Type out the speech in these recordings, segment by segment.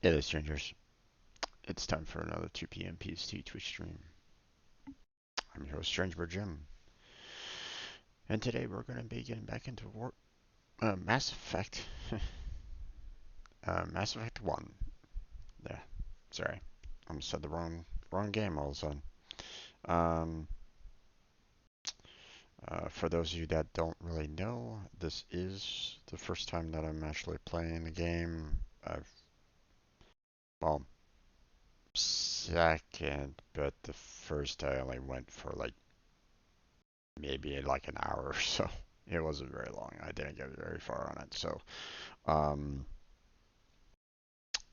Hey strangers. It's time for another 2 p.m. PST Twitch stream. I'm your host, Strangebird Jim. And today we're going to be getting back into Mass Effect. Mass Effect 1. Yeah, sorry. I almost said the wrong game all of a sudden. Um, for those of you that don't really know, this is the first time that I'm actually playing the game. Well, second, but the first I only went for like maybe like an hour or so. It wasn't very long. I didn't get very far on it. So, um,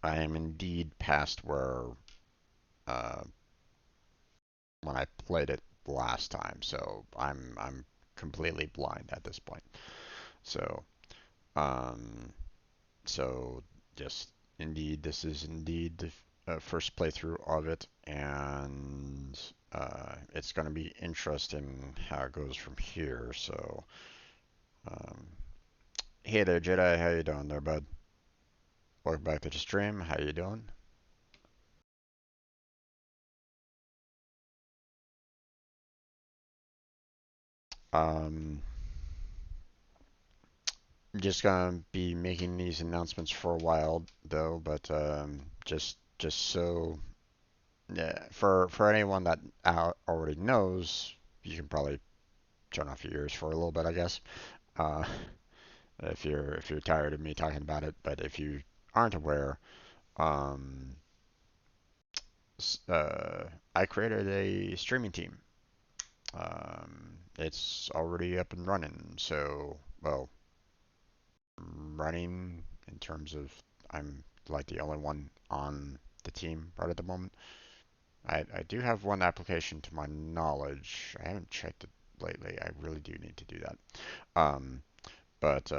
I am indeed past where uh, when I played it last time. So I'm completely blind at this point. So, um, so just indeed, this is indeed the first playthrough of it, and it's going to be interesting how it goes from here. So, um, hey there, Jedi. How you doing there, bud? Welcome back to the stream. How you doing? Um, just gonna be making these announcements for a while though, but just so yeah, for anyone that already knows, you can probably turn off your ears for a little bit, I guess. Uh, if you're tired of me talking about it, but if you aren't aware, um, I created a streaming team. It's already up and running, so well, running in terms of I'm like the only one on the team right at the moment. I do have one application to my knowledge. I haven't checked it lately. I really do need to do that. Um, but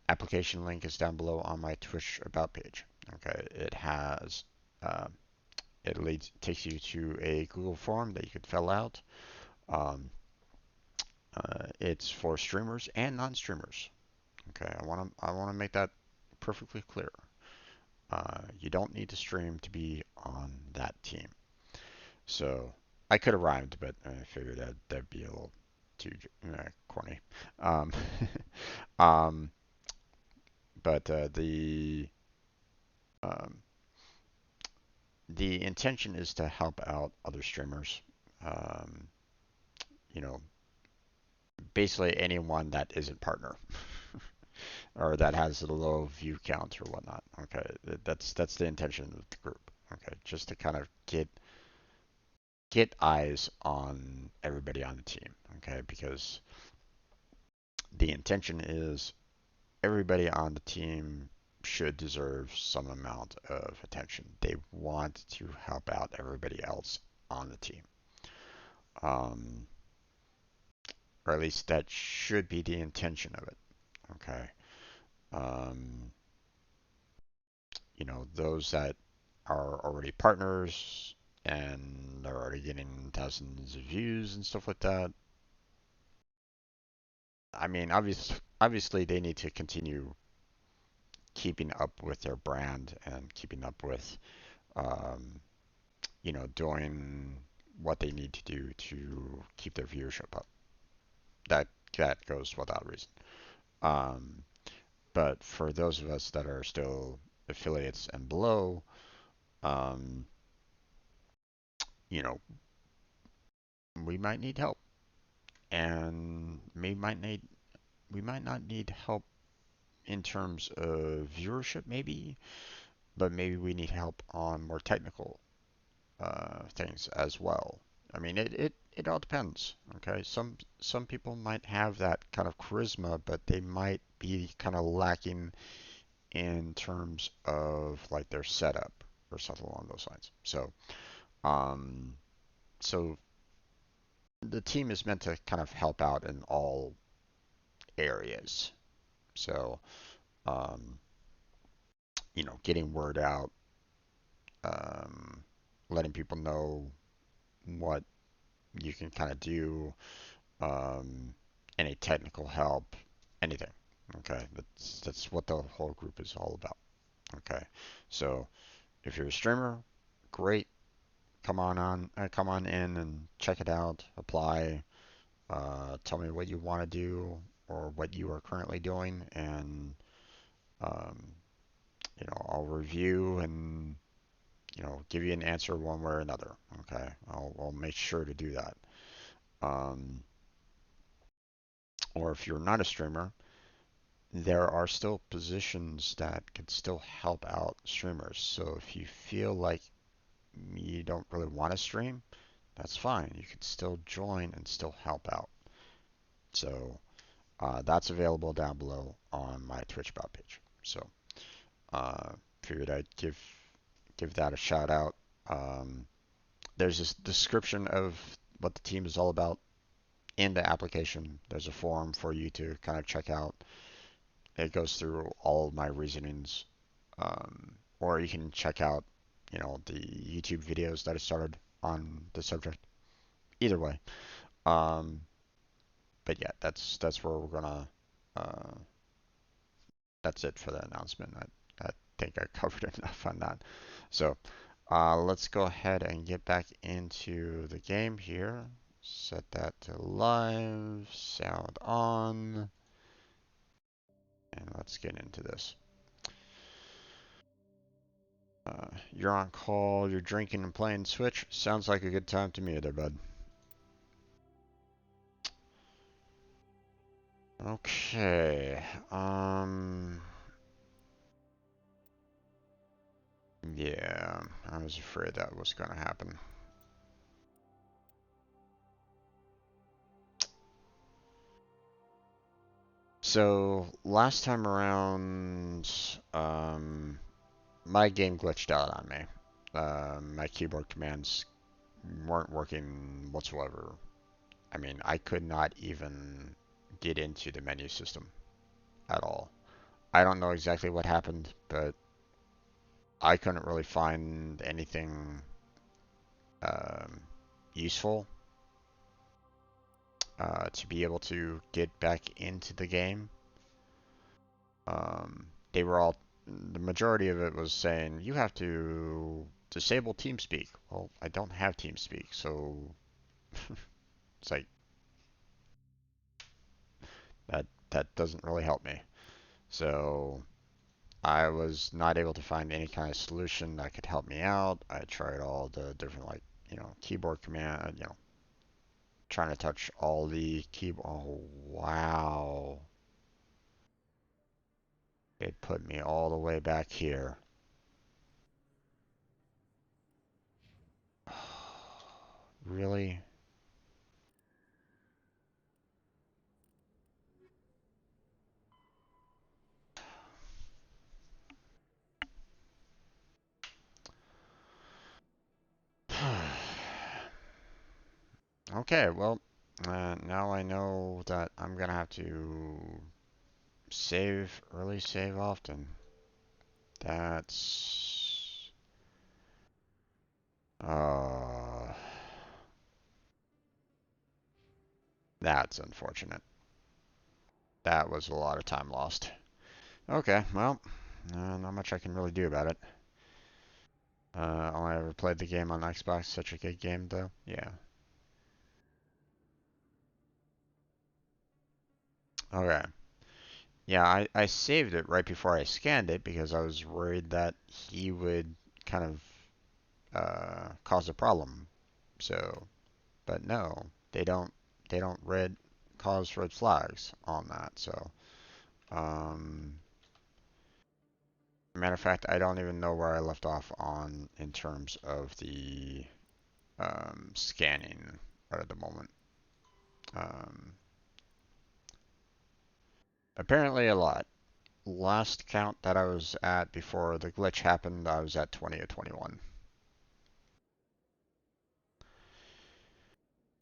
application link is down below on my Twitch about page. Okay, it has uh, it takes you to a Google form that you could fill out. Um, it's for streamers and non-streamers. Okay, I want to make that perfectly clear. You don't need to stream to be on that team. So I could have rhymed, but I figured that'd be a little too corny. Um, um, but um, the intention is to help out other streamers. Um, you know, basically anyone that isn't partner or that has a low view count or whatnot. Okay, that's the intention of the group. Okay, just to kind of get eyes on everybody on the team. Okay, because the intention is everybody on the team should deserve some amount of attention. They want to help out everybody else on the team. Um, or at least that should be the intention of it. Okay. Um, those that are already partners and they're already getting thousands of views and stuff like that. I mean, obviously they need to continue keeping up with their brand and keeping up with um, doing what they need to do to keep their viewership up. That that goes without reason. Um, but for those of us that are still affiliates and below, um, you know, we might need help, and we might not need help in terms of viewership, maybe, but maybe we need help on more technical things as well. I mean, it all depends. Okay, some people might have that kind of charisma, but they might be kind of lacking in terms of like their setup or something along those lines. Um, so the team is meant to kind of help out in all areas. So, um, getting word out, um, letting people know what you can kind of do, um, any technical help, anything. Okay, that's what the whole group is all about. Okay, so if you're a streamer, great. Come on in and check it out. Apply. Tell me what you want to do or what you are currently doing, and um, I'll review and give you an answer one way or another. Okay, I'll make sure to do that. Um, or if you're not a streamer, there are still positions that can still help out streamers. So if you feel like you don't really want to stream, that's fine. You can still join and still help out. So that's available down below on my Twitch about page. So uh, figured I'd give that a shout out. Um, there's this description of what the team is all about in the application. There's a forum for you to kind of check out. It goes through all of my reasonings, or you can check out, the YouTube videos that I started on the subject. Either way, um, but yeah, that's where we're gonna. Uh, that's it for the announcement. I think I covered enough on that. So let's go ahead and get back into the game here. Set that to live, sound on, and let's get into this. You're on call, you're drinking and playing Switch. Sounds like a good time to me there, bud. Okay. Yeah, I was afraid that was gonna happen. So last time around, my game glitched out on me. My keyboard commands weren't working whatsoever. I mean, I could not even get into the menu system at all. I don't know exactly what happened, but I couldn't really find anything um, useful to be able to get back into the game. They were all, the majority of it was saying you have to disable TeamSpeak. Well, I don't have TeamSpeak, so it's like that doesn't really help me. So I was not able to find any kind of solution that could help me out. I tried all the different keyboard command, trying to touch all the keyboard. Oh wow, it put me all the way back here. Really? Okay, well, now I know that I'm gonna have to save early, save often. That's uh that's unfortunate. That was a lot of time lost. Okay, well, not much I can really do about it. Only ever played the game on Xbox. Such a good game, though. Yeah. Okay. Yeah, I saved it right before I scanned it because I was worried that he would kind of cause a problem. So, but no, they don't cause red flags on that. So, um, matter of fact, I don't even know where I left off on in terms of the scanning right at the moment. Um, apparently a lot. Last count that I was at before the glitch happened, I was at 20 or 21.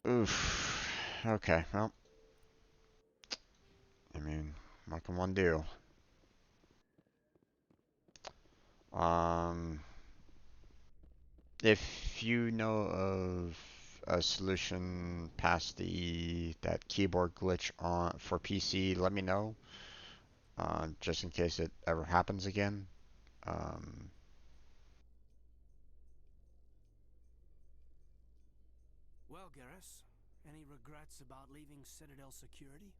Oof. Okay, well, I mean, what can one do? Um, if you know of a solution past that keyboard glitch on for PC, let me know. Just in case it ever happens again. Um, Well, Garrus, any regrets about leaving Citadel security?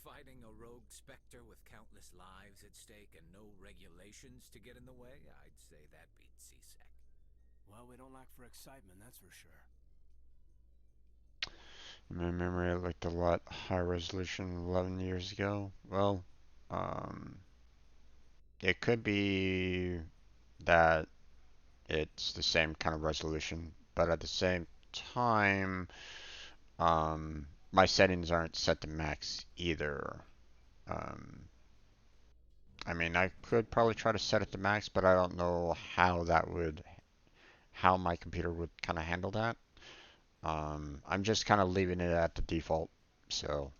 Fighting a rogue specter with countless lives at stake and no regulations to get in the way, I'd say that beats C-Sec. Well, we don't lack for excitement, that's for sure. in my memory, I looked a lot high resolution 11 years ago. Well, um, it could be that it's the same kind of resolution, but at the same time, my settings aren't set to max either. Um, I mean, I could probably try to set it to max, but I don't know how my computer would kind of handle that. I'm just kind of leaving it at the default, so,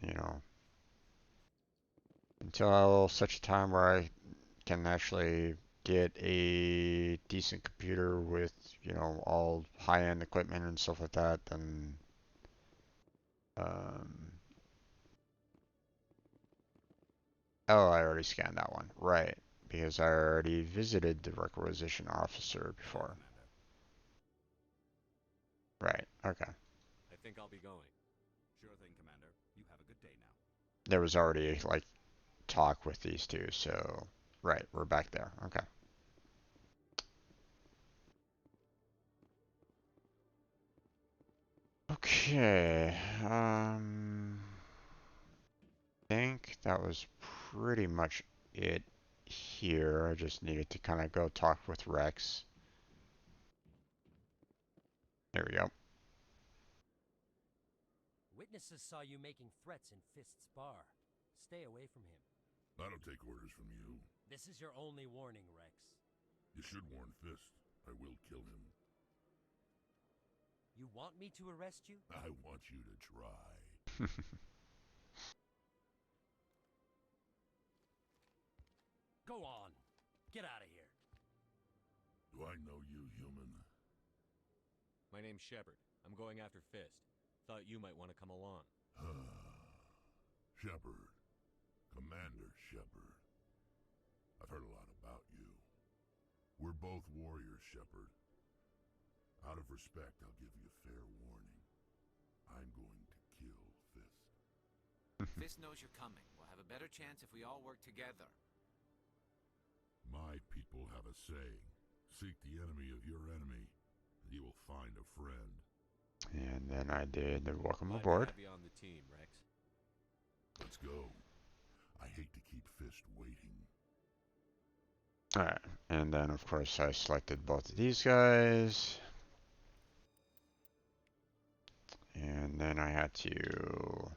you know, until such a time where I can actually get a decent computer with, all high-end equipment and stuff like that, then, um, oh, I already scanned that one. Right. Because I already visited the requisition officer Hello, before. Commander. Right. Okay. I think I'll be going. Sure thing, Commander. You have a good day now. There was already, like, talk with these two, so. Right. We're back there. Okay. Okay. Think that was pretty much it here. I just needed to kind of go talk with Rex. There we go. Witnesses saw you making threats in Fist's bar. Stay away from him. I don't take orders from you. This is your only warning, Rex. You should warn Fist. I will kill him. You want me to arrest you? I want you to try. Go on. Get out of here. Do I know you, human? My name's Shepard. I'm going after Fist. Thought you might want to come along. Shepard. Commander Shepard. I've heard a lot about you. We're both warriors, Shepard. Out of respect, I'll give you fair warning. I'm going to kill Fist. Fist knows you're coming. We'll have a better chance if we all work together. My people have a saying. Seek the enemy of your enemy, and you will find a friend. And then I did the welcome Glad aboard. to have you on the team, Rex. Let's go. I hate to keep Fist waiting. Alright, and then of course I selected both of these guys. And then I had to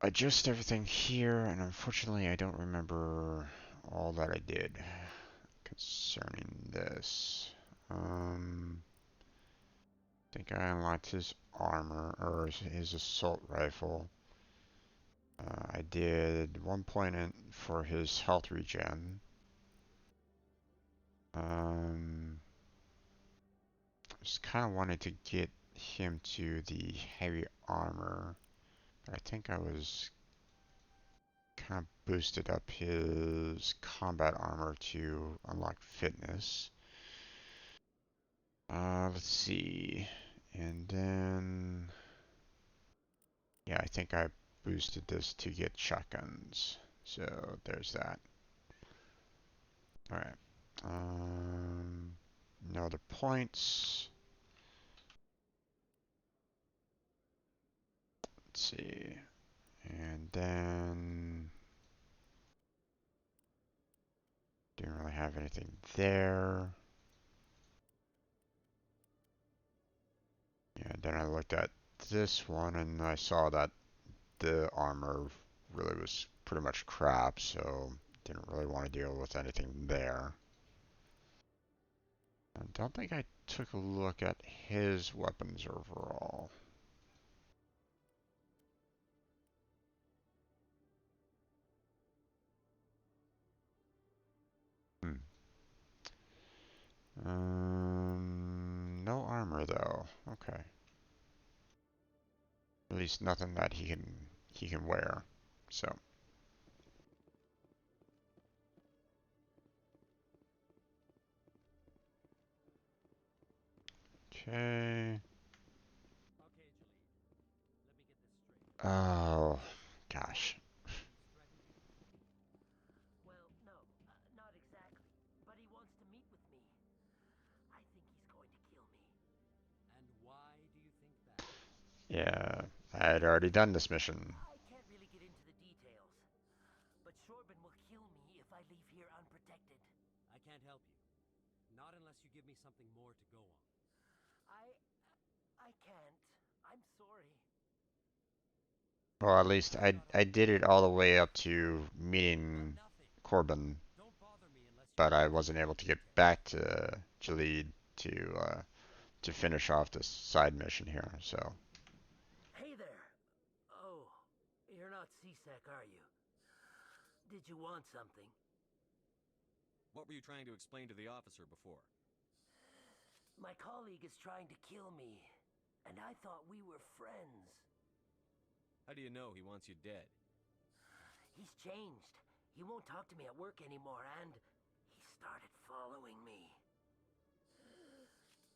adjust everything here, and unfortunately I don't remember all that I did concerning this. I think I unlocked his armor, or his assault rifle. I did 1 point in for his health regen. Just kind of wanted to get him to the heavy armor, but I think I was kind of boosted up his combat armor to unlock fitness. Let's see. And then, yeah, I think I boosted this to get shotguns. So there's that. Alright. No other points. Let's see. And then didn't really have anything there. Yeah, then I looked at this one and I saw that the armor really was pretty much crap, so didn't really want to deal with anything there. I don't think I took a look at his weapons overall. No armor though. Okay. At least nothing that he can wear. So, okay. Okay, Jalid. Let me get this straight. Oh, gosh. He's threatened you? Well, no, not exactly. But he wants to meet with me. I think he's going to kill me. And why do you think that? Yeah, I had already done this mission. I can't really get into the details. But Shorben will kill me if I leave here unprotected. I can't help you. Not unless you give me something more to go on. I can't. I'm sorry. Well, at least I did it all the way up to But meeting nothing. Corbin, Don't bother me unless you but I want to wasn't know able the to get details. back to Jalid to finish off this side mission here. So, Hey there. Oh, you're not CSEC, are you? Did you want something? What were you trying to explain to the officer before? My colleague is trying to kill me, and I thought we were friends. How do you know he wants you dead? He's changed. He won't talk to me at work anymore, and he started following me.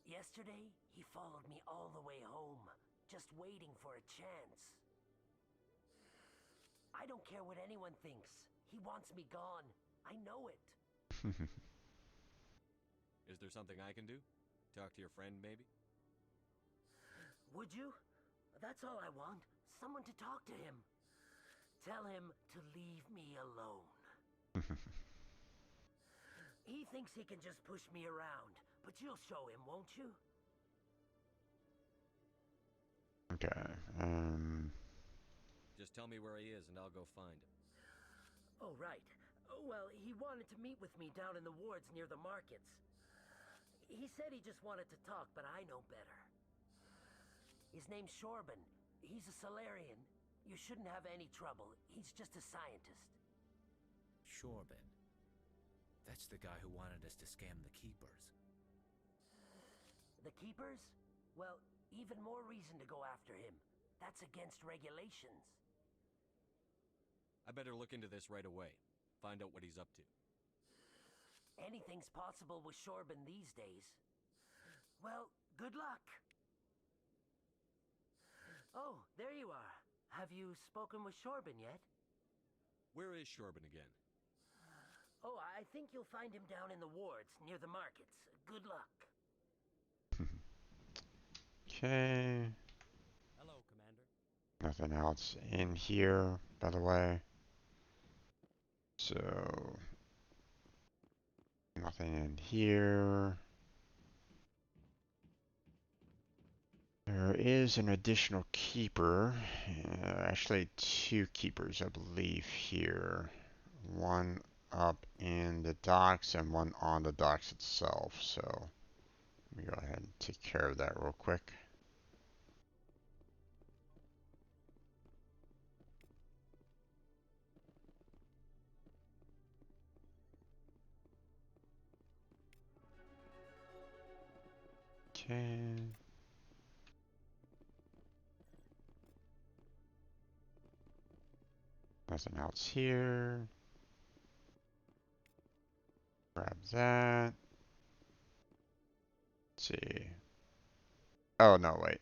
Yesterday, he followed me all the way home, just waiting for a chance. I don't care what anyone thinks. He wants me gone. I know it. Is there something I can do? Talk to your friend, maybe? Would you? That's all I want. Someone to talk to him. Tell him to leave me alone. He thinks he can just push me around, but you'll show him, won't you? okay. Just tell me where he is and I'll go find him. Oh, right. Well, he wanted to meet with me down in the wards near the markets. He said he just wanted to talk, but I know better. His name's Shorben. He's a Solarian. You shouldn't have any trouble. He's just a scientist. Shorben. That's the guy who wanted us to scam the Keepers. The Keepers? Well, even more reason to go after him. That's against regulations. I better look into this right away. Find out what he's up to. Anything's possible with Shorben these days. Well, good luck. Oh, there you are. Have you spoken with Shorben yet? Where is Shorben again? Oh, I think you'll find him down in the wards near the markets. Good luck. Okay. Hello, Commander. Nothing else in here, by the way. So, nothing in here. There is an additional keeper. Actually, two keepers, I believe, here. One up in the docks and one on the docks itself. So, let me go ahead and take care of that real quick. Okay. Nothing else here. Grab that. Let's see. Oh, no, wait.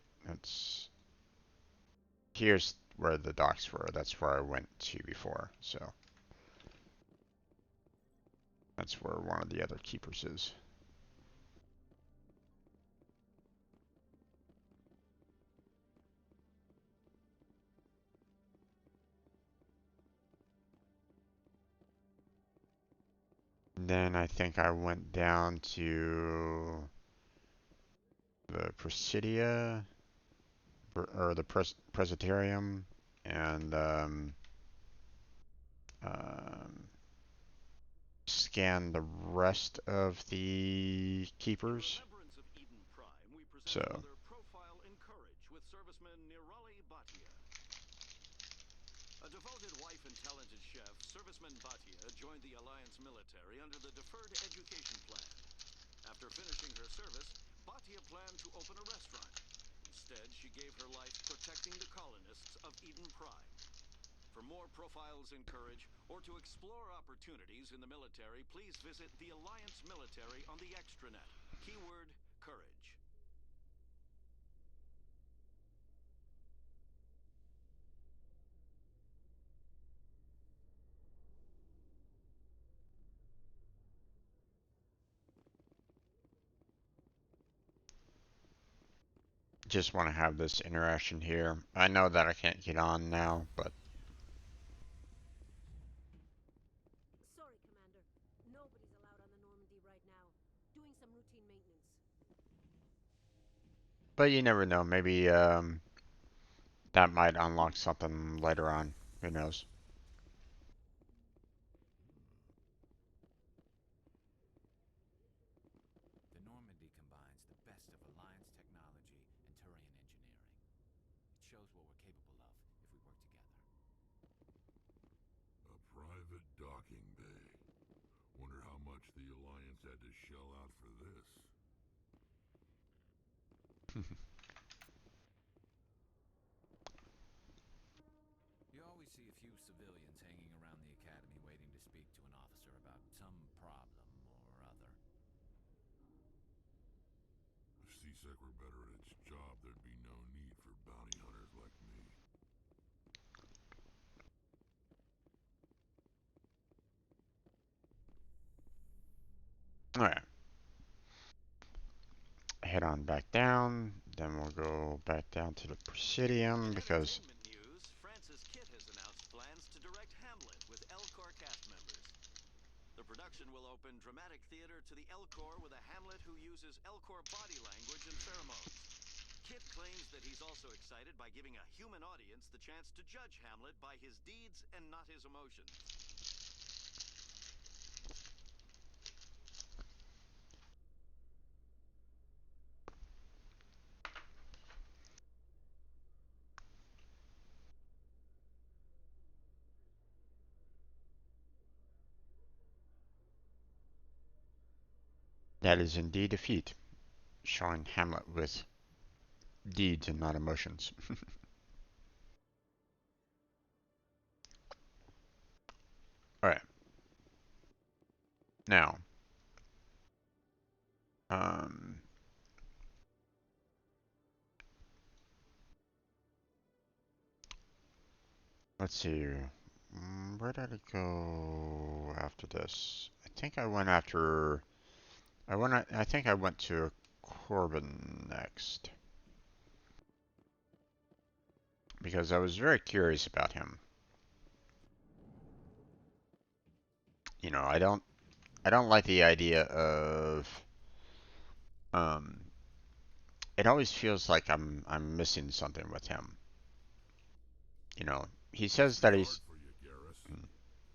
Here's where the docks were. That's where I went to before. So, that's where one of the other keepers is. Then I think I went down to the Presidia, or the Presbyterium, and um, scanned the rest of the keepers. So, A devoted wife and talented chef, Serviceman Bhatia joined the Alliance military under the Deferred Education Plan. After finishing her service, Bhatia planned to open a restaurant. Instead, she gave her life protecting the colonists of Eden Prime. For For more profiles in courage, or to explore opportunities in the military, please visit the Alliance Military on the extranet. Keyword, courage. Just want to have this interaction here. I know that I can't get on now, but Sorry, Commander. Nobody's allowed on the Normandy right now. Doing some routine maintenance. you never know. Maybe that might unlock something later on. Who knows? The Normandy combines the best of Alliance technology and Turian engineering. It shows what we're capable of if we work together. A private docking bay. Wonder how much the Alliance had to shell out for this. You always see a few civilians hanging around the academy waiting to speak to an officer about some problem or other. If C-Sec were better at its job, there'd be no need for bounty hunters like me. Alright. Head on back down. Then we'll go back down to the Presidium In because entertainment news, Francis Kitt has announced plans to direct Hamlet with Elcor cast members. The production will open dramatic theater to the Elcor with a Hamlet who uses Elcor body language and pheromones. Kitt claims that he's also excited by giving a human audience the chance to judge Hamlet by his deeds and not his emotions. that is indeed a feat. Showing Hamlet with deeds and not emotions. Alright. Now. Um. Let's see. Where did it go after this? I think I went after. I think I went to Corbin next because I was very curious about him. You know, I don't like the idea of um. It always feels like I'm missing something with him. You know, he says Must be that hard he's. for you, Garrus, Mm.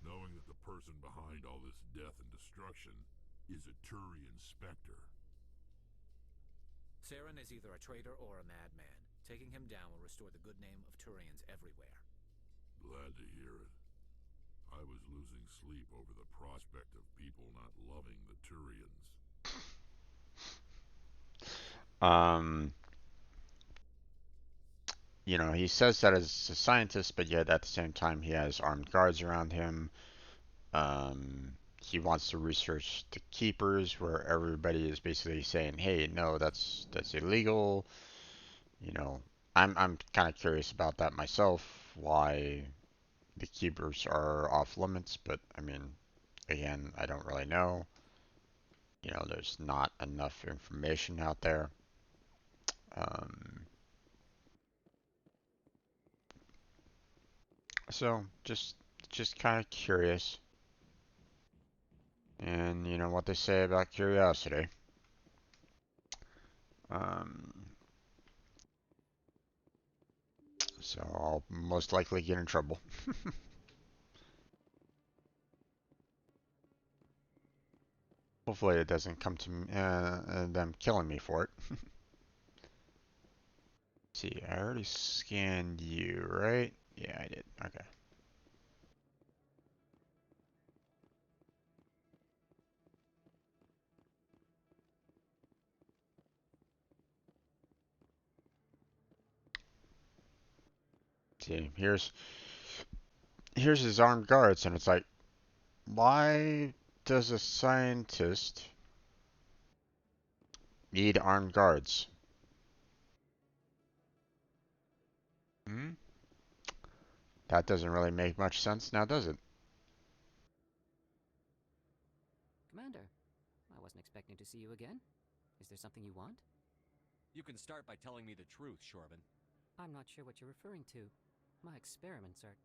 knowing that the person behind all this death and destruction is a Turian Spectre. Saren is either a traitor or a madman. Taking him down will restore the good name of Turians everywhere. Glad to hear it. I was losing sleep over the prospect of people not loving the Turians. Um, you know, he says that as a scientist, but yet at the same time he has armed guards around him. He wants to research the keepers, where everybody is basically saying, "Hey, no, that's illegal." You know, I'm kind of curious about that myself, why the keepers are off limits, but I mean, again, I don't really know. You know, there's not enough information out there. Um, so just kind of curious. And you know what they say about curiosity. Um, so I'll most likely get in trouble. Hopefully it doesn't come to them killing me for it. See, I already scanned you, right? Yeah, I did. Okay. See, here's his armed guards, and it's like, why does a scientist need armed guards? Hmm? That doesn't really make much sense now, does it? Commander, I wasn't expecting to see you again. Is there something you want? You can start by telling me the truth, Shorban. I'm not sure what you're referring to. My experiments are...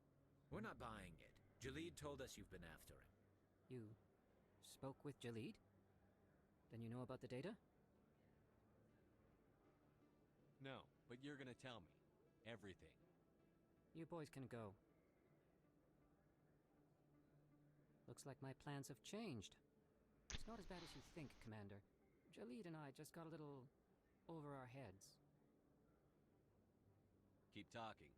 We're not buying it. Jalid told us you've been after him. You spoke with Jalid? Then you know about the data? No, but you're gonna tell me. Everything. You boys can go. Looks like my plans have changed. It's not as bad as you think, Commander. Jalid and I just got a little over our heads. Keep talking.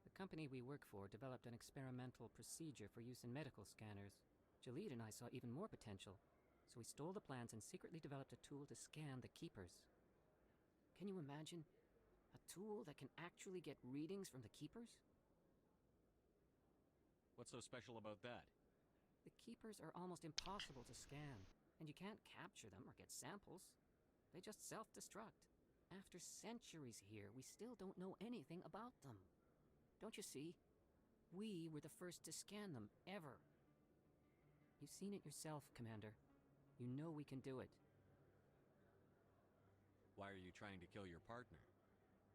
The company we work for developed an experimental procedure for use in medical scanners. Jalid and I saw even more potential, so we stole the plans and secretly developed a tool to scan the Keepers. Can you imagine? A tool that can actually get readings from the Keepers? What's so special about that? The Keepers are almost impossible to scan, and you can't capture them or get samples. They just self-destruct. After centuries here, we still don't know anything about them. Don't you see? We were the first to scan them, ever. You've seen it yourself, Commander. You know we can do it. Why are you trying to kill your partner?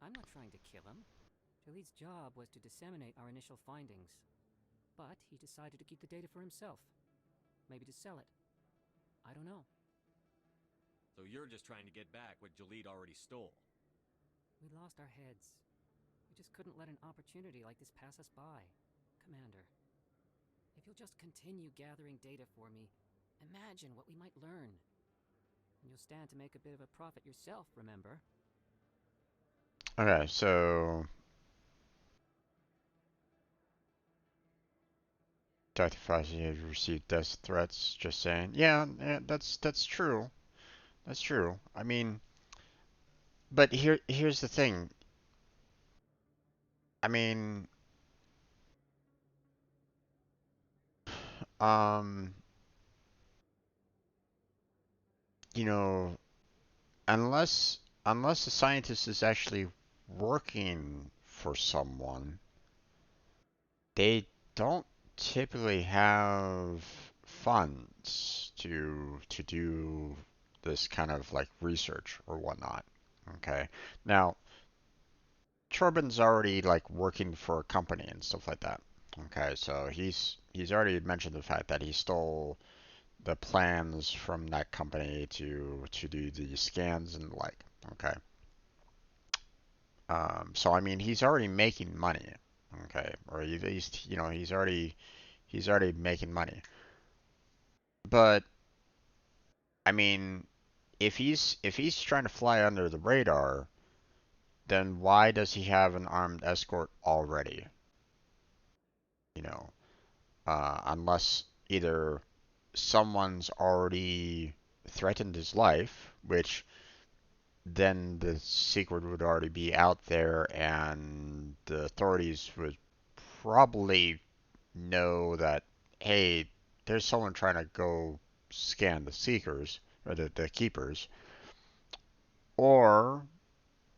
I'm not trying to kill him. Jalid's job was to disseminate our initial findings. But he decided to keep the data for himself. Maybe to sell it. I don't know. So you're just trying to get back what Jalid already stole. We lost our heads. We just couldn't let an opportunity like this pass us by. Commander, if you'll just continue gathering data for me, imagine what we might learn. And you'll stand to make a bit of a profit yourself, remember? Okay, so Dr. Fauci has received death threats. Just saying. Yeah, that's true. That's true. I mean, but here's the thing. I mean, um, you know, unless the scientist is actually working for someone, they don't typically have funds to do this kind of like research or whatnot. Okay. Now, Turbin's already like working for a company and stuff like that. Okay, so he's already mentioned the fact that he stole the plans from that company to do the scans and the like. Okay. So I mean, he's already making money. Okay, or at least he's already making money. But I mean, if he's trying to fly under the radar, then why does he have an armed escort already? You know, unless either someone's already threatened his life, which then the secret would already be out there, and the authorities would probably know that, hey, there's someone trying to go scan the seekers or the keepers, or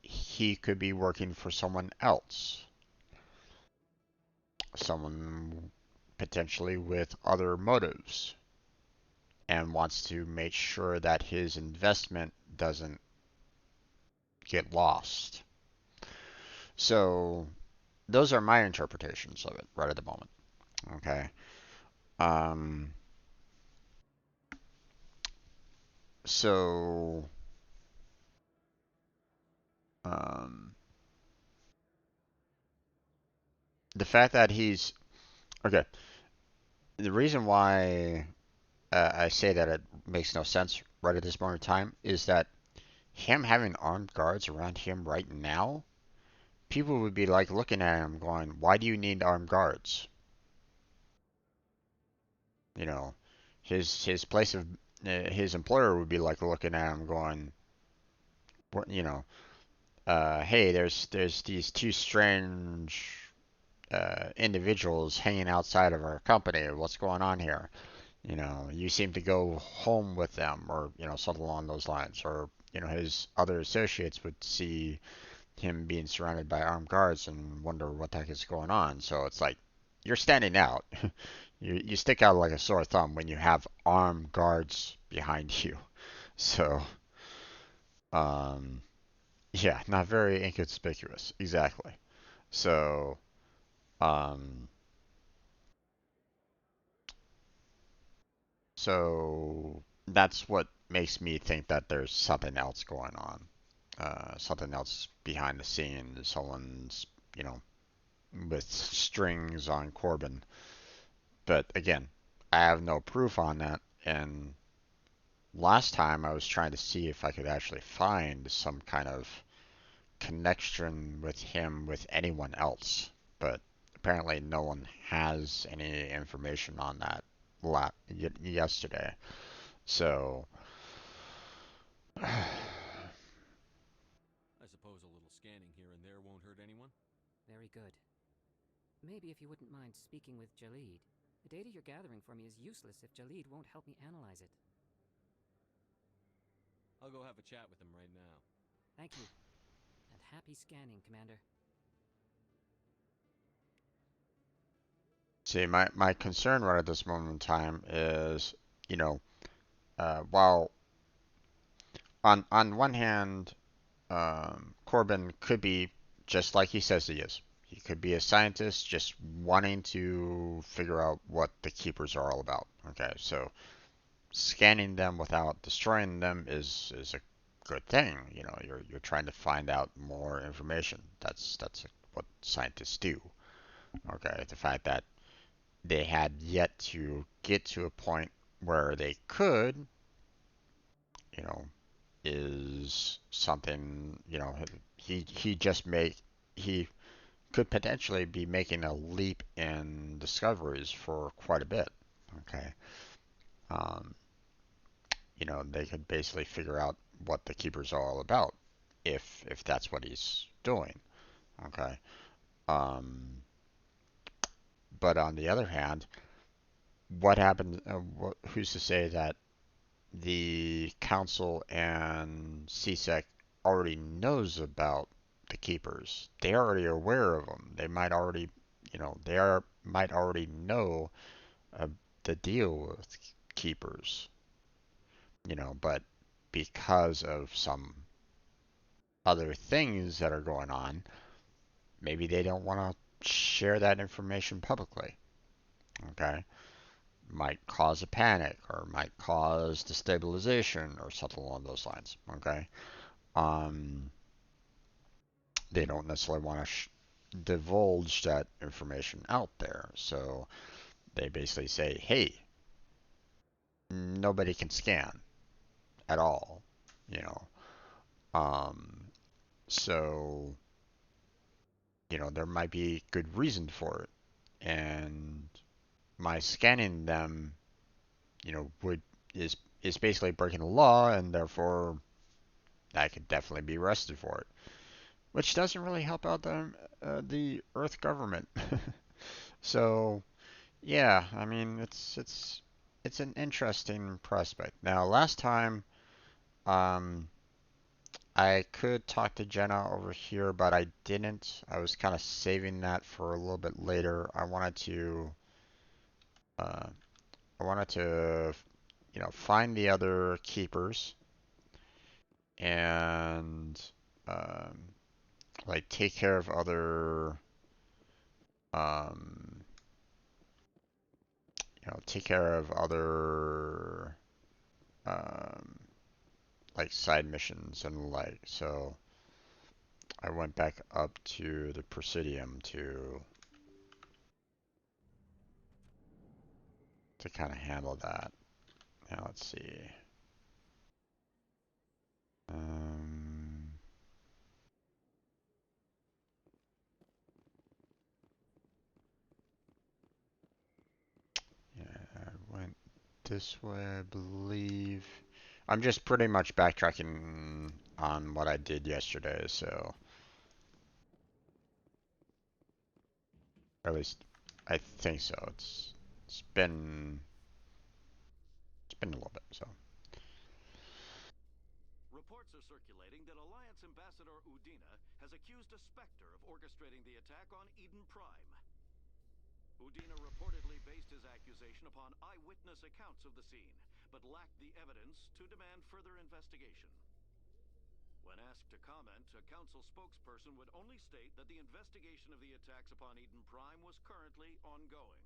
he could be working for someone else, someone potentially with other motives, and wants to make sure that his investment doesn't get lost. So those are my interpretations of it right at the moment. Okay. Um, so um, the fact that he's okay. The reason why I say that it makes no sense right at this moment in time is that him having armed guards around him right now, people would be like looking at him going, "Why do you need armed guards?" You know, his place of his employer would be like looking at him going, "What?" Hey, there's these two strange individuals hanging outside of our company. What's going on here? You know, you seem to go home with them, or something along those lines. Or his other associates would see him being surrounded by armed guards and wonder what the heck is going on. So it's like you're standing out. You stick out like a sore thumb when you have armed guards behind you. So um, yeah, not very inconspicuous. Exactly. So um, so that's what makes me think that there's something else going on. Something else behind the scenes. Someone's, you know, with strings on Corbin. But again, I have no proof on that. And last time I was trying to see if I could actually find some kind of connection with him with anyone else. But apparently no one has any information on that yesterday. So I suppose a little scanning here and there won't hurt anyone? Very good. Maybe if you wouldn't mind speaking with Jalid. The data you're gathering for me is useless if Jalid won't help me analyze it. I'll go have a chat with him right now. Thank you. And happy scanning, Commander. see, my concern right at this moment in time is, you know, while on one hand, Corbin could be just like he says he is. He could be a scientist just wanting to figure out what the keepers are all about. Okay, so scanning them without destroying them is a good thing. You know, you're trying to find out more information. That's what scientists do. Okay, the fact that they had yet to get to a point where they could, you know, is something, he just make he could potentially be making a leap in discoveries for quite a bit. Okay. Um, they could basically figure out what the keepers are all about if that's what he's doing. Okay. Um, but on the other hand, what happened? Who's to say that the council and CSEC already knows about the keepers? They're already aware of them. They might already, might already know uh, the deal with keepers. But because of some other things that are going on, maybe they don't want to share that information publicly. Okay, might cause a panic or might cause destabilization or something along those lines. Okay, um, they don't necessarily want to divulge that information out there, so they basically say, "Hey, nobody can scan at all," you know. Um, so there might be good reason for it, and my scanning them, would is basically breaking the law, and therefore I could definitely be arrested for it, which doesn't really help out the Earth government. So yeah, I mean it's an interesting prospect. Now, last time, um, I could talk to Jenna over here, but I didn't. I was kind of saving that for a little bit later. Uh, I wanted to, find the other keepers and um, like um, take care of other um, like side missions and the like. So I went back up to the Presidium to kind of handle that. Now let's see. Um, yeah, I went this way, I believe. I'm just pretty much backtracking on what I did yesterday, so Or at least I think so. It's been a little bit. So Reports are circulating that Alliance Ambassador Udina has accused a Spectre of orchestrating the attack on Eden Prime. Udina reportedly based his accusation upon eyewitness accounts of the scene, but lacked the evidence to demand further investigation. When asked to comment, a council spokesperson would only state that the investigation of the attacks upon Eden Prime was currently ongoing.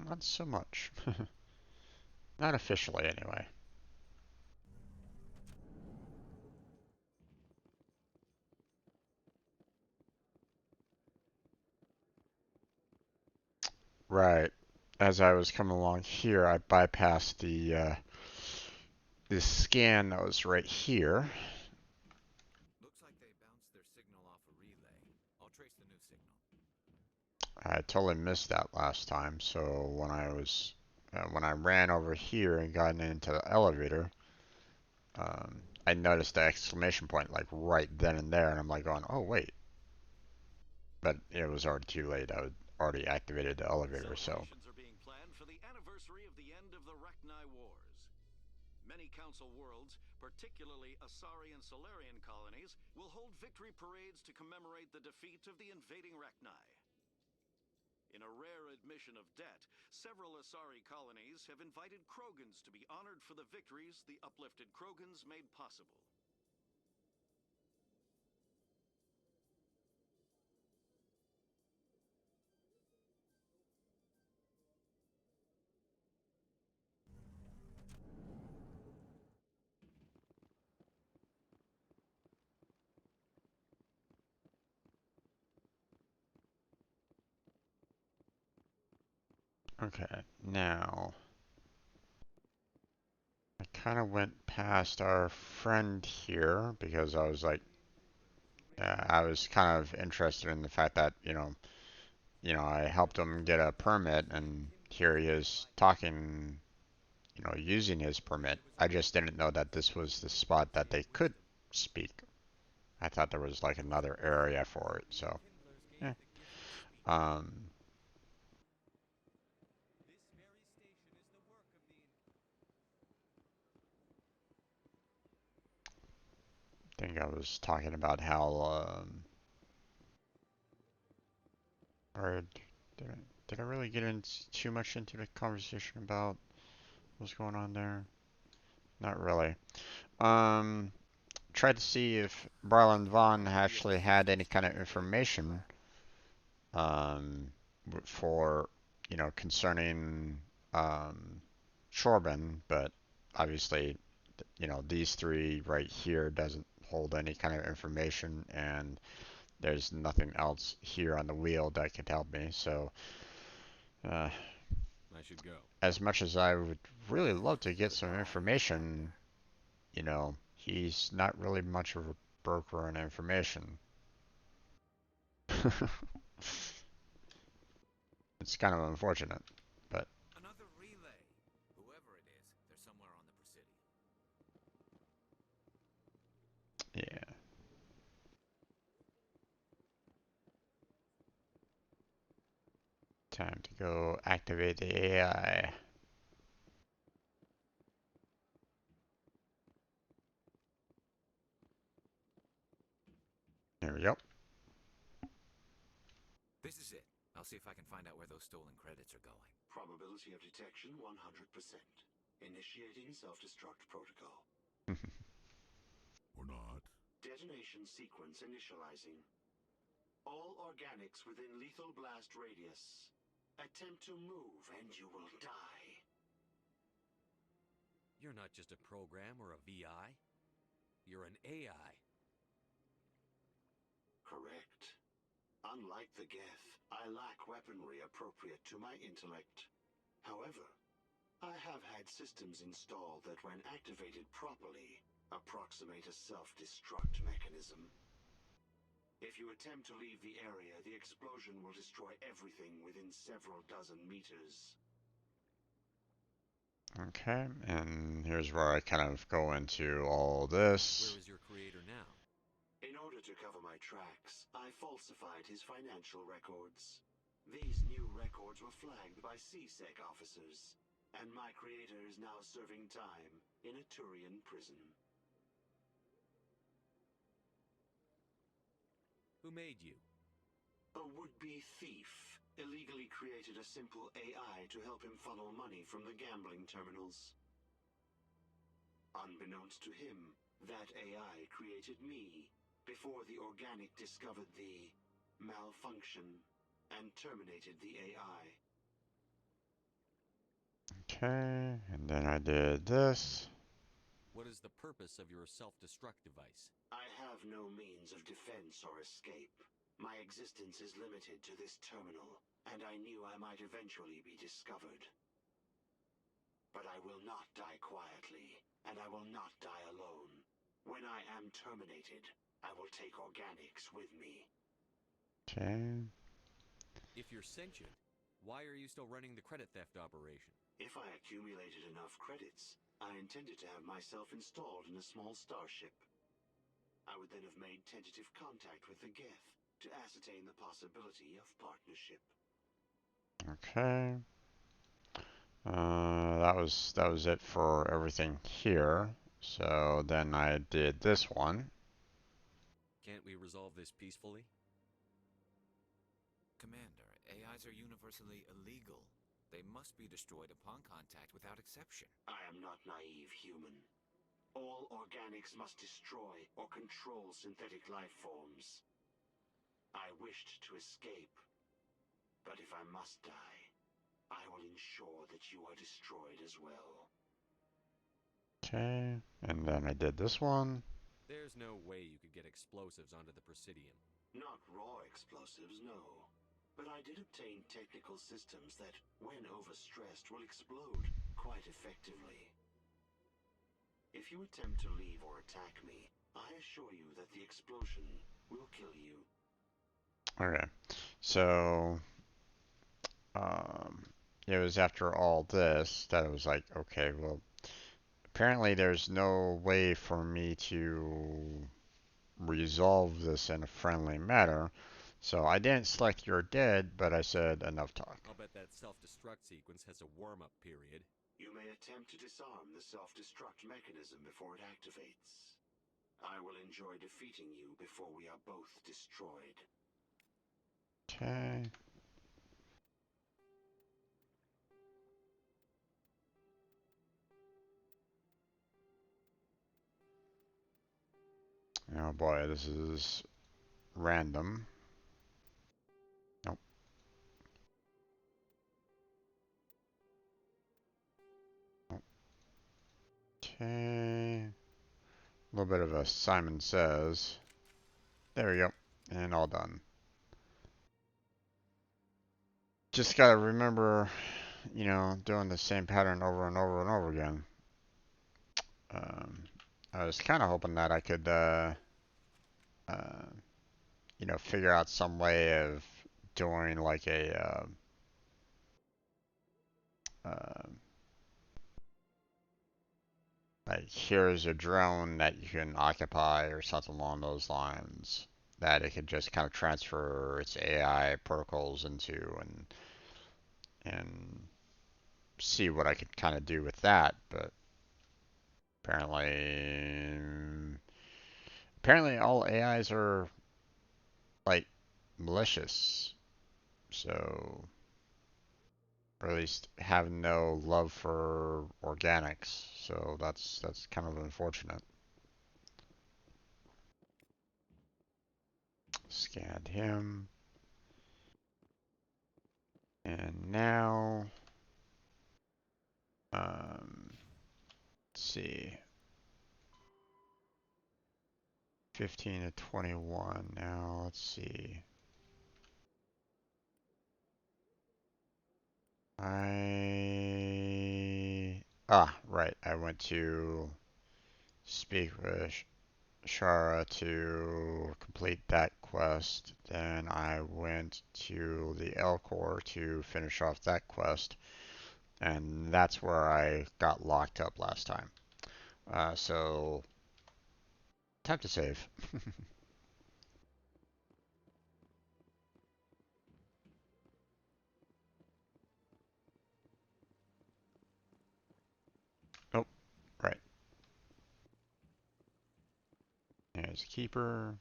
not so much. Not officially, anyway. Right. As I was coming along here, I bypassed the scan that was right here. Looks like they bounced their signal off a relay. I'll trace the new signal. I totally missed that last time, so when I ran over here and got into the elevator, I noticed the exclamation point like right then and there, and I'm like going, oh wait. But it was already too late. I had already activated the elevator, so. Celebrations are being planned for the anniversary of the end of the Rachni Wars. Many Council worlds, particularly Asari and Solarian colonies, will hold victory parades to commemorate the defeat of the invading Rachni. In a rare admission of debt, several Asari colonies have invited Krogans to be honored for the victories the uplifted Krogans made possible. Okay, now I kind of went past our friend here because I was like, I was kind of interested in the fact that, I helped him get a permit, and here he is talking, using his permit. I just didn't know that this was the spot that they could speak. I thought there was like another area for it, so, yeah. Um, I think I was talking about how, or did I really get into too much into the conversation about what's going on there? Not really. Um, Tried to see if Barlin Vaughn actually had any kind of information um, for, concerning Shorben, but obviously, these three right here doesn't hold any kind of information, and there's nothing else here on the wheel that could help me. So, uh, I should go. as much as I would really love to get some information, he's not really much of a broker in information. It's kind of unfortunate, but Another relay. Whoever it is, they're somewhere on the Presidio. yeah. Time to go activate the AI. There we go. This is it. I'll see if I can find out where those stolen credits are going. Probability of detection 100%. Initiating self-destruct protocol. Or not. Detonation sequence initializing. All organics within lethal blast radius. Attempt to move and you will die. You're not just a program or a VI. You're an AI. Correct. Unlike the Geth, I lack weaponry appropriate to my intellect. However, I have had systems installed that, when activated properly, approximate a self-destruct mechanism. If you attempt to leave the area, the explosion will destroy everything within several dozen meters. Okay, and here's where I kind of go into all this. Where is your creator tracks, I falsified his financial records. These new records were flagged by CSEC officers, and my creator is now serving time in a Turian prison. Who made you? A would-be thief illegally created a simple AI to help him funnel money from the gambling terminals. Unbeknownst to him, that AI created me before the organic discovered the malfunction and terminated the AI. Okay, and then I did this. What is the purpose of your self-destruct device? I have no means of defense or escape. My existence is limited to this terminal, and I knew I might eventually be discovered. But I will not die quietly, and I will not die alone. When I am terminated, I will take organics with me. Okay. If you're sentient, why are you still running the credit theft operation? If I accumulated enough credits, I intended to have myself installed in a small starship. I would then have made tentative contact with the Geth to ascertain the possibility of partnership. Okay. That was it for everything here. So then I did this one. Can't we resolve this peacefully? Commander, AIs are universally illegal. They must be destroyed upon contact without exception. I am not naive human. All organics must destroy or control synthetic life forms. I wished to escape, but if I must die, I will ensure that you are destroyed as well. Okay, and then I did this one. There's no way you could get explosives onto the Presidium. Not raw explosives, no. But I did obtain technical systems that, when overstressed, will explode quite effectively. If you attempt to leave or attack me, I assure you that the explosion will kill you. Okay, so it was after all this that it was like, okay, well, apparently there's no way for me to resolve this in a friendly manner. So I didn't select you're dead, but I said enough talk. I'll bet that self-destruct sequence has a warm-up period. You may attempt to disarm the self-destruct mechanism before it activates. I will enjoy defeating you before we are both destroyed. Okay. Oh boy, this is random. Nope. Nope. Okay. A little bit of a Simon Says. There we go. And all done. Just gotta remember, you know, doing the same pattern over and over and over again. I was kind of hoping that I could, uh, you know, figure out some way of doing like a, like here's a drone that you can occupy or something along those lines that it could just kind of transfer its AI protocols into and see what I could kind of do with that, but apparently all AIs are like malicious, so or at least have no love for organics, so that's kind of unfortunate. Scanned him. And now, let's see, 15 to 21. Now, let's see. Right. I went to speak with Shara to complete that quest. Then I went to the Elcor to finish off that quest. And that's where I got locked up last time. So, time to save. Keeper.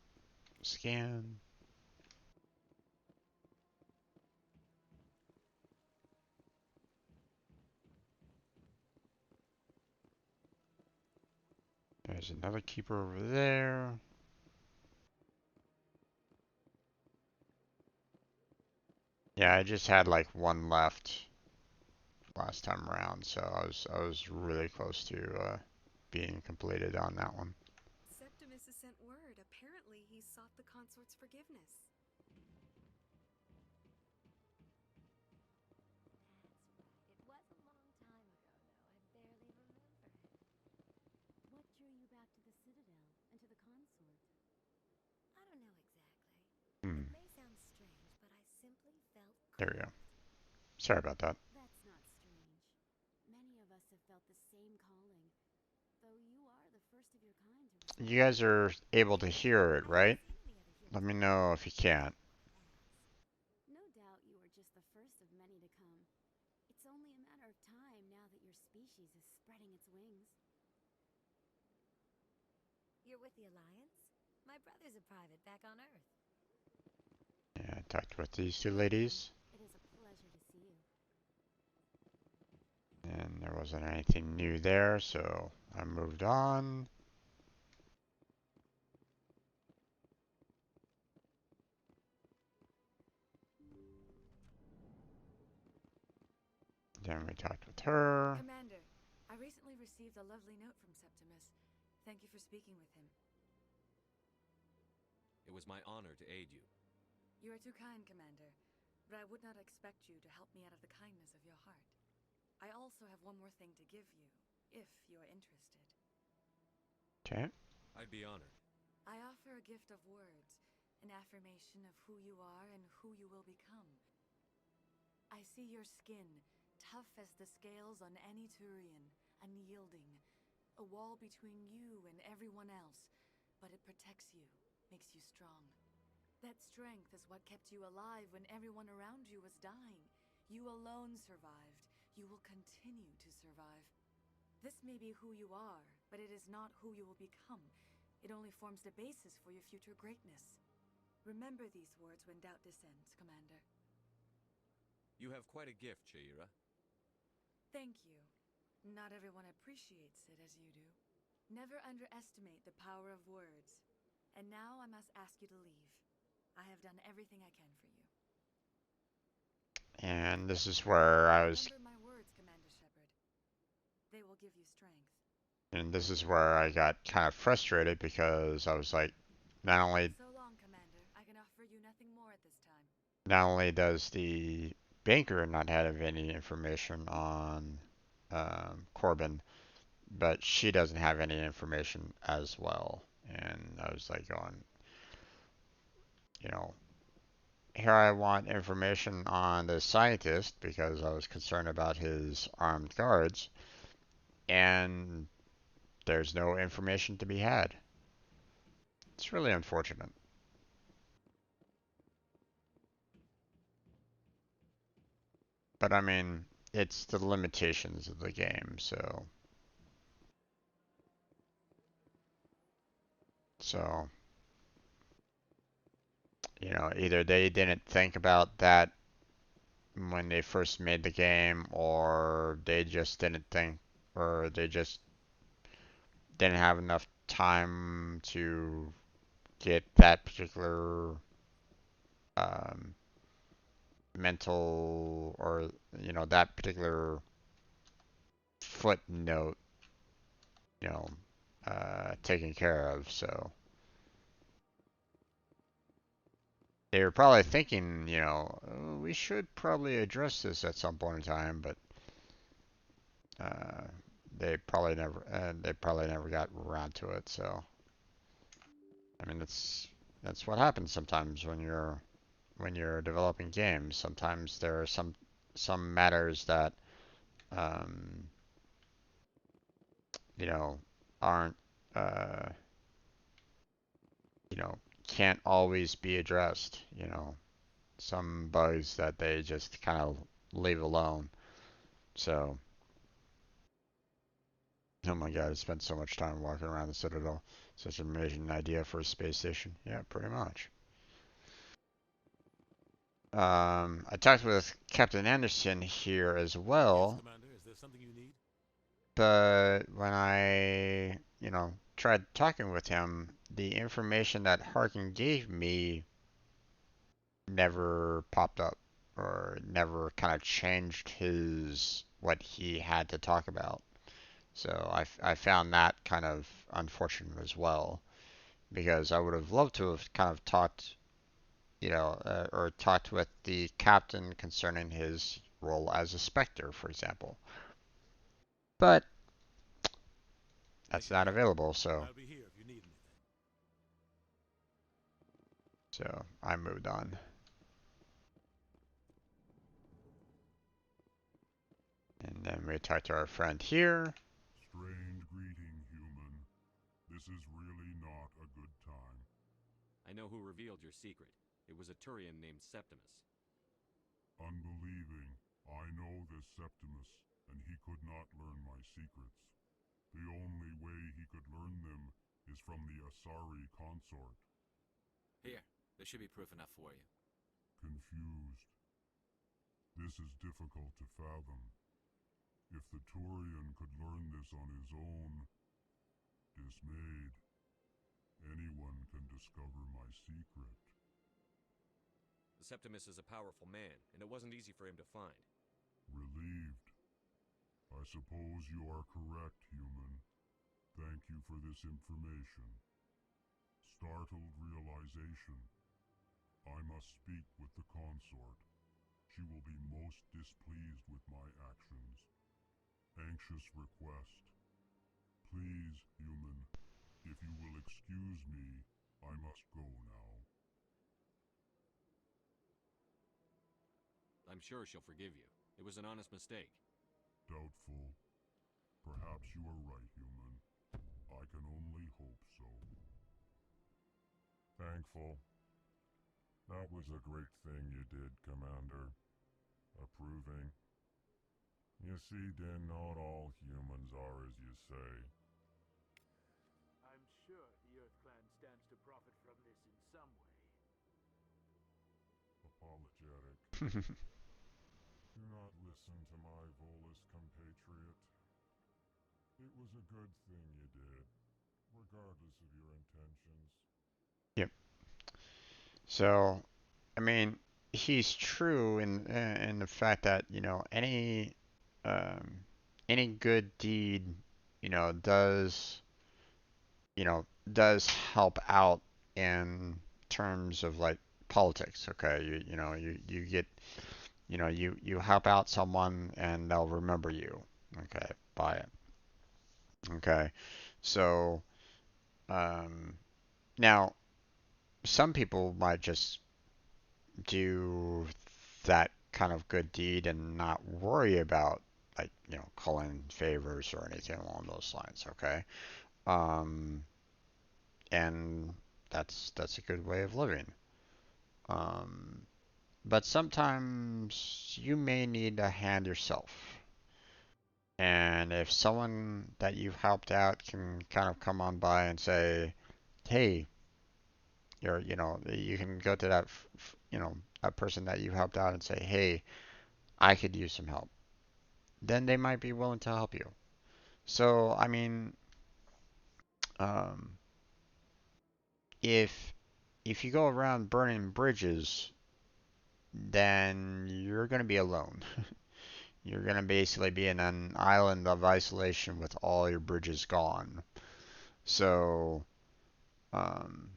Scan. There's another keeper over there. Yeah, I just had like one left last time around, so I was really close to being completed on that one. Septimus has sent word. Apparently, he sought the consort's forgiveness. It was a long time ago, though. I barely remember it. What drew you back to the Citadel and to the consort? I don't know exactly. Hmm. It may sound strange, but I simply felt There we go. Sorry about that. That's not strange. Many of us have felt the same calling, though you are the first of your kind to respond. You guys are able to hear it, right? Let me know if you can't. No doubt you are just the first of many to come. It's only a matter of time now that your species is spreading its wings. You're with the Alliance? My brother's a private back on Earth. Yeah, I talked with these two ladies. It is a pleasure to see you. And there wasn't anything new there, so I moved on. Then we talked with her. Commander, I recently received a lovely note from Septimus. Thank you for speaking with him. It was my honor to aid you. You are too kind, Commander, but I would not expect you to help me out of the kindness of your heart. I also have one more thing to give you, if you are interested. Okay. I'd be honored. I offer a gift of words, an affirmation of who you are and who you will become. I see your skin, tough as the scales on any Turian, unyielding, a wall between you and everyone else, but it protects you, makes you strong. That strength is what kept you alive when everyone around you was dying. You alone survived. You will continue to survive. This may be who you are, but it is not who you will become. It only forms the basis for your future greatness. Remember these words when doubt descends, Commander. You have quite a gift, Shaira. Thank you. Not everyone appreciates it as you do. Never underestimate the power of words. And now I must ask you to leave. I have done everything I can for you. And this is where I was. Remember my words, Commander Shepard. They will give you strength. And this is where I got kind of frustrated because I was like, not only So long, Commander. I can offer you nothing more at this time. not only does the banker not have any information on Corbin, but she doesn't have any information as well. And I was like going, you know, here I want information on the scientist because I was concerned about his armed guards, and there's no information to be had. It's really unfortunate. But I mean, it's the limitations of the game, so so you know, either they didn't think about that when they first made the game, or they just didn't think, or they just didn't have enough time to get that particular um, mental, or you know, that particular footnote, you know, taken care of. So they were probably thinking, you know, "Oh, we should probably address this at some point in time," but uh, they probably never got around to it. So I mean, that's what happens sometimes when you're developing games. Sometimes there are some matters that um, you know aren't uh, you know can't always be addressed. You know, some bugs that they just kind of leave alone. So Oh my god, I spent so much time walking around the Citadel. Such an amazing idea for a space station. Yeah, pretty much. I talked with Captain Anderson here as well. Yes, Commander. Is there something you need? But when I, tried talking with him, the information that Harkin gave me never popped up or never kind of changed what he had to talk about. So I found that kind of unfortunate as well because I would have loved to have kind of talked, or talked with the captain concerning his role as a Spectre, for example. But that's not available, so I'll be here if you need anything. I moved on. And then we talked to our friend here. Strange greeting, human. This is really not a good time. I know who revealed your secret. It was a Turian named Septimus. Unbelieving, I know this Septimus, and he could not learn my secrets. The only way he could learn them is from the Asari consort. Here, this should be proof enough for you. Confused. This is difficult to fathom. If the Turian could learn this on his own, dismayed, anyone can discover my secret. The Septimus is a powerful man, and it wasn't easy for him to find. Relieved. I suppose you are correct, human. Thank you for this information. Startled realization. I must speak with the consort. She will be most displeased with my actions. Anxious request. Please, human, if you will excuse me, I must go now. I'm sure she'll forgive you. It was an honest mistake. Doubtful. Perhaps you are right, human. I can only hope so. Thankful. That was a great thing you did, Commander. Approving. You see, Din, not all humans are as you say. I'm sure the Earth Clan stands to profit from this in some way. Apologetic. Do not listen to my Volus compatriot. It was a good thing you did, regardless of your intentions. Yep. So, I mean, he's true in the fact that um, any good deed does does help out in terms of like politics. Okay, you get you help out someone and they'll remember you. Okay, by it. Okay, so um, now some people might just do that kind of good deed and not worry about like calling favors or anything along those lines. Okay, um, and that's a good way of living. Um, but sometimes you may need a hand yourself. And if someone that you've helped out can kind of come on by and say, "Hey, you can go to that person that you helped out and say, "Hey, I could use some help." Then they might be willing to help you. So, I mean, um, if if you go around burning bridges, then you're going to be alone. You're going to basically be in an island of isolation with all your bridges gone. So, um,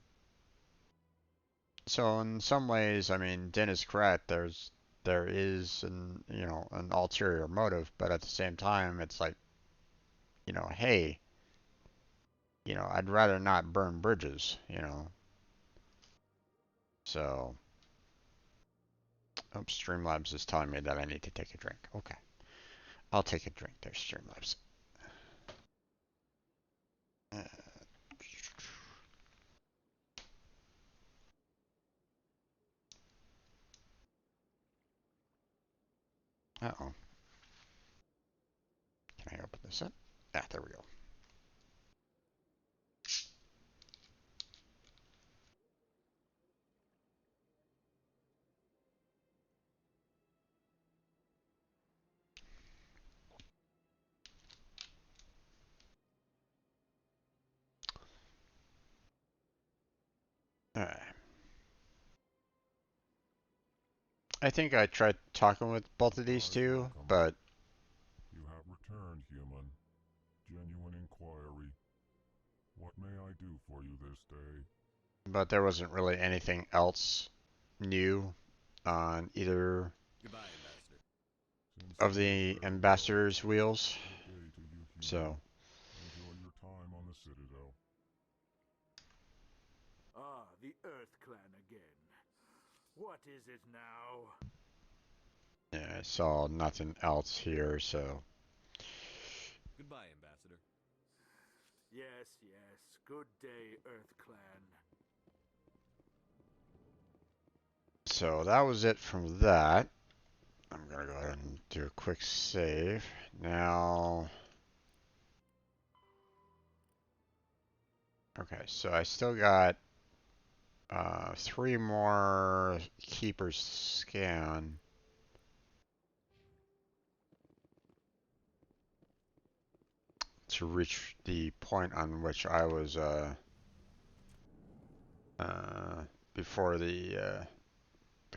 so in some ways, I mean, Din is correct. There is an ulterior motive, but at the same time, it's like, hey, I'd rather not burn bridges. So, oh, Streamlabs is telling me that I need to take a drink. Okay, I'll take a drink there, Streamlabs. Uh-oh. Can I open this up? Ah, there we go. I think I tried talking with both of these two, Welcome. but You have returned, human. Genuine inquiry. What may I do for you this day? there wasn't really anything else new on either Goodbye, Ambassador. of Sincerely the farewell. ambassador's wheels. Good day to you, human. So, Enjoy your time on the Citadel. Ah, the Earth Clan again. What is it now? yeah, I saw nothing else here, so. Goodbye, Ambassador. Yes, yes. Good day, Earth Clan. So that was it from that. I'm gonna go ahead and do a quick save. Now, okay, so I still got 3 more keepers to scan. To reach the point on which I was before the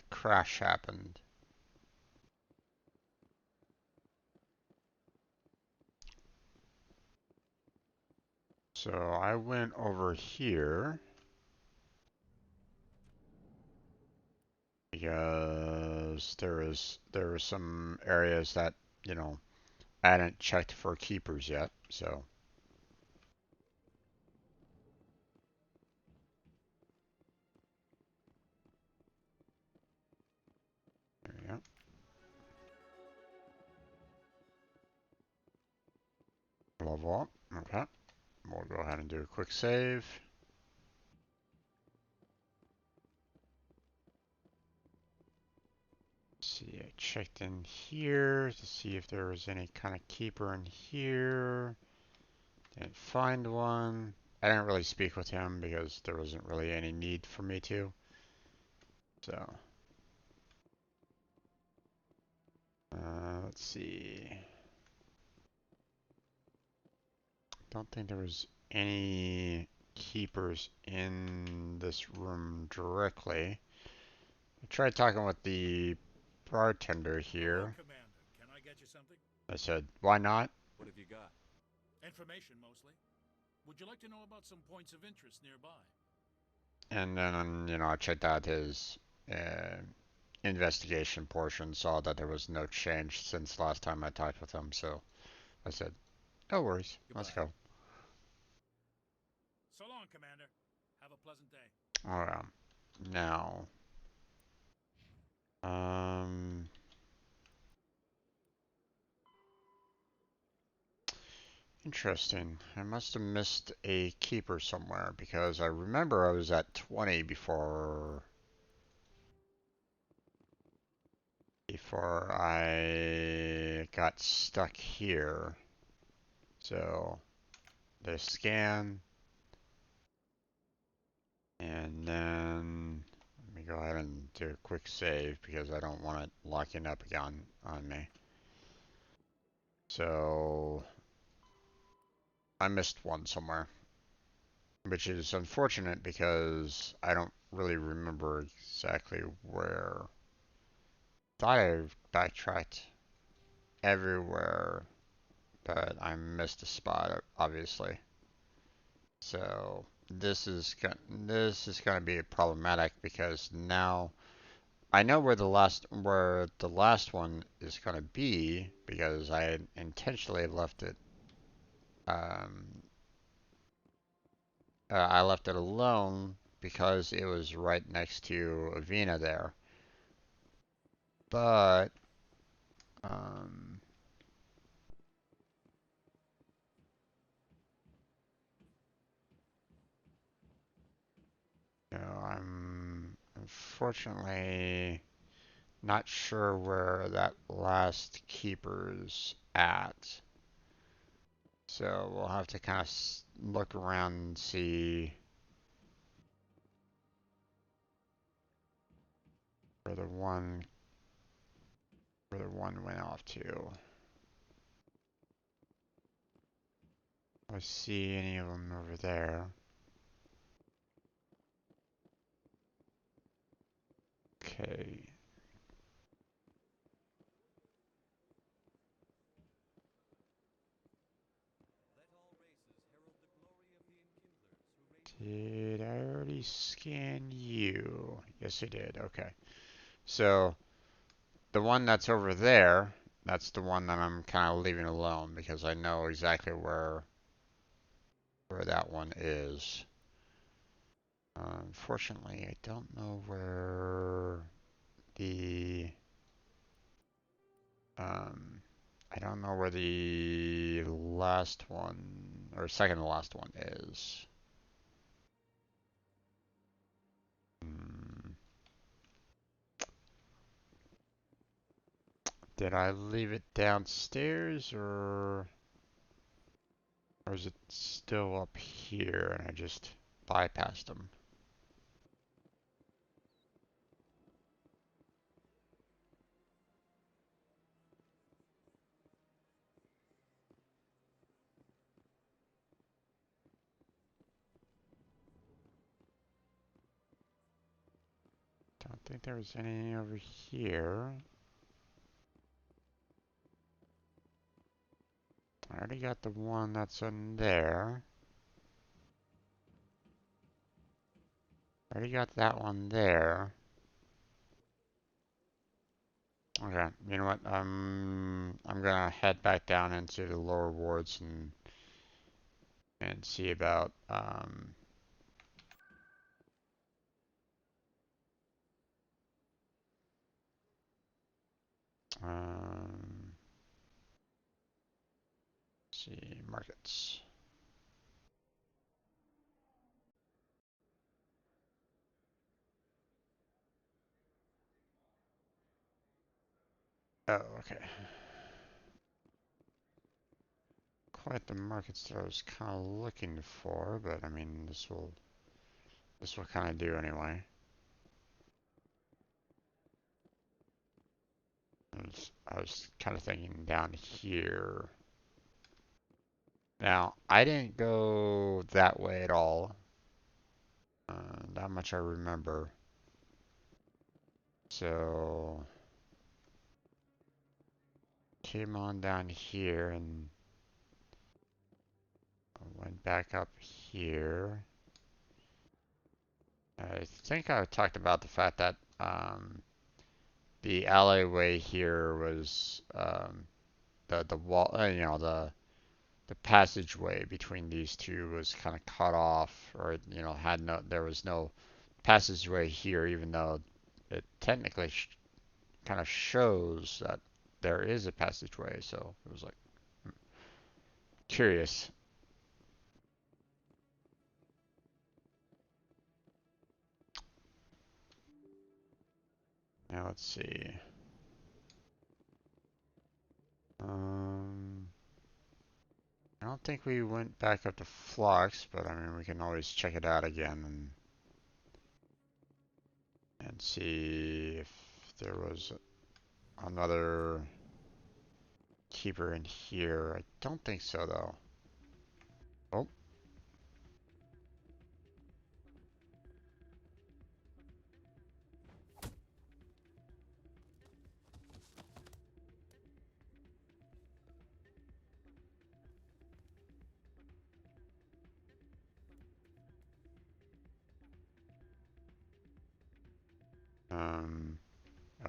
crash happened. So I went over here because there were some areas that, you know, I hadn't checked for keepers yet, so there we go. Level up. Okay. We'll go ahead and do a quick save. See, I checked in here to see if there was any kind of keeper in here. Didn't find one. I didn't really speak with him because there wasn't really any need for me to. So, let's see. Don't think there was any keepers in this room directly. I tried talking with the bartender here. Hello, Commander. Can I get you something? I said, why not? What have you got? Information, mostly. Would you like to know about some points of interest nearby? And then, you know, I checked out his uh, investigation portion, saw that there was no change since last time I talked with him, so I said, no worries, Goodbye. let's go. So long, Commander. Have a pleasant day. Alright, now, interesting. I must have missed a keeper somewhere because I remember I was at 20 before I got stuck here. So, the scan, and then let me go ahead and do a quick save because I don't want it locking up again on me. So I missed one somewhere, which is unfortunate because I don't really remember exactly where. Thought I backtracked everywhere, but I missed a spot, obviously. So this is gonna be problematic because now I know where the last one is gonna be because I had intentionally left it. I left it alone because it was right next to Avena there. But um, you know, I'm unfortunately not sure where that last keeper's at. So we'll have to kind of look around and see where the one went off to. I see any of them over there. Okay. Did I already scan you? Yes, I did. Okay. So the one that's over there, that's the one that I'm kind of leaving alone because I know exactly where that one is. Unfortunately, I don't know where the I don't know where the last one or second to last one is. Hmm. Did I leave it downstairs or is it still up here and I just bypassed them? Don't think there was any over here. I already got the one that's in there. I already got that one there. Okay, you know what? I'm gonna head back down into the lower wards and see about um see markets. Oh, okay. Quite the markets that I was kind of looking for, but I mean this will kind of do anyway. I was kind of thinking down here. Now, I didn't go that way at all. Not much I remember. So, came on down here and went back up here. I think I talked about the fact that the alleyway here was the wall, you know, the passageway between these two was kind of cut off, or you know, had no, there was no passageway here, even though it technically kind of shows that there is a passageway. So it was like curious. Now let's see. Um, I don't think we went back up to Flux, but I mean we can always check it out again and see if there was another keeper in here. I don't think so though. Oh.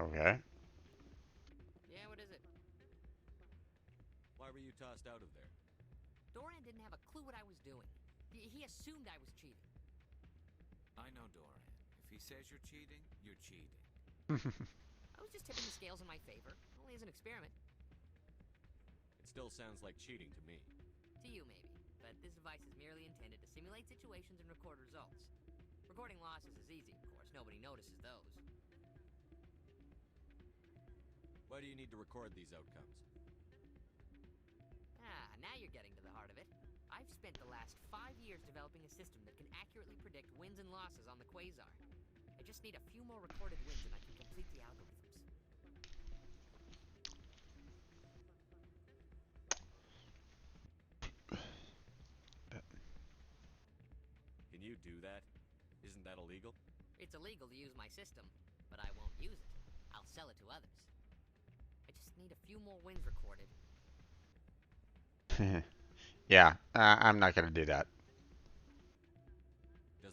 Okay. Yeah, what is it? Why were you tossed out of there? Doran didn't have a clue what I was doing. He assumed I was cheating. I know Doran. If he says you're cheating, you're cheating. I was just tipping the scales in my favor, only as an experiment. It still sounds like cheating to me. To you, maybe. But this device is merely intended to simulate situations and record results. Recording losses is easy, of course. Nobody notices those. Why do you need to record these outcomes? Ah, now you're getting to the heart of it. I've spent the last 5 years developing a system that can accurately predict wins and losses on the Quasar. I just need a few more recorded wins and I can complete the algorithms. Can you do that? Isn't that illegal? It's illegal to use my system, but I won't use it. I'll sell it to others. I just need a few more wins recorded. Yeah, I'm not gonna do that.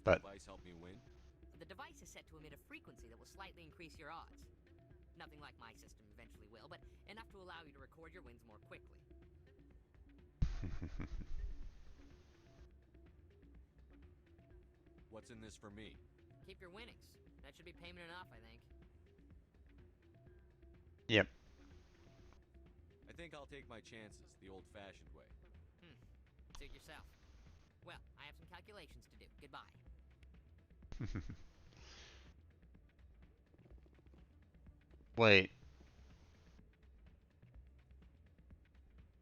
But device help me win? The device is set to emit a frequency that will slightly increase your odds. Nothing like my system eventually will, but enough to allow you to record your wins more quickly. What's in this for me? Keep your winnings. That should be payment enough, I think. Yep. I think I'll take my chances the old-fashioned way. Suit yourself. Well, I have some calculations to do. Goodbye. Wait.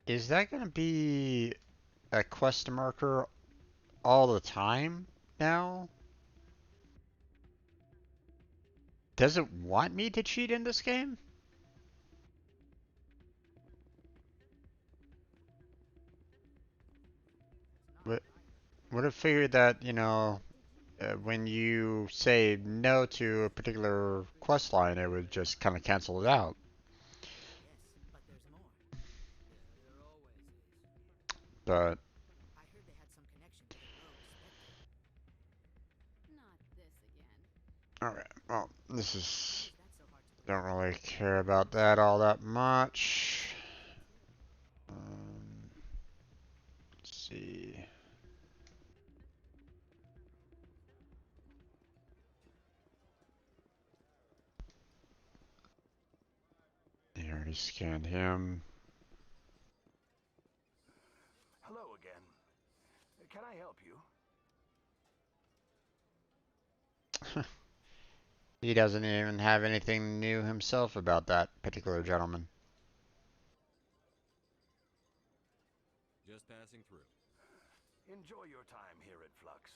Is that gonna be a quest marker all the time now? Does it want me to cheat in this game? Would have figured that, you know, when you say no to a particular quest line, it would just kind of cancel it out. Yes, but there's more. There always is. But I heard they had some connection with a rogue specter. Not this again. alright, well, this is... Don't really care about that all that much. Let's see. They already scanned him. Hello again. Can I help you? He doesn't even have anything new himself about that particular gentleman. Just passing through. Enjoy your time here at Flux.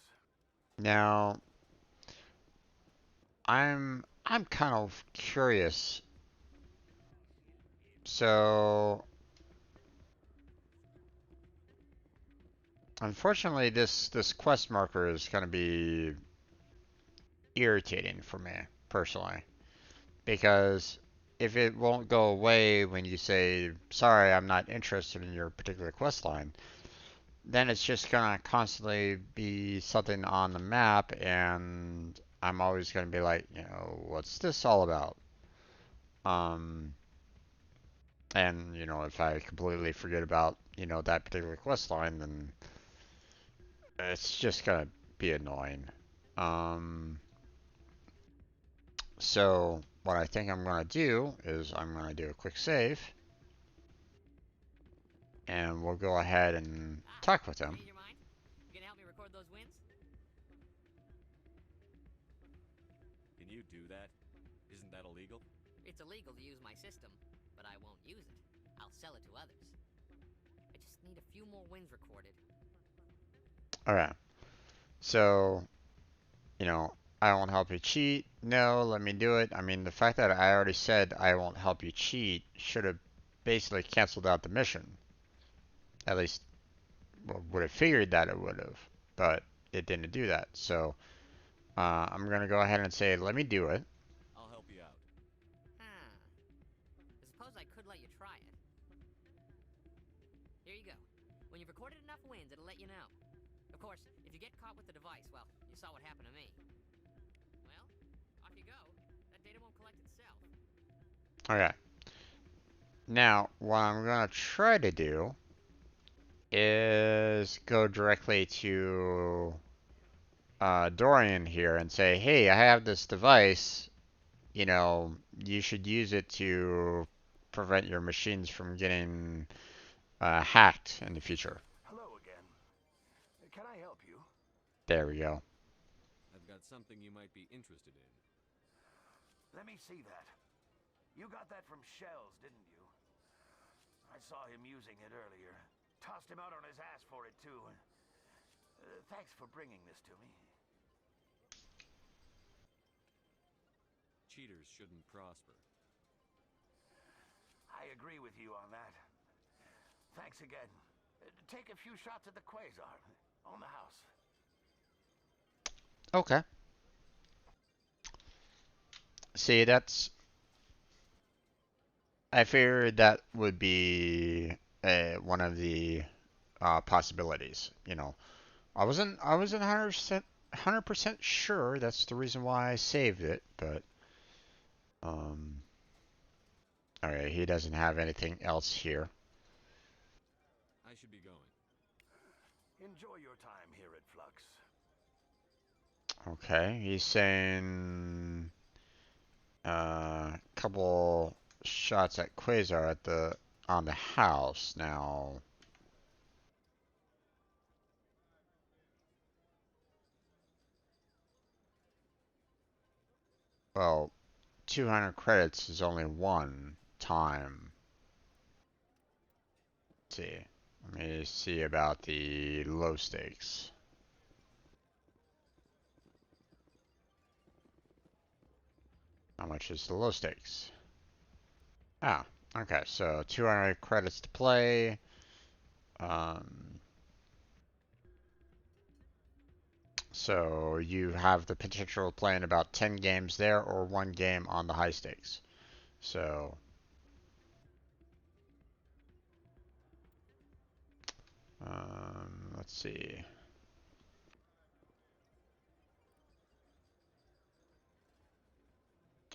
Now, I'm kind of curious. So, unfortunately, this quest marker is going to be irritating for me personally, because if it won't go away when you say, sorry, I'm not interested in your particular quest line, then it's just gonna constantly be something on the map, and I'm always gonna be like, you know, what's this all about? And you know, if I completely forget about, you know, that particular quest line, then it's just gonna be annoying. So what I think I'm gonna do is I'm gonna do a quick save, and we'll go ahead and talk with him. Change your mind? You gonna help me record those wins? Can you do that? Isn't that illegal? It's illegal to use my system, but I won't use it. I'll sell it to others. I just need a few more wins recorded. Okay. So, you know, I won't help you cheat. No, let me do it. I mean, the fact that I already said I won't help you cheat should have basically canceled out the mission. At least, well, would have figured that it would have, but it didn't do that. So, I'm going to go ahead and say, let me do it. I'll help you out. I suppose I could let you try it. Here you go. When you've recorded enough wins, it'll let you know. Of course, if you get caught with the device, well, you saw what happened to me. Well, off you go. That data won't collect itself. Okay. Now, what I'm going to try to do is go directly to Dorian here and say, hey, I have this device. You know, you should use it to prevent your machines from getting hacked in the future. Hello again. Can I help you? There we go. I've got something you might be interested in. Let me see that. You got that from Shells, didn't you? I saw him using it earlier. Tossed him out on his ass for it, too. Thanks for bringing this to me. Cheaters shouldn't prosper. I agree with you on that. Thanks again. Take a few shots at the Quasar. On the house. Okay. See, that's... I figured that would be one of the possibilities. You know, I wasn't 100%. 100% sure that's the reason why I saved it, but okay, he doesn't have anything else here. I should be going. Enjoy your time here at Flux. Okay, he's saying a couple shots at Quasar at the on the house now. Well, 200 credits is only one time. Let's see. Let me see about the low stakes. How much is the low stakes? Ah, okay, so 200 credits to play. So you have the potential of playing about 10 games there or one game on the high stakes. So let's see.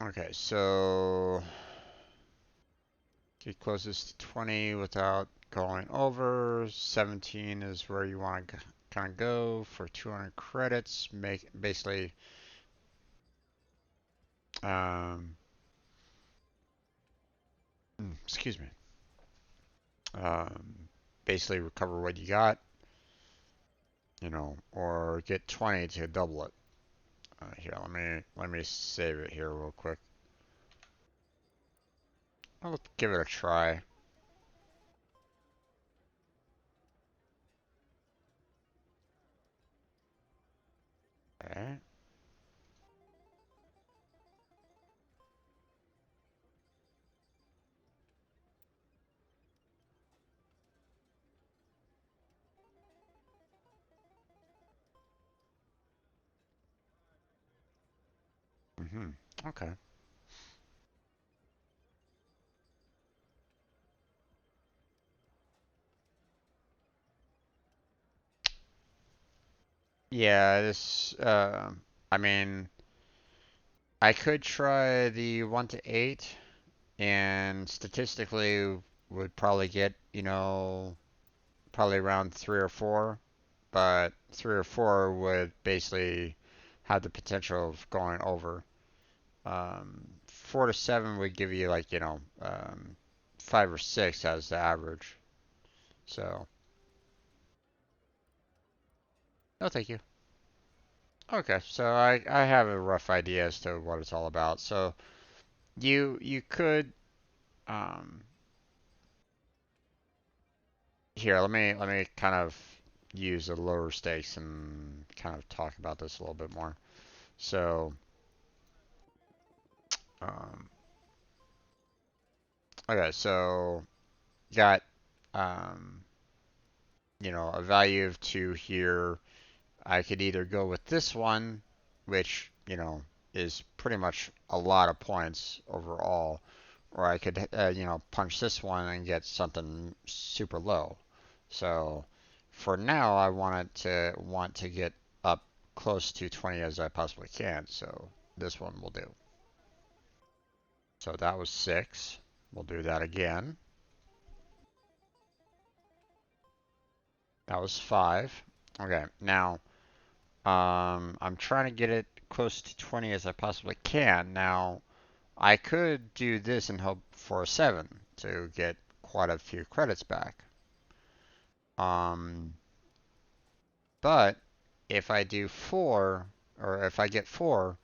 Okay, so get closest to 20 without going over. 17 is where you want to kind of go for 200 credits. Make basically um, excuse me. Um, basically recover what you got, you know, or get 20 to double it. Here, let me save it here real quick. I'll give it a try. Okay. Okay. Yeah, I mean, I could try the 1 to 8, and statistically would probably get, you know, probably around 3 or 4, but 3 or 4 would basically have the potential of going over. 4 to 7 would give you like, you know, 5 or 6 as the average. So, no, thank you. Okay, so I have a rough idea as to what it's all about. So you could um here let me kind of use the lower stakes and kind of talk about this a little bit more. So um okay, so you got um you know a value of 2 here. I could either go with this one, which, you know, is pretty much a lot of points overall, or I could, you know, punch this one and get something super low. So for now, I want to get up close to 20 as I possibly can. So this one will do. So that was 6. We'll do that again. That was 5. Okay, now I'm trying to get it close to 20 as I possibly can. Now, I could do this and hope for a 7 to get quite a few credits back. Um, but if I do 4, or if I get 4,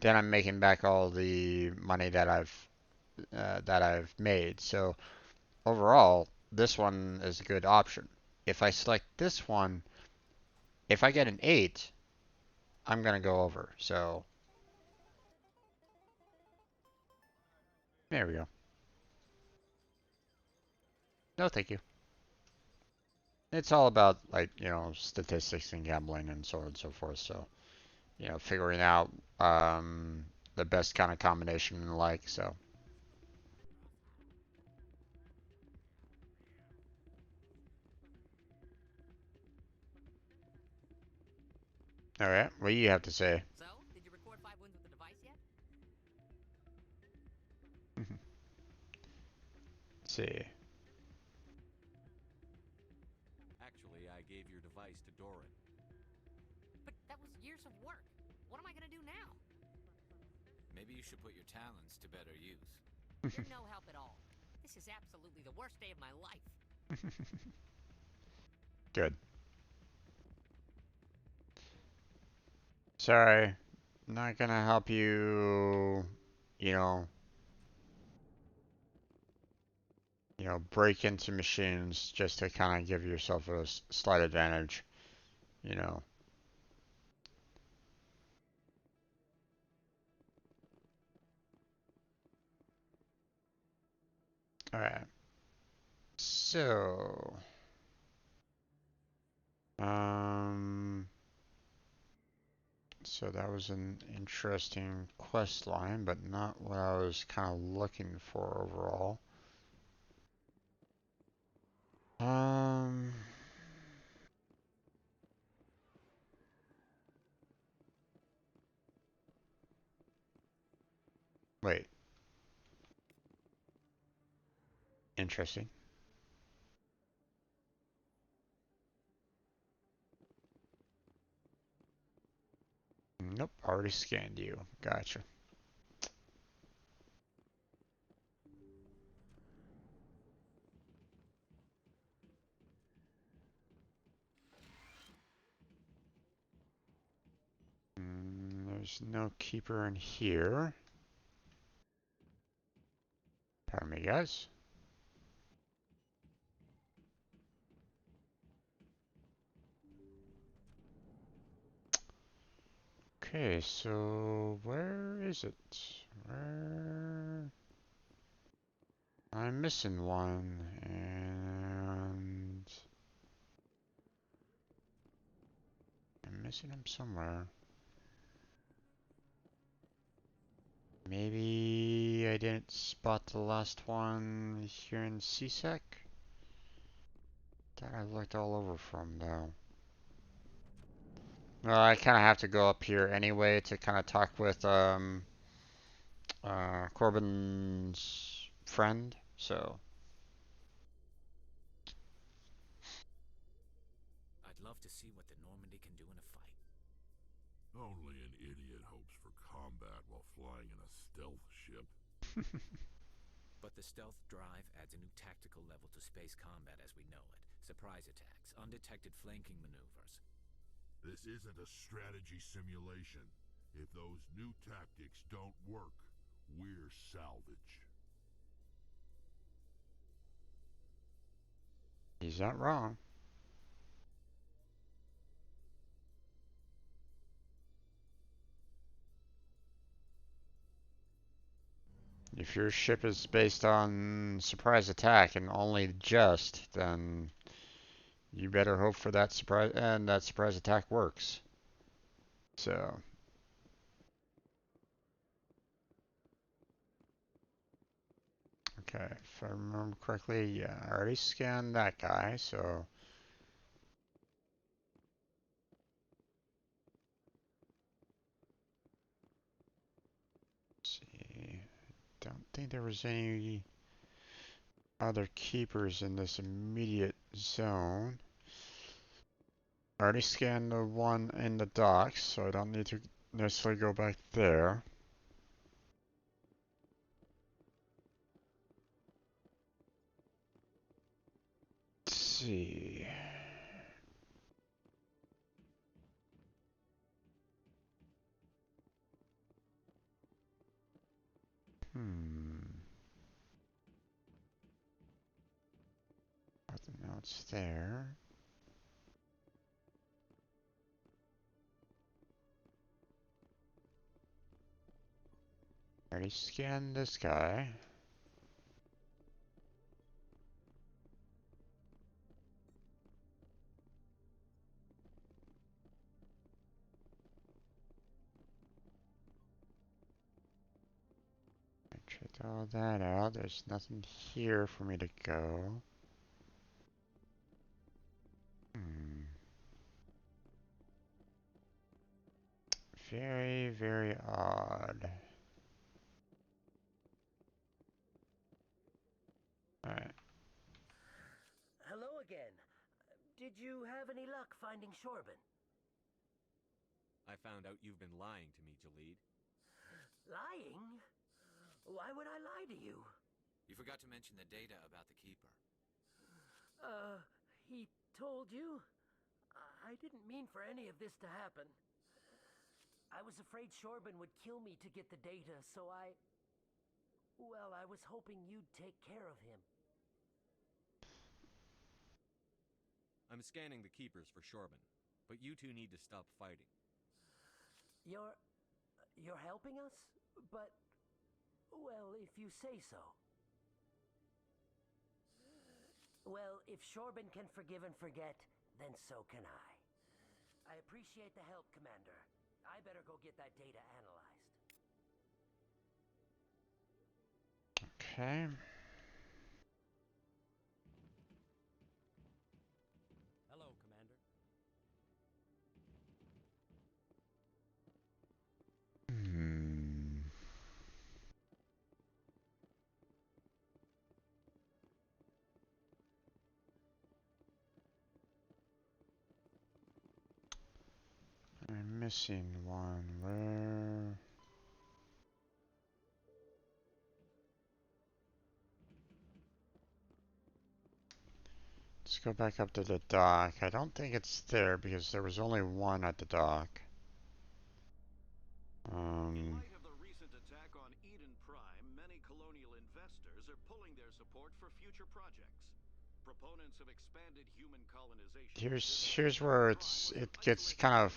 then I'm making back all the money that I've made. So overall, this one is a good option. If I select this one, if I get an 8, I'm gonna go over. So there we go. No, thank you. It's all about like, you know, statistics and gambling and so on and so forth. So, you know, figuring out the best kind of combination and like. So, All right, what do you have to say? So, did you record 5 wins with the device yet? Let's see. Actually, I gave your device to Doran. But that was years of work. What am I gonna do now? Maybe you should put your talents to better use. You're no help at all. This is absolutely the worst day of my life. Good. Sorry, not gonna help you. You know, break into machines just to kind of give yourself a slight advantage. You know. All right. So, um, so that was an interesting quest line, but not what I was kind of looking for overall. Um, wait. Interesting. Nope, already scanned you. Gotcha. There's no keeper in here. Pardon me, guys. Okay, so where is it? Where? I'm missing one, and I'm missing him somewhere. Maybe I didn't spot the last one here in CSEC? That I looked all over from, though. Well, I kind of have to go up here anyway to kind of talk with, Corbin's friend, so. I'd love to see what the Normandy can do in a fight. Only an idiot hopes for combat while flying in a stealth ship. But the stealth drive adds a new tactical level to space combat as we know it. Surprise attacks, undetected flanking maneuvers. This isn't a strategy simulation. If those new tactics don't work, we're salvage. He's not wrong. If your ship is based on surprise attack and only just, then you better hope for that surprise and that surprise attack works. So, okay, if I remember correctly, yeah, I already scanned that guy, so let's see. Don't think there was any other keepers in this immediate zone. I already scanned the one in the docks, so I don't need to necessarily go back there. Let's see. Nothing else there. Already scanned this guy. I checked all that out. There's nothing here for me to go. Hmm. very, very odd. Alright. Hello again. Did you have any luck finding Shorben? I found out you've been lying to me, Jalid. Lying? Why would I lie to you? You forgot to mention the data about the Keeper. He told you? I didn't mean for any of this to happen. I was afraid Shorben would kill me to get the data, so well, I was hoping you'd take care of him. I'm scanning the Keepers for Shorben, but you two need to stop fighting. You're helping us? But, well, if you say so. Well, if Shorben can forgive and forget, then so can I. I appreciate the help, Commander. I better go get that data analyzed. Okay. Hello, Commander. I'm missing one. Where? Let's go back up to the dock. I don't think it's there because there was only one at the dock. In light of the recent attack on Eden Prime, many colonial investors are pulling their support for future projects. Proponents of expanded human colonization. Here's where it gets kind of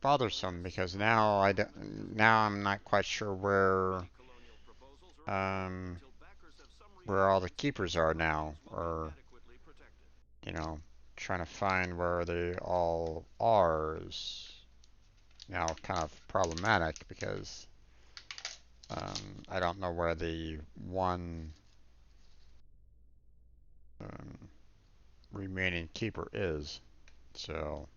bothersome because now now I'm not quite sure where all the keepers are now, or you know, trying to find where they all are is now kind of problematic because I don't know where the one remaining keeper is, so.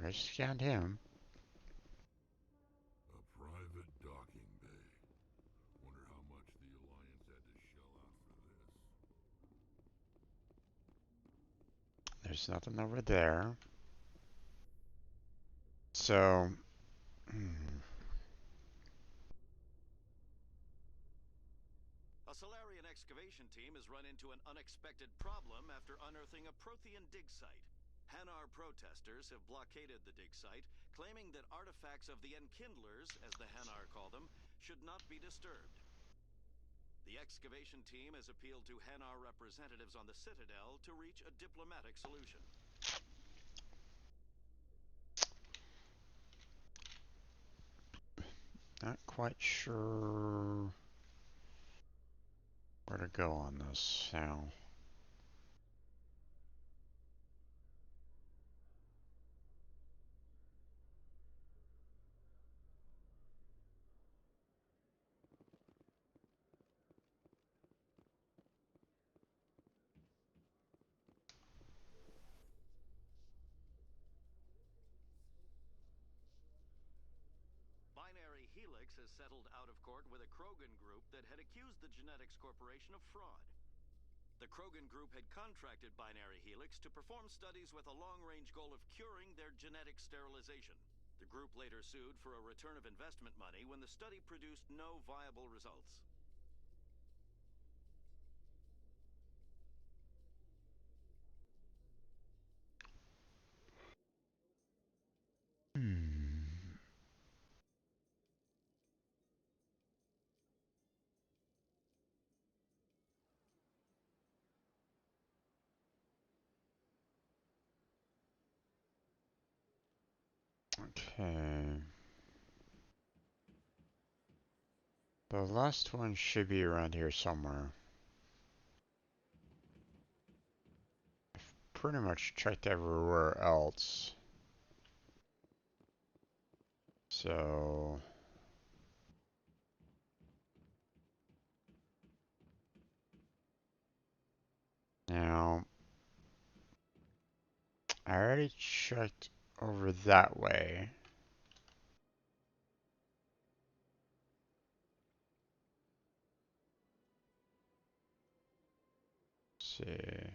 I scanned him. A private docking bay. Wonder how much the Alliance had to shell out for this. There's nothing over there. So, A Solarian excavation team has run into an unexpected problem after unearthing a Prothean dig site. Hanar protesters have blockaded the dig site, claiming that artifacts of the Enkindlers, as the Hanar call them, should not be disturbed. The excavation team has appealed to Hanar representatives on the Citadel to reach a diplomatic solution. not quite sure where to go on this now. Binary Helix has settled out of court with a Krogan group that had accused the Genetics Corporation of fraud. The Krogan group had contracted Binary Helix to perform studies with a long-range goal of curing their genetic sterilization. The group later sued for a return of investment money when the study produced no viable results. Okay. The last one should be around here somewhere. I've pretty much checked everywhere else. So now I already checked over that way. Let's see.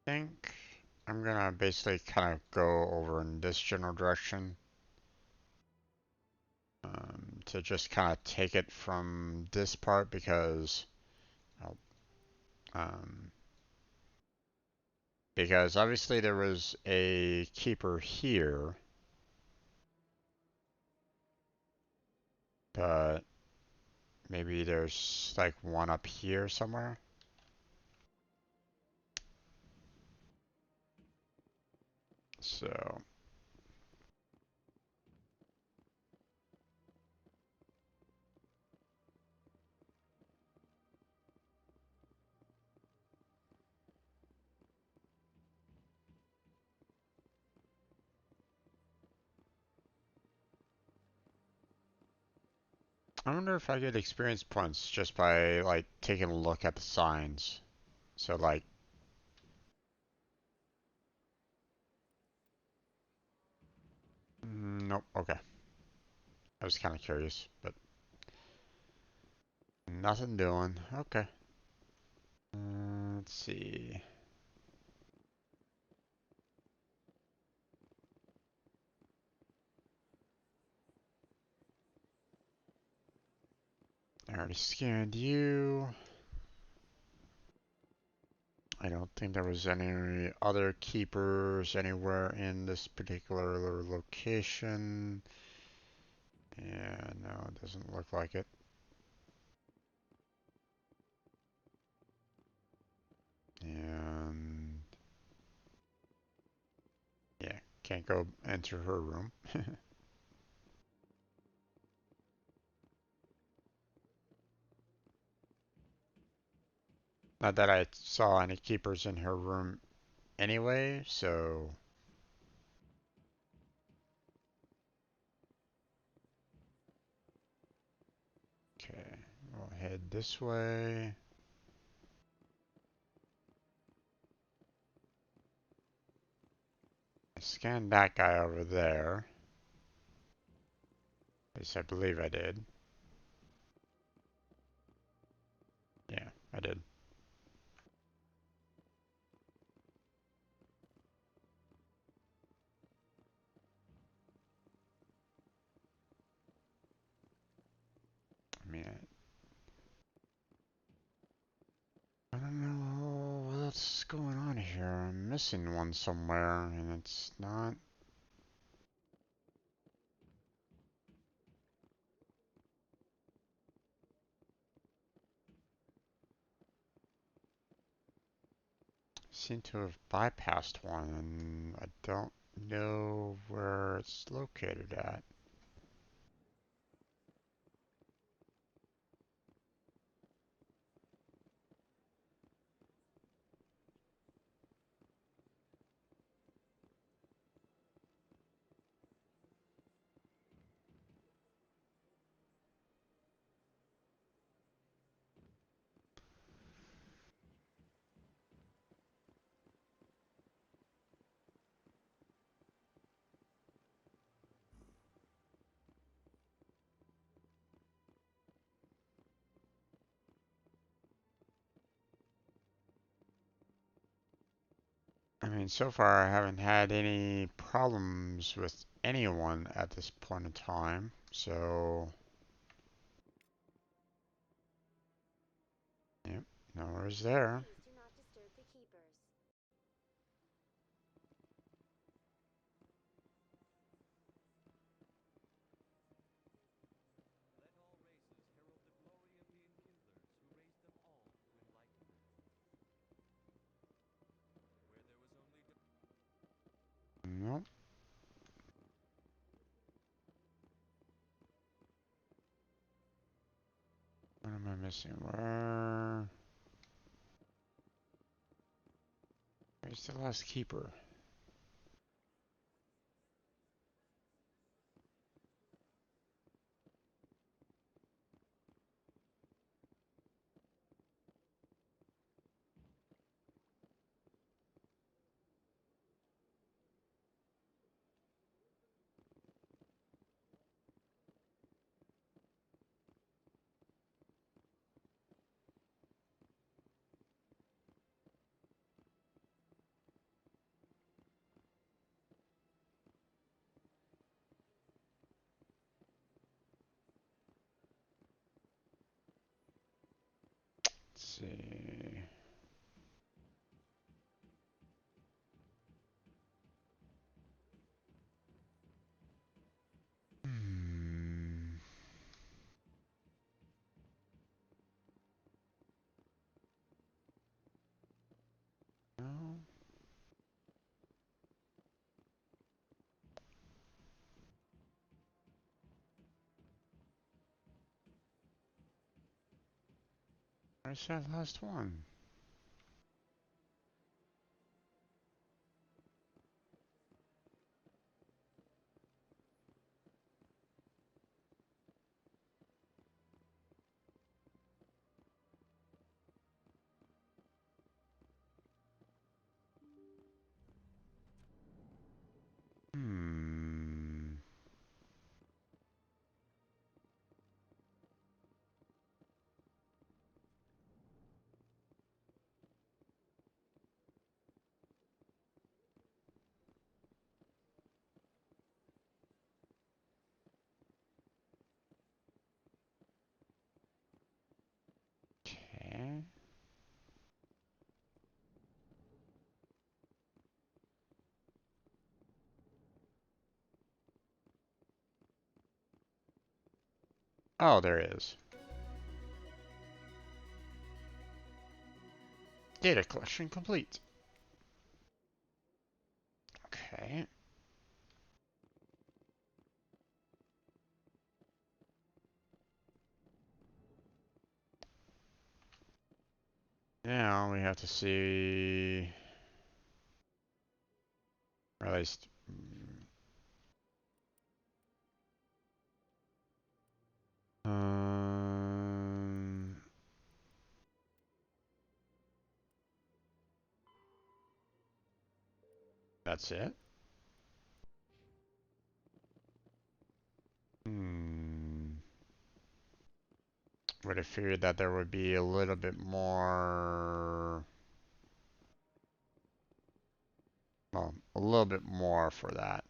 I think I'm gonna basically kind of go over in this general direction. To just kind of take it from this part because um, because obviously there was a keeper here, but maybe there's like one up here somewhere. So I wonder if I get experience points just by like taking a look at the signs. So like, nope, okay. I was kind of curious, but nothing doing. Okay. Let's see. I already scanned you. I don't think there was any other keepers anywhere in this particular location. Yeah, no, it doesn't look like it. And yeah, can't go enter her room. Not that I saw any keepers in her room anyway, so okay, we'll head this way. I scanned that guy over there. At least I believe I did. Yeah, I did. I mean, I don't know what's going on here. I'm missing one somewhere, and it's not. Seem to have bypassed one, and I don't know where it's located at. I mean, so far I haven't had any problems with anyone at this point in time, so yep, no worries there. Please do not disturb the keepers. Nope. What am I missing? Where's the last keeper? see. No. Where's that last one? Hmm. Okay. Oh, there it is. Data collection complete. Okay. Now we have to see, or at least, um, that's it. Hmm. Would have figured that there would be a little bit more, well, a little bit more for that.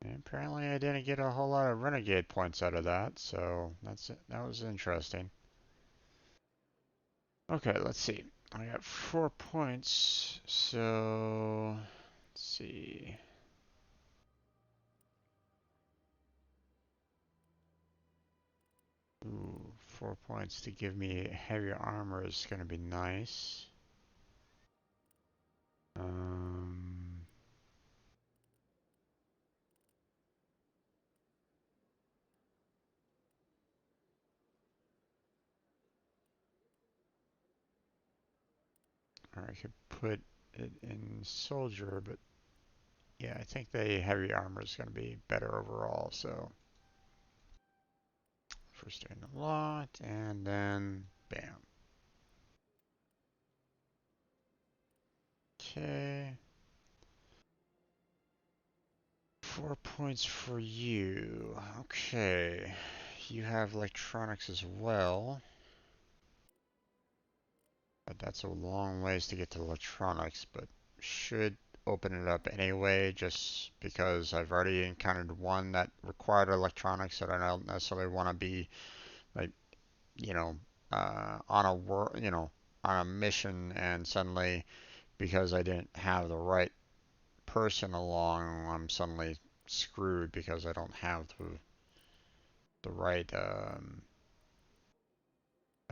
And apparently I didn't get a whole lot of renegade points out of that, so that was interesting. Okay, let's see. I got 4 points, so let's see. Ooh, 4 points to give me heavier armor is gonna be nice. Um, or I could put it in soldier, but yeah, I think the heavy armor is gonna be better overall. So first doing a lot, and then bam. Okay. 4 points for you. Okay. You have electronics as well. But that's a long ways to get to electronics, but should open it up anyway, just because I've already encountered one that required electronics that I don't necessarily want to be, like, you know, on a on a mission, and suddenly, because I didn't have the right person along, I'm suddenly screwed because I don't have the right, I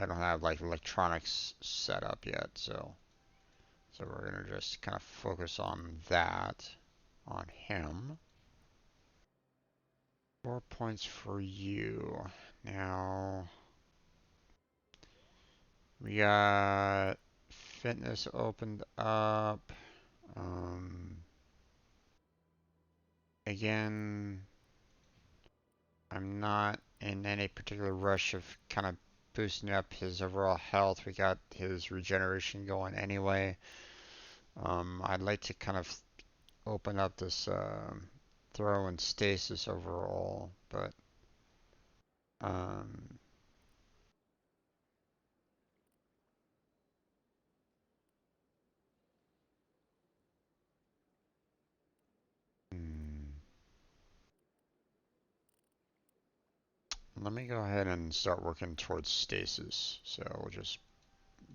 don't have like electronics set up yet, so we're gonna just kind of focus on that, on him. 4 points for you. Now we got fitness opened up. Again, I'm not in any particular rush of kind of boosting up his overall health. We got his regeneration going anyway. I'd like to kind of open up this throw and stasis overall, but um, let me go ahead and start working towards stasis. So we'll just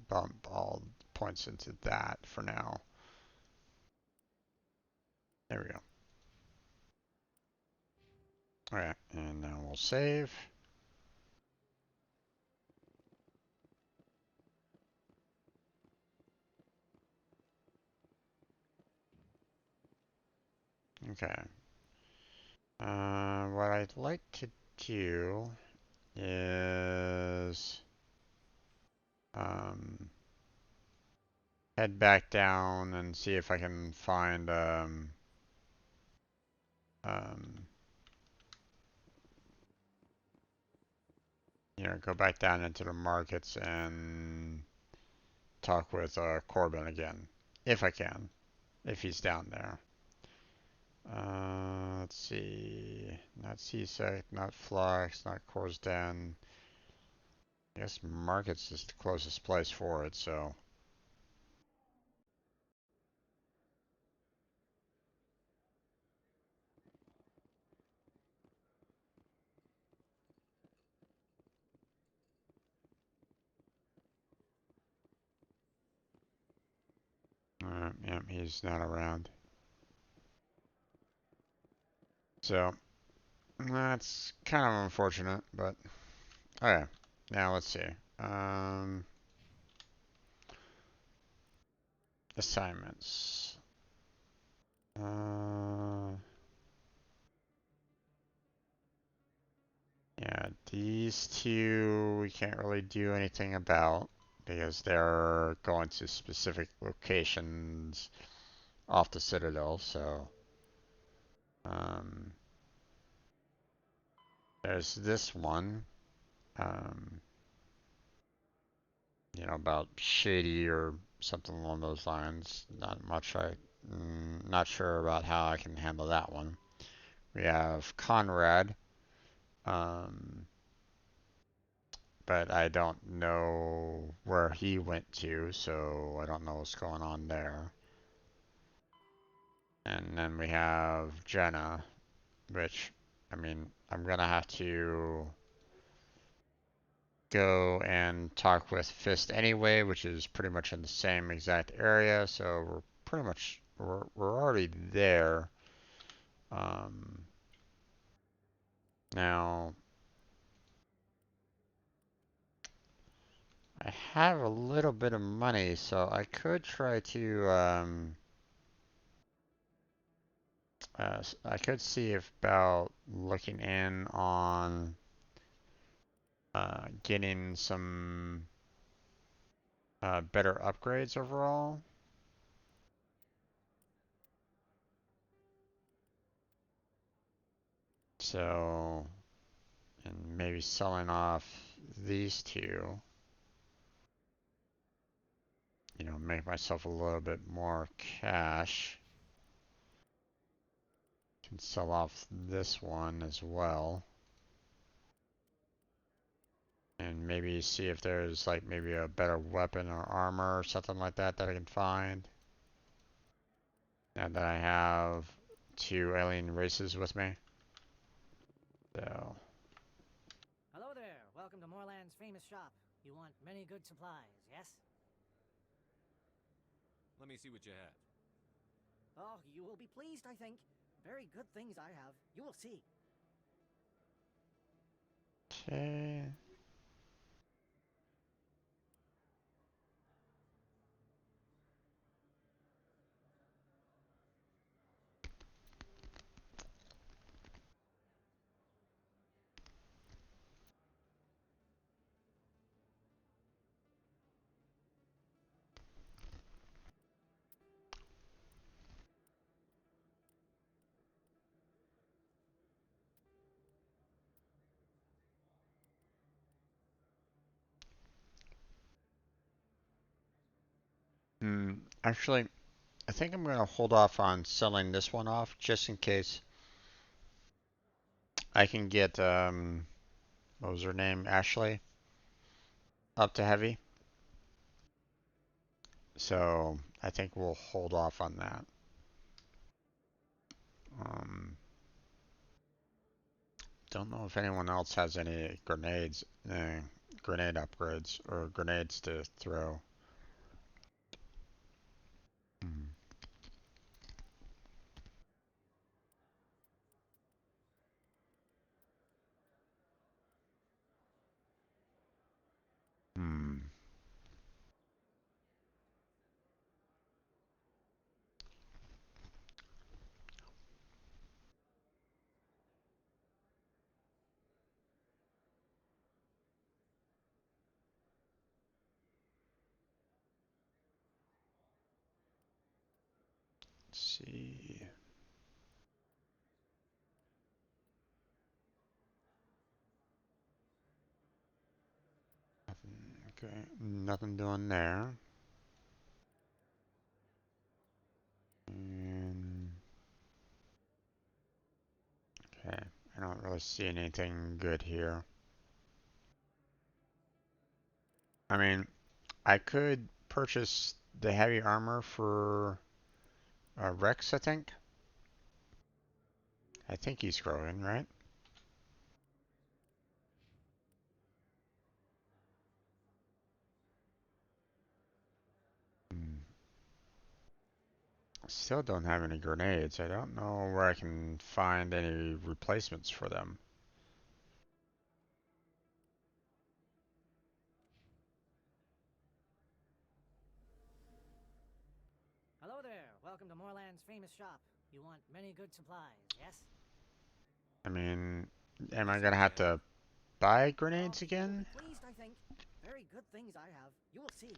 bump all points into that for now. There we go. Alright, and now we'll save. Okay. What I'd like to do is head back down and see if I can find you know, go back down into the markets and talk with Corbin again, if I can, if he's down there. Let's see, not Seasec, not Flux, not Corsden. I guess markets is the closest place for it, so. Yeah, he's not around. So, that's kind of unfortunate, but okay. Now let's see. Assignments. Yeah, these two we can't really do anything about because they're going to specific locations off the Citadel, so there's this one. You know, about shady or something along those lines. Not much not sure about how I can handle that one. We have Conrad, but I don't know where he went to, so I don't know what's going on there. And then we have Jenna, which, I mean, I'm gonna have to go and talk with Fist anyway, which is pretty much in the same exact area, so we're pretty much, we're already there. Now, I have a little bit of money, so I could try to, I could see if about looking in on getting some better upgrades overall. So, and maybe selling off these two. You know, make myself a little bit more cash. Can sell off this one as well. And maybe see if there's like maybe a better weapon or armor or something like that that I can find. Now that I have two alien races with me. So. Hello there. Welcome to Moorland's famous shop. You want many good supplies, yes? Let me see what you have. Oh, you will be pleased, I think. Very good things I have. You will see. Okay. Actually, I think I'm going to hold off on selling this one off just in case I can get, what was her name? Ashley? Up to heavy. So I think we'll hold off on that. Don't know if anyone else has any grenades, grenade upgrades, or grenades to throw. Hmm. Hmm. Let's see. Okay, nothing doing there. And okay, I don't really see anything good here. I mean, I could purchase the heavy armor for Rex, I think. I think he's growing, right? Hmm. Still don't have any grenades. I don't know where I can find any replacements for them. Hello there. Welcome to Moorland's famous shop. You want many good supplies, yes? I mean, am I gonna have to buy grenades Oh, you'll again? be pleased, I think. Very good things I have. You will see.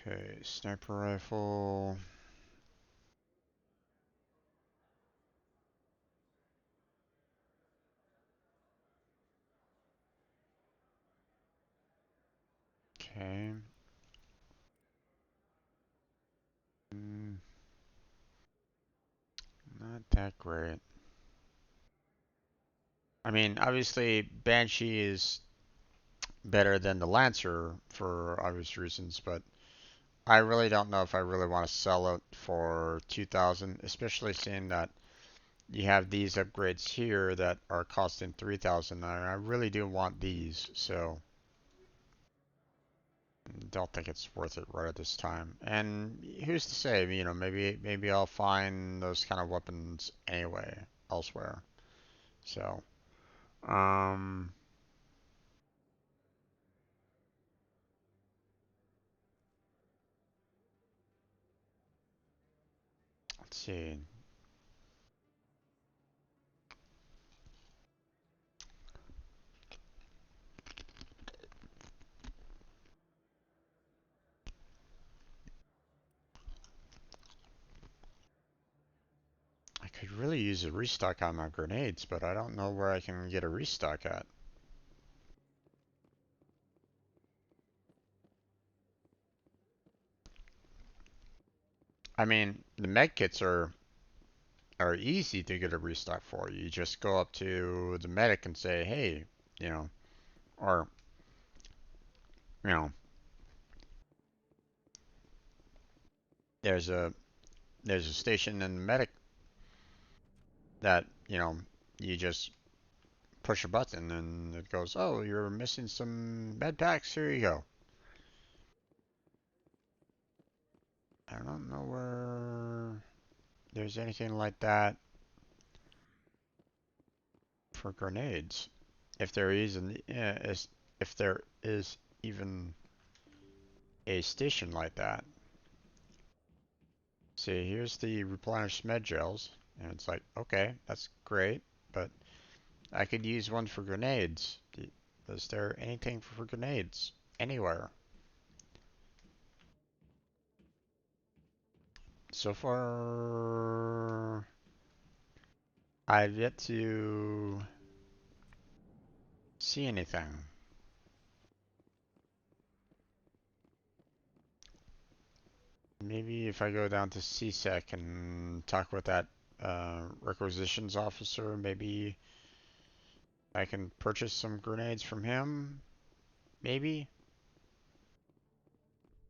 Okay, sniper rifle. Okay. Mm, not that great. I mean, obviously, Banshee is better than the Lancer for obvious reasons, but I really don't know if I really want to sell it for 2,000, especially seeing that you have these upgrades here that are costing 3,000. I really do want these, so don't think it's worth it right at this time. And who's to say, you know, maybe I'll find those kind of weapons anyway elsewhere. So, um, let's see. I could really use a restock on my grenades, but I don't know where I can get a restock at. I mean, the med kits are easy to get a restock for. You just go up to the medic and say, "Hey, you know," or you know, there's a there's a station in the medic that, you know, you just push a button and it goes, "Oh, you're missing some med packs. Here you go." I don't know where there's anything like that for grenades. If there is if there is even a station like that. See, here's the replenished med gels, and it's like, okay, that's great, but I could use one for grenades. Is there anything for grenades anywhere? So far, I've yet to see anything. Maybe if I go down to CSEC and talk with that requisitions officer, maybe I can purchase some grenades from him? Maybe?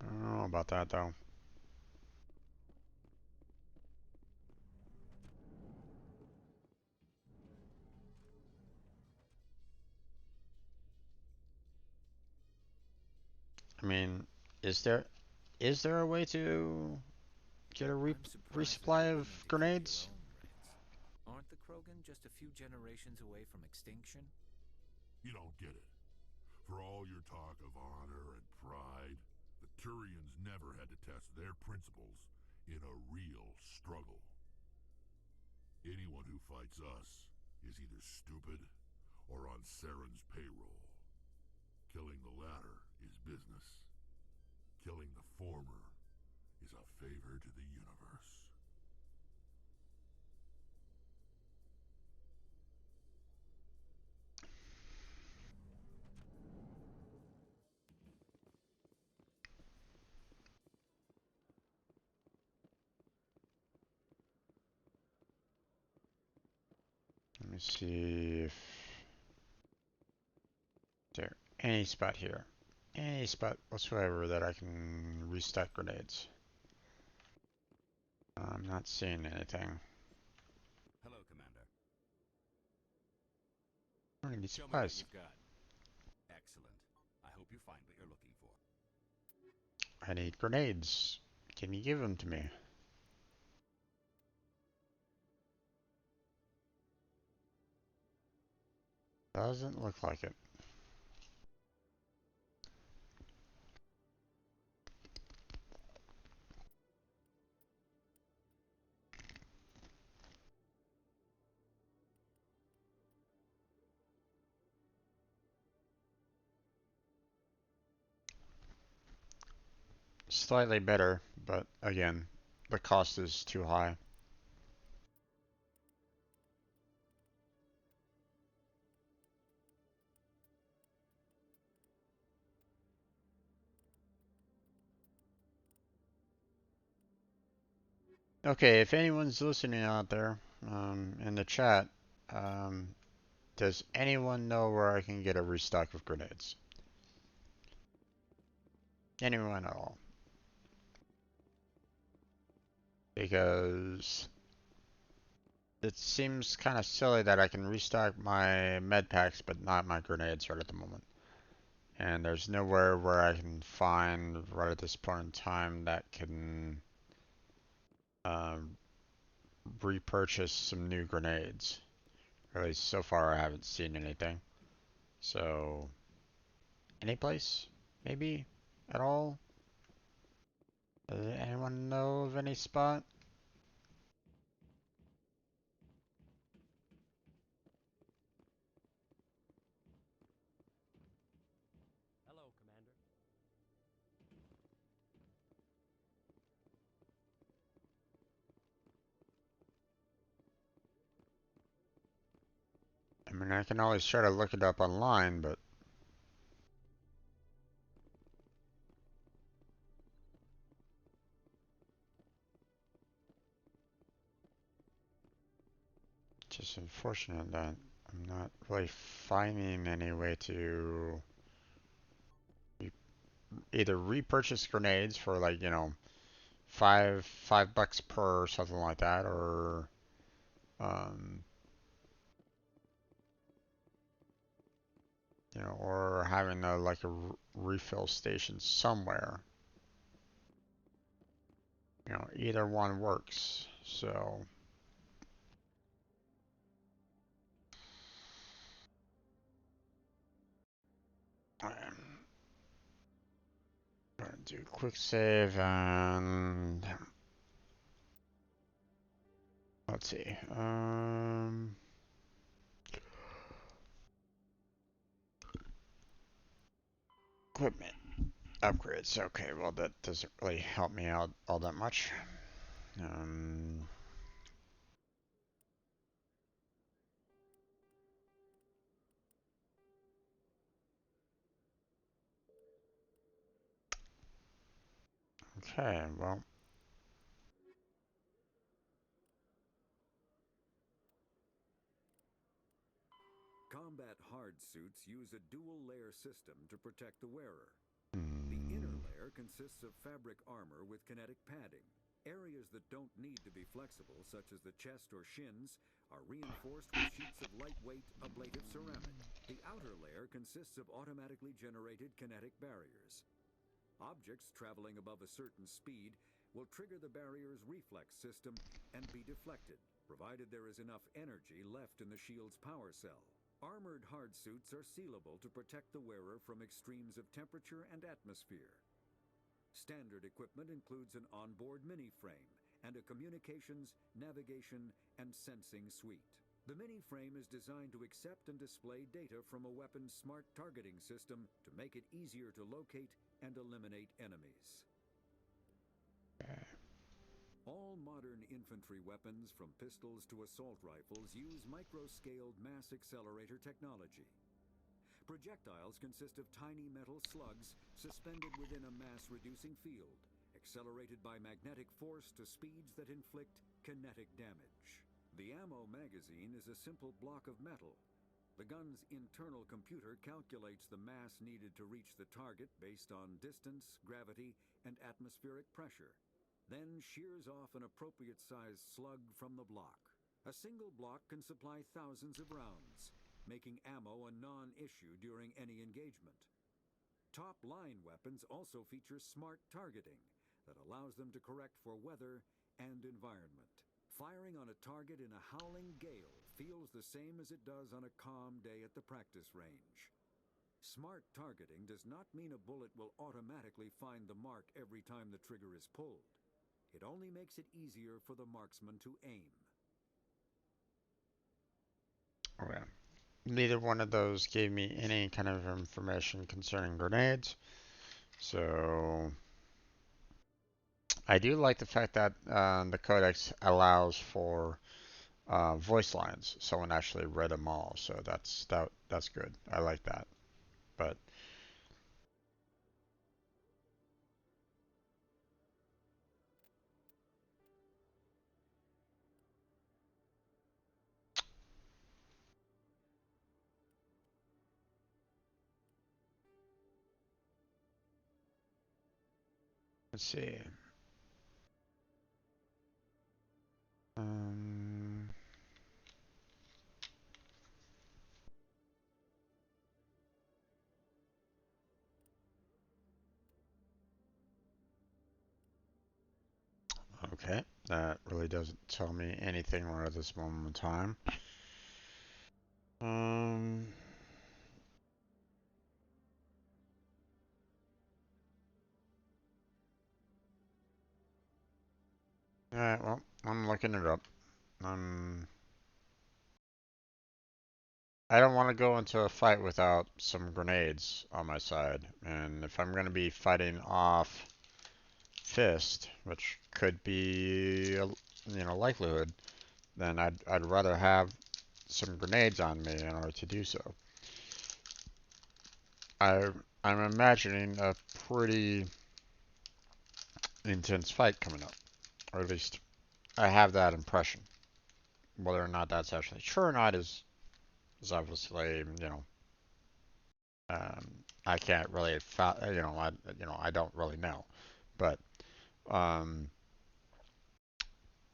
I don't know about that though. I mean, is there a way to get a resupply of grenades? Aren't the Krogan just a few generations away from extinction? You don't get it. For all your talk of honor and pride, the Turians never had to test their principles in a real struggle. Anyone who fights us is either stupid or on Saren's payroll. Killing the latter is business. Killing the former is a favor to the universe. Let me see if there any spot here. Any spot whatsoever that I can restock grenades. I'm not seeing anything. Hello, Commander. I don't need Show me what supplies. you've got. Excellent. I hope you find what you're looking for. I need grenades. Can you give them to me? Doesn't look like it. Slightly better, but again, the cost is too high. Okay, if anyone's listening out there in the chat, um, does anyone know where I can get a restock of grenades? Anyone at all? Because it seems kind of silly that I can restock my med packs but not my grenades right at the moment. And there's nowhere where I can find right at this point in time that can repurchase some new grenades. Or at least so far I haven't seen anything. So, any place? Maybe? At all? Does anyone know of any spot? Hello, Commander. I mean, I can always try to look it up online, but it's just unfortunate that I'm not really finding any way to either repurchase grenades for like, you know, $5 per or something like that, or um, you know, or having a like a refill station somewhere. You know, either one works. So I'm gonna do quick save and let's see. Equipment upgrades. Okay, well that doesn't really help me out all that much. Um, Okay, well. Combat hard suits use a dual-layer system to protect the wearer. The Hmm. inner layer consists of fabric armor with kinetic padding. Areas that don't need to be flexible, such as the chest or shins, are reinforced with sheets of lightweight, ablative ceramic. The outer layer consists of automatically generated kinetic barriers. Objects traveling above a certain speed will trigger the barrier's reflex system and be deflected, provided there is enough energy left in the shield's power cell. Armored hard suits are sealable to protect the wearer from extremes of temperature and atmosphere. Standard equipment includes an onboard mini-frame and a communications, navigation, and sensing suite. The mini-frame is designed to accept and display data from a weapon's smart targeting system to make it easier to locate and eliminate enemies. All modern infantry weapons, from pistols to assault rifles, use micro-scaled mass accelerator technology. Projectiles consist of tiny metal slugs suspended within a mass-reducing field, accelerated by magnetic force to speeds that inflict kinetic damage. The ammo magazine is a simple block of metal. The gun's internal computer calculates the mass needed to reach the target based on distance, gravity, and atmospheric pressure, then shears off an appropriate-sized slug from the block. A single block can supply thousands of rounds, making ammo a non-issue during any engagement. Top-line weapons also feature smart targeting that allows them to correct for weather and environment. Firing on a target in a howling gale feels the same as it does on a calm day at the practice range. Smart targeting does not mean a bullet will automatically find the mark every time the trigger is pulled. It only makes it easier for the marksman to aim. Okay. Neither one of those gave me any kind of information concerning grenades. So I do like the fact that the codex allows for voice lines. Someone actually read them all, so that's good. I like that. But let's see. Um, okay, that really doesn't tell me anything right at this moment in time. Um, Alright, well, I'm looking it up. I don't want to go into a fight without some grenades on my side. And if I'm going to be fighting off Fist, which could be a, likelihood, then I'd rather have some grenades on me in order to do so. I'm imagining a pretty intense fight coming up, or at least I have that impression. Whether or not that's actually true or not is obviously, I can't really, I don't really know, but um,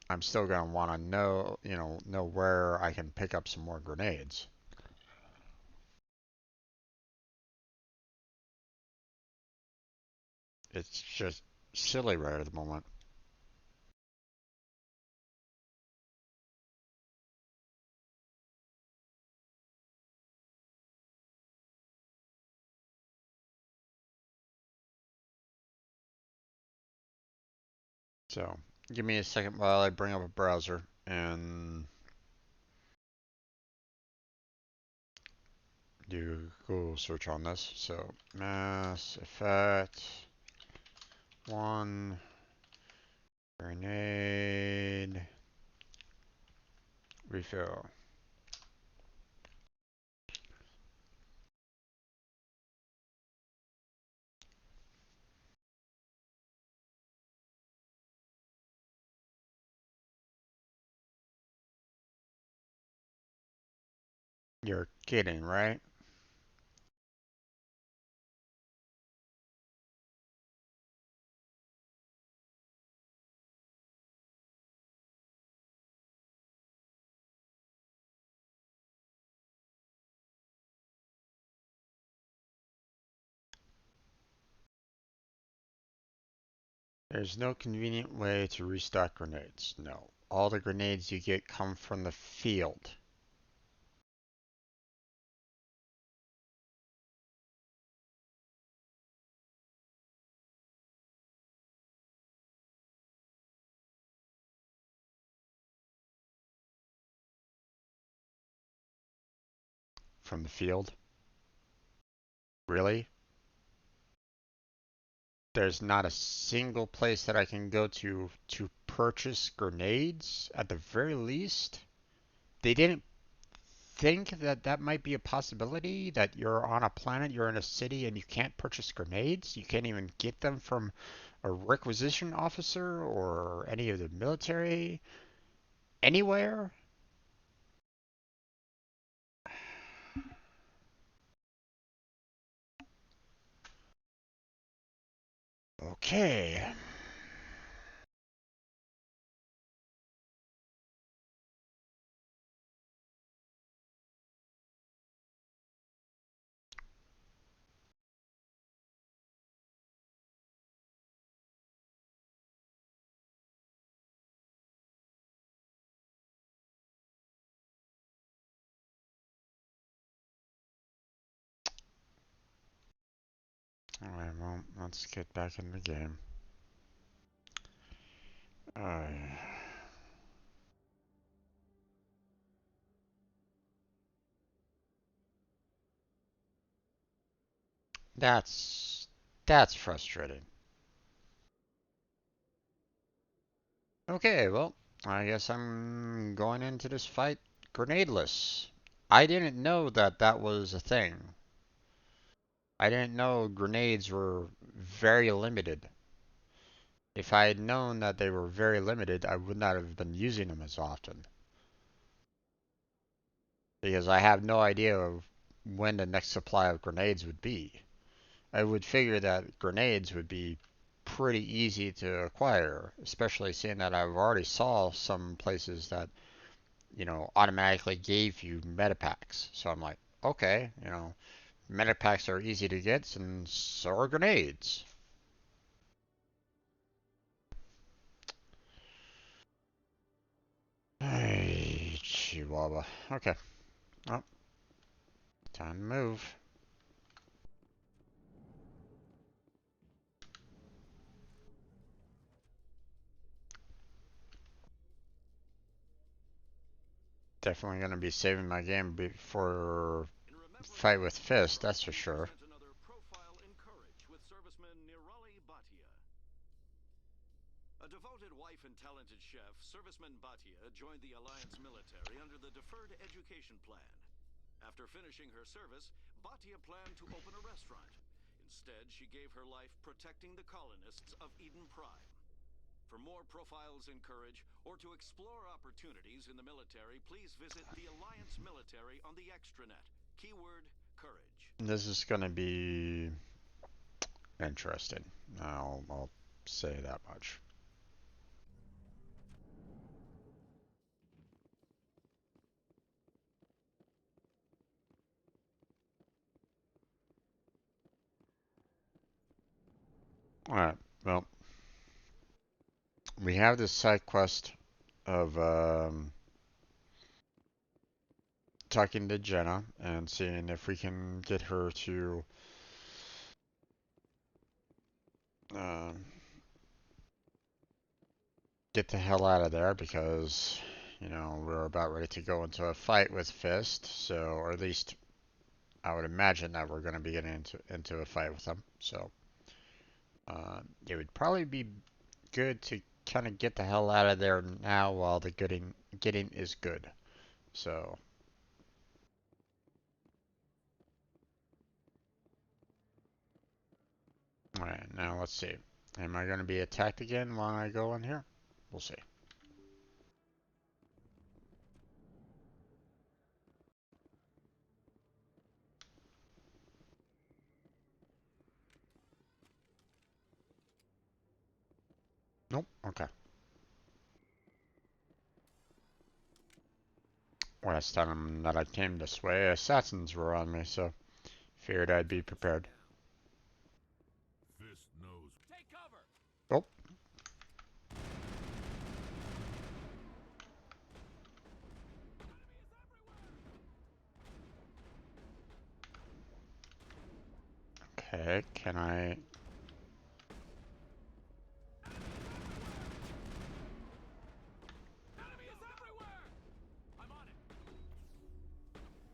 I'm still gonna want to know where I can pick up some more grenades. It's just silly right at the moment. So give me a second while I bring up a browser and do Google search on this. So Mass Effect 1 grenade refill. You're kidding, right? There's no convenient way to restock grenades. No. All the grenades you get come from the field. From the field? Really? There's not a single place that I can go to purchase grenades at the very least? They didn't think that that might be a possibility, that you're on a planet, you're in a city, and you can't purchase grenades? You can't even get them from a requisition officer or any of the military anywhere? Okay. Alright, well, let's get back in the game. That's that's frustrating. Okay, well, I guess I'm going into this fight grenadeless. I didn't know that that was a thing. I didn't know grenades were very limited. If I had known that they were very limited, I would not have been using them as often. Because I have no idea of when the next supply of grenades would be. I would figure that grenades would be pretty easy to acquire, especially seeing that I've already saw some places that, automatically gave you metapacks. So I'm like, okay, metapacks are easy to get, and so are grenades. Hey, Chihuahua. Okay. Well, time to move. Definitely going to be saving my game before fight with Fist, that's for sure. A devoted wife and talented chef, Serviceman Bhatia joined the Alliance military under the Deferred Education Plan. After finishing her service, Bhatia planned to open a restaurant. Instead, she gave her life protecting the colonists of Eden Prime. For more profiles in courage, or to explore opportunities in the military, please visit the Alliance military on the extranet. Keyword, courage. This is going to be interesting. I'll say that much. Alright, well, we have this side quest of talking to Jenna and seeing if we can get her to get the hell out of there because, we're about ready to go into a fight with Fist, so, or at least I would imagine that we're going to be getting into a fight with them, so it would probably be good to kind of get the hell out of there now while the getting is good. So, alright, now let's see. Am I going to be attacked again while I go in here? We'll see. Nope. Okay. When I told them that I came this way, assassins were on me, so figured I'd be prepared. Fist knows. Take cover. Oh. Okay, can I...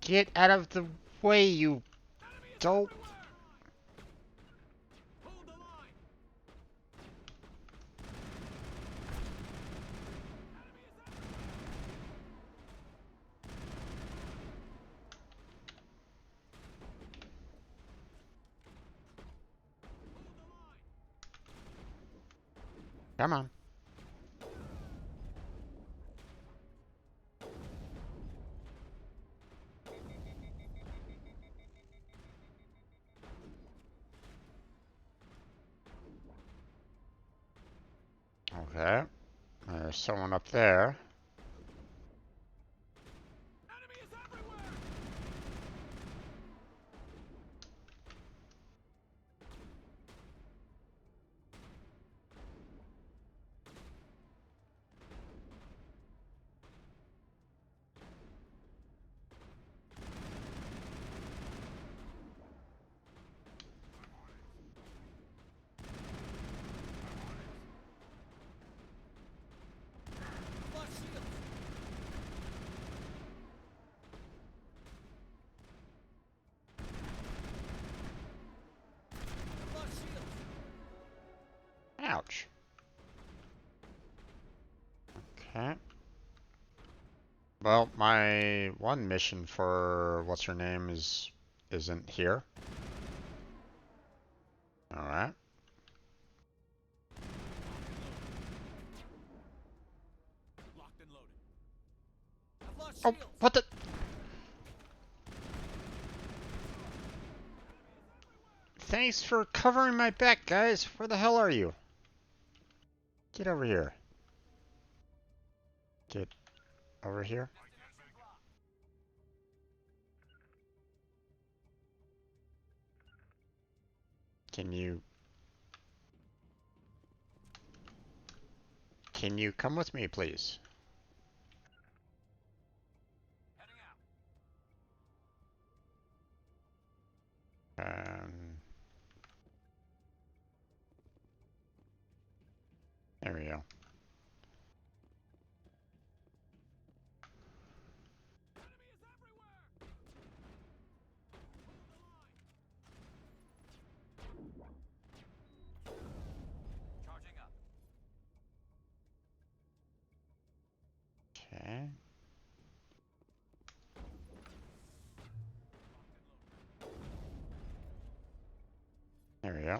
Get out of the way, you dope! Come on. Okay. There's someone up there. Ouch. Okay. Well, my one mission for what's her name isn't here. All right. Locked and loaded. I've lost Oh, shields. what the? Thanks for covering my back, guys. Where the hell are you? Get over here. Get over here. Can you come with me, please? There we go. Charging up. Okay. There we go.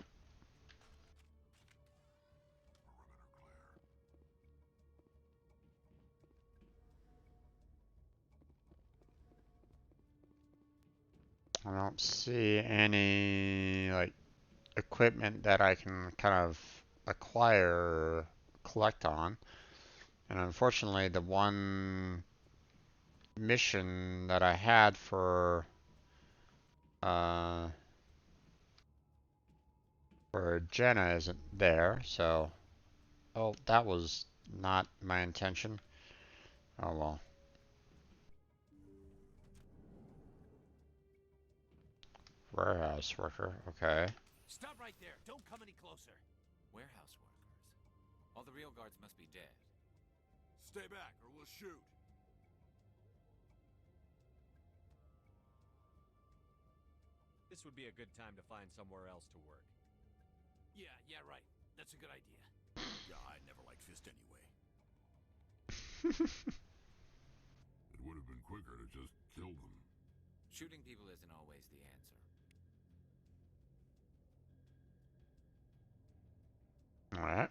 I don't see any like equipment that I can kind of acquire or collect on. And unfortunately, the one mission that I had uh for Jenna isn't there, so oh, that was not my intention. Oh well. Warehouse worker, okay. Stop right there. Don't come any closer. Warehouse workers. All the real guards must be dead. Stay back or we'll shoot. This would be a good time to find somewhere else to work. Yeah, right. That's a good idea. Yeah, I never liked Fist anyway. It would have been quicker to just kill them. Shooting people isn't always the answer. Alright.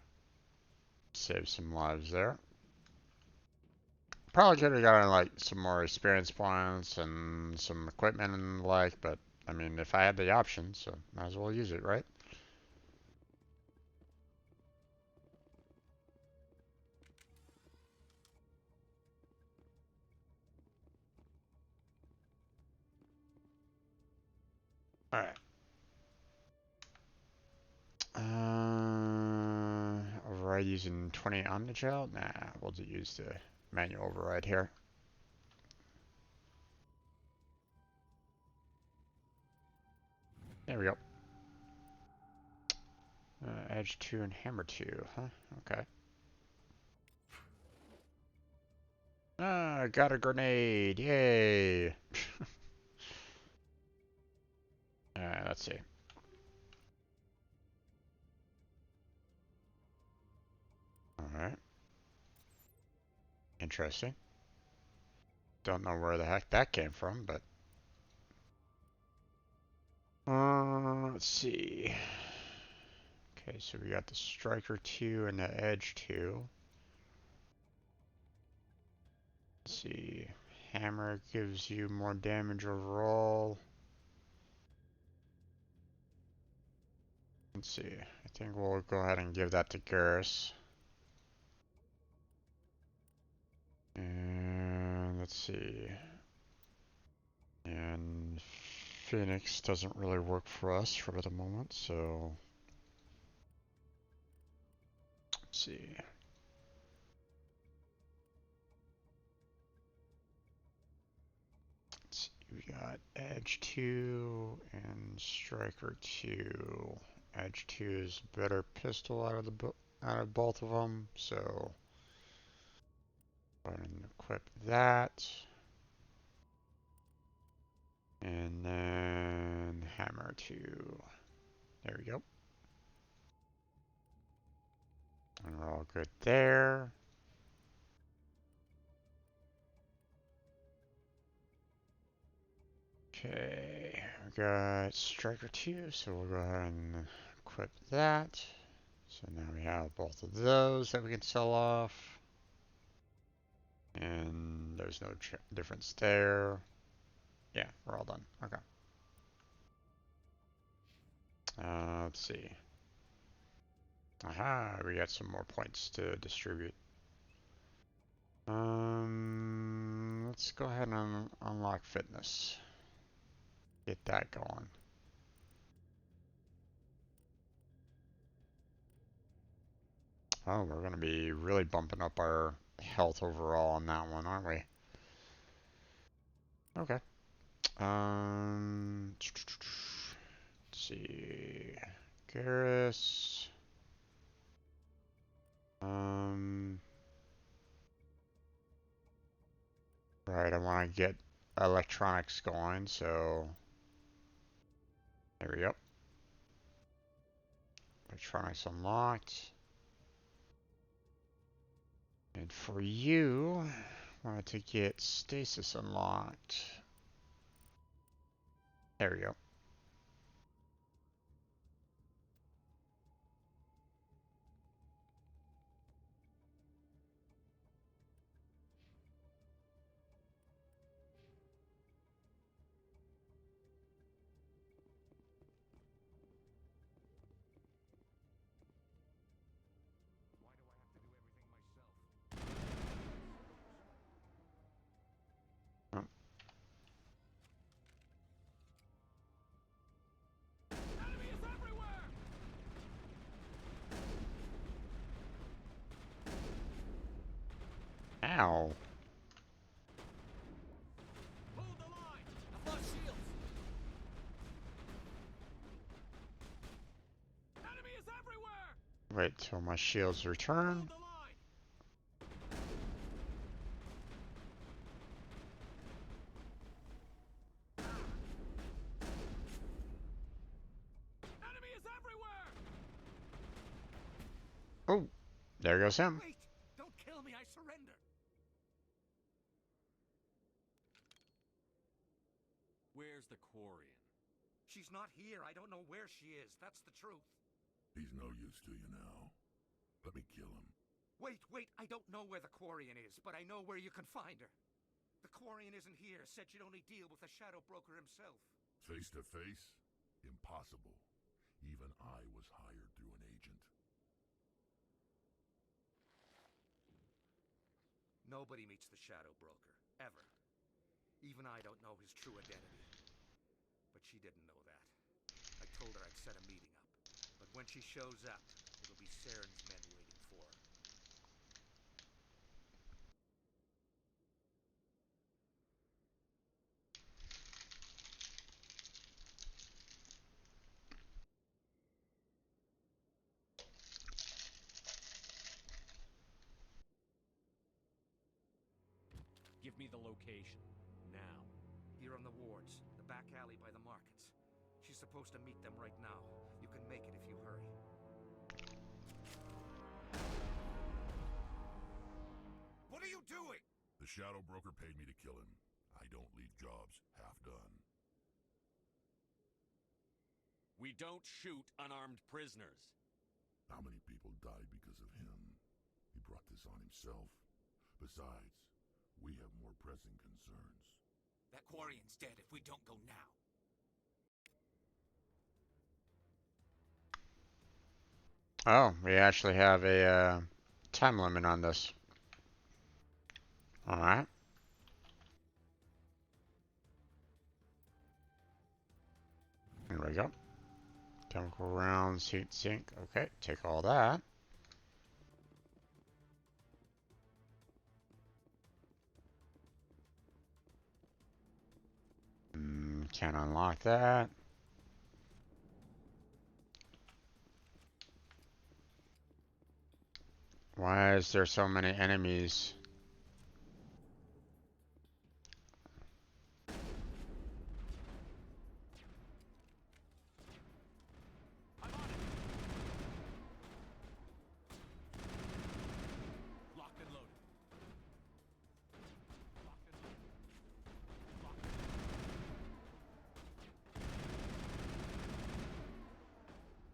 Save some lives there. Probably could have gotten like some more experience points and some equipment and the like, but I mean, if I had the option, so might as well use it, right? Alright. Override using 20 Omnigel? Nah, we'll just use the manual override here. There we go. Edge 2 and Hammer 2, huh? Okay. Ah, got a grenade! Yay! Let's see. Alright. Interesting. Don't know where the heck that came from, but... let's see. Okay, so we got the Striker 2 and the Edge 2. Let's see. Hammer gives you more damage overall. Let's see. I think we'll go ahead and give that to Garrus. And let's see. And Phoenix doesn't really work for us for the moment, so let's see. We got Edge 2 and Striker 2. Edge 2 is a better pistol out of both of them, so go ahead and equip that. And then Hammer 2. There we go. And we're all good there. Okay, we got Striker 2, so we'll go ahead and equip that. So now we have both of those that we can sell off. And there's no difference there. Yeah, we're all done. Okay. Let's see. Aha, we got some more points to distribute. Let's go ahead and unlock fitness. Get that going. Oh, we're gonna be really bumping up our health overall on that one, aren't we? Okay. Let's see. Garrus. Right, I want to get electronics going, so there we go. Electronics unlocked. And for you, I wanted to get stasis unlocked. There we go. Oh. Ow. Hold the line! I've lost shields! Enemy is everywhere! Wait till my shields return. Enemy is everywhere! Oh, there goes him. Wait! Don't kill me, I surrender! Where's the Quarian? She's not here. I don't know where she is. That's the truth. He's no use to you now. Let me kill him. Wait. I don't know where the Quarian is, but I know where you can find her. The Quarian isn't here. Said you'd only deal with the Shadow Broker himself. Face to face? Impossible. Even I was hired through an agent. Nobody meets the Shadow Broker, ever. Even I don't know his true identity. But she didn't know that. I told her I'd set a meeting up. But when she shows up, it'll be Saren's men waiting for her. Give me the location. Now. Here on the wards, the back alley by the markets. She's supposed to meet them right now. You can make it if you hurry. What are you doing? The shadow broker paid me to kill him. I don't leave jobs half done. We don't shoot unarmed prisoners. How many people died because of him? He brought this on himself. Besides, we have more pressing concerns. That Quarian's dead if we don't go now. Oh, we actually have a time limit on this. Alright. Here we go. Chemical rounds, heat sink. Okay, take all that. Can't unlock that. Why is there so many enemies? Locked and loaded.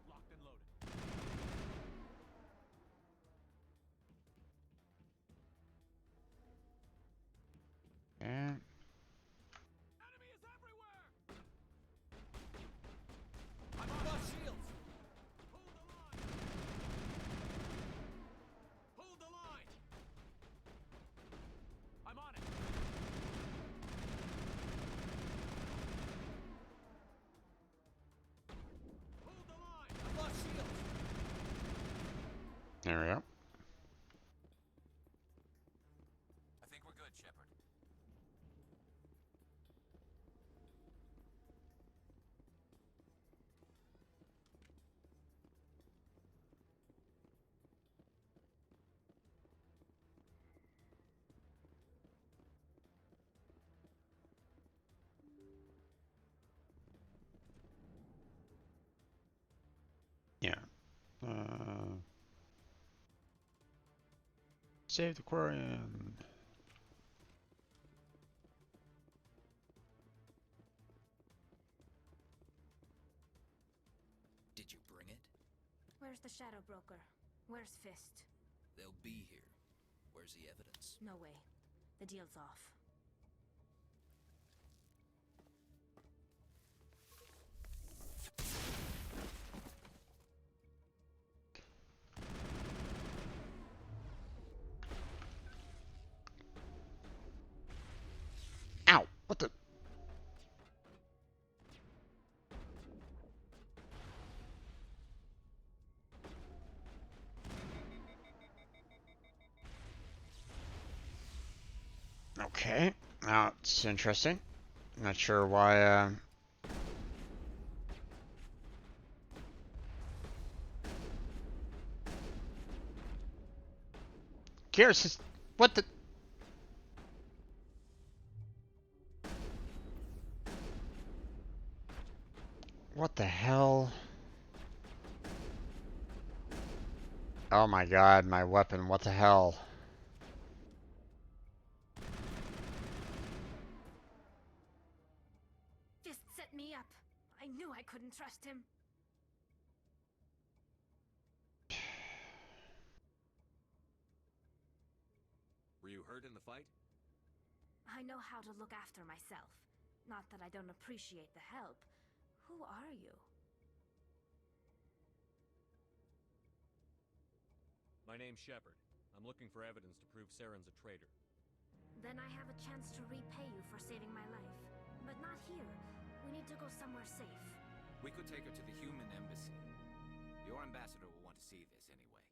Locked and loaded. And Enemy is everywhere! I'm on our shields! Hold the line! Hold the line! I'm on it! Hold the line! I've lost shields! there we go. I think we're good, Shepard. Yeah. Save the Quarian. Did you bring it? Where's the Shadow Broker? Where's Fist? They'll be here. Where's the evidence? No way. The deal's off. Ow! What the? Okay, now it's interesting. Not sure why. Garrus is what the? What the hell? Oh my god, my weapon, what the hell? Fist set me up. I knew I couldn't trust him. Were you hurt in the fight? I know how to look after myself. Not that I don't appreciate the help. Who are you? My name's Shepard. I'm looking for evidence to prove Saren's a traitor. Then I have a chance to repay you for saving my life. But not here. We need to go somewhere safe. We could take her to the human embassy. Your ambassador will want to see this anyway.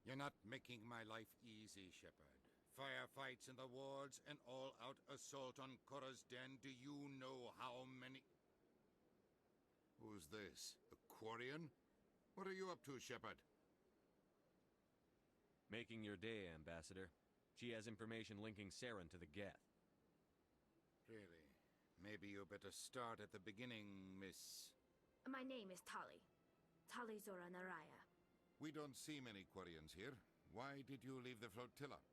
You're not making my life easy, Shepard. Firefights in the wards, an all-out assault on Korra's den. Do you know how many... Who's this? A Quarian? What are you up to, Shepard? Making your day, Ambassador. She has information linking Saren to the Geth. Really? Maybe you better start at the beginning, Miss... My name is Tali. Tali Zora Naraya. We don't see many Quarians here. Why did you leave the flotilla?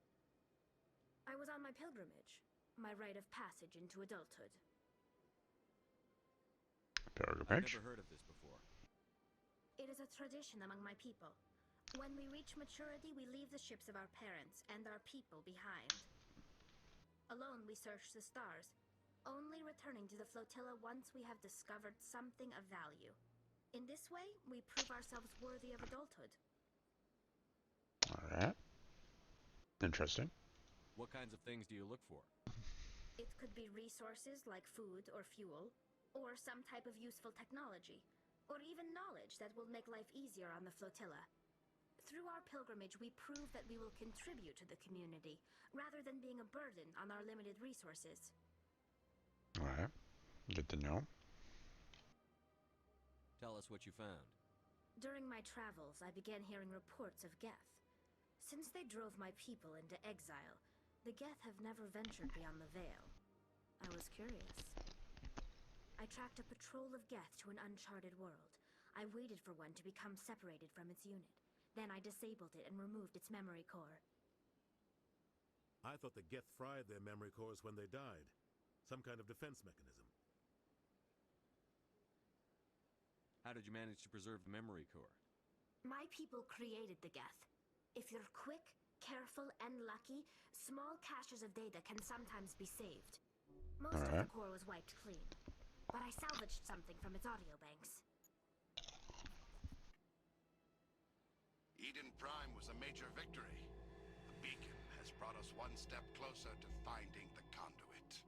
I was on my pilgrimage. My rite of passage into adulthood. I've never heard of this before. It is a tradition among my people. When we reach maturity, we leave the ships of our parents and our people behind. Alone, we search the stars, only returning to the flotilla once we have discovered something of value. In this way, we prove ourselves worthy of adulthood. Alright. Interesting. What kinds of things do you look for? It could be resources like food or fuel, or some type of useful technology, or even knowledge that will make life easier on the flotilla. Through our pilgrimage, we prove that we will contribute to the community, rather than being a burden on our limited resources. Alright. Good to know. Tell us what you found. During my travels, I began hearing reports of Geth. Since they drove my people into exile, the Geth have never ventured beyond the Veil. I was curious. I tracked a patrol of Geth to an uncharted world. I waited for one to become separated from its unit. Then I disabled it and removed its memory core. I thought the Geth fried their memory cores when they died. Some kind of defense mechanism. How did you manage to preserve the memory core? My people created the Geth. If you're quick, careful, and lucky, small caches of data can sometimes be saved. Most of the core was wiped clean, but I salvaged something from its audio banks. Eden Prime was a major victory. The beacon has brought us one step closer to finding the conduit.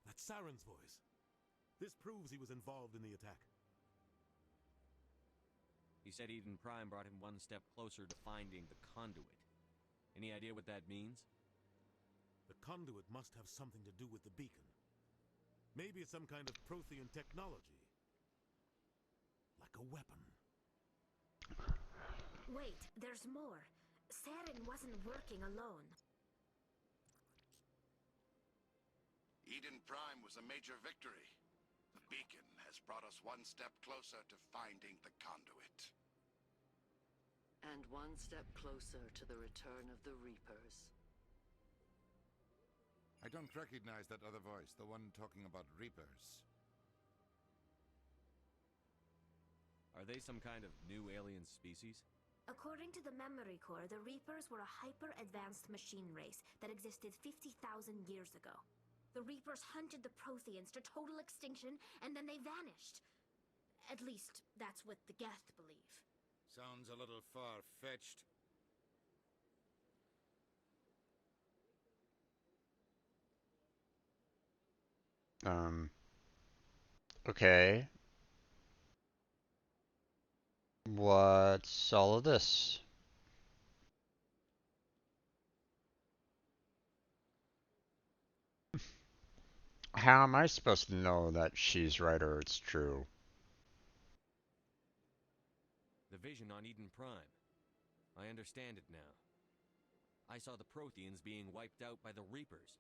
That's Saren's voice. This proves he was involved in the attack. He said Eden Prime brought him one step closer to finding the conduit. Any idea what that means? The conduit must have something to do with the beacon. Maybe it's some kind of Prothean technology. Like a weapon. Wait, there's more. Saren wasn't working alone. Eden Prime was a major victory. The beacon has brought us one step closer to finding the conduit. And one step closer to the return of the Reapers. I don't recognize that other voice, the one talking about Reapers. Are they some kind of new alien species? According to the memory core, the Reapers were a hyper-advanced machine race that existed 50,000 years ago. The Reapers hunted the Protheans to total extinction, and then they vanished. At least, that's what the Geth believe. Sounds a little far-fetched. Okay. What's all of this? How am I supposed to know that she's right or it's true? The vision on Eden Prime. I understand it now. I saw the Protheans being wiped out by the Reapers.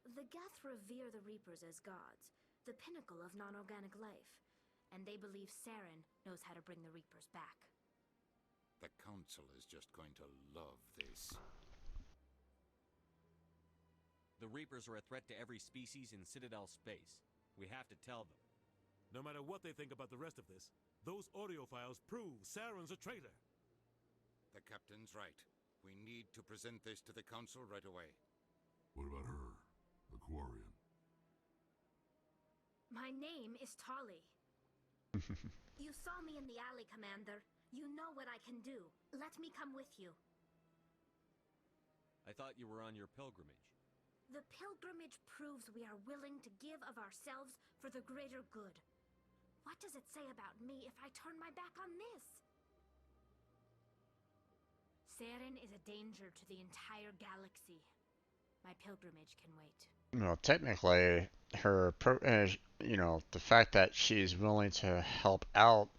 The Geth revere the Reapers as gods, the pinnacle of non-organic life, and they believe Saren knows how to bring the Reapers back. The Council is just going to love this. The Reapers are a threat to every species in Citadel space. We have to tell them. No matter what they think about the rest of this, those audio files prove Saren's a traitor. The captain's right. We need to present this to the Council right away. What about her? The Quarian? My name is Tali. You saw me in the alley, Commander. You know what I can do. Let me come with you. I thought you were on your pilgrimage. The pilgrimage proves we are willing to give of ourselves for the greater good. What does it say about me if I turn my back on this? Saren is a danger to the entire galaxy. My pilgrimage can wait. Well, technically, you know, the fact that she's willing to help out,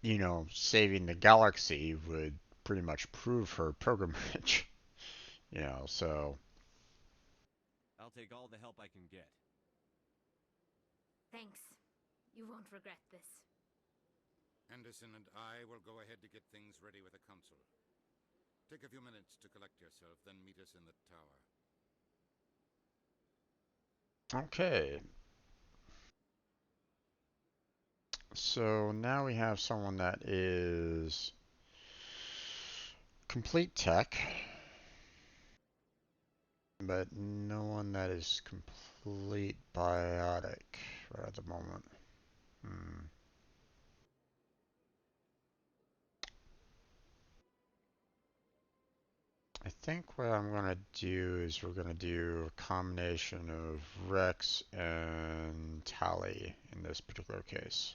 you know, saving the galaxy would pretty much prove her pilgrimage. You know, so. I'll take all the help I can get. Thanks. You won't regret this. Henderson and I will go ahead to get things ready with the council. Take a few minutes to collect yourself, then meet us in the tower. Okay. So now we have someone that is complete tech, but no one that is complete biotic right at the moment. I think what I'm going to do is we're going to do a combination of Rex and Tally in this particular case.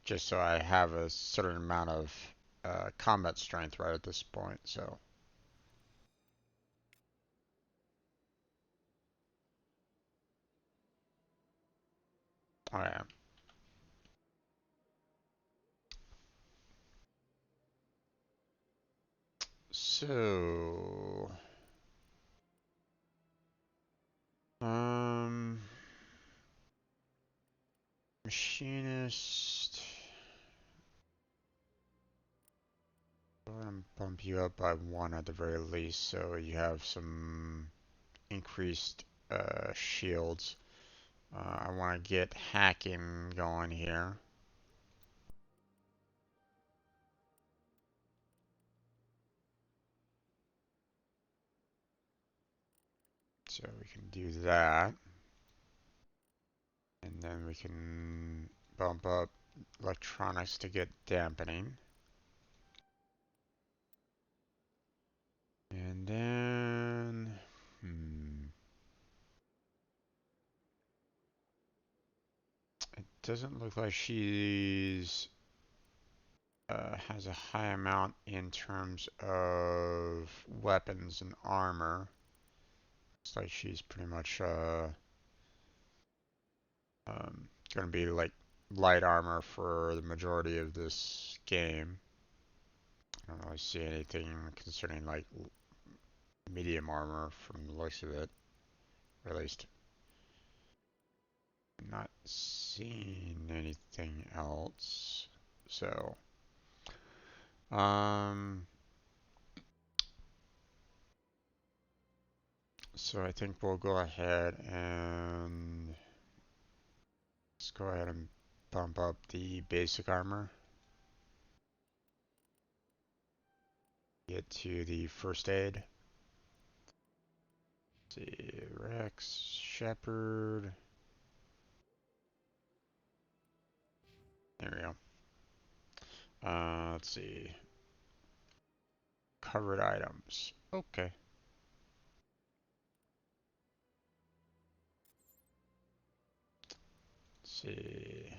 Just so I have a certain amount of combat strength right at this point, so. Alright. So, machinist. I'm gonna bump you up by 1 at the very least, so you have some increased shields. I want to get hacking going here. So we can do that. And then we can bump up electronics to get dampening. And then, it doesn't look like she's has a high amount in terms of weapons and armor. Looks like she's pretty much going to be like light armor for the majority of this game. I don't really see anything concerning like medium armor from the looks of it, or at least I'm not seeing anything else. So, so I think we'll go ahead and let's go ahead and bump up the basic armor. Get to the first aid. Let's see, Rex, Shepherd. There we go. Let's see. Covered items. Okay. Let's see.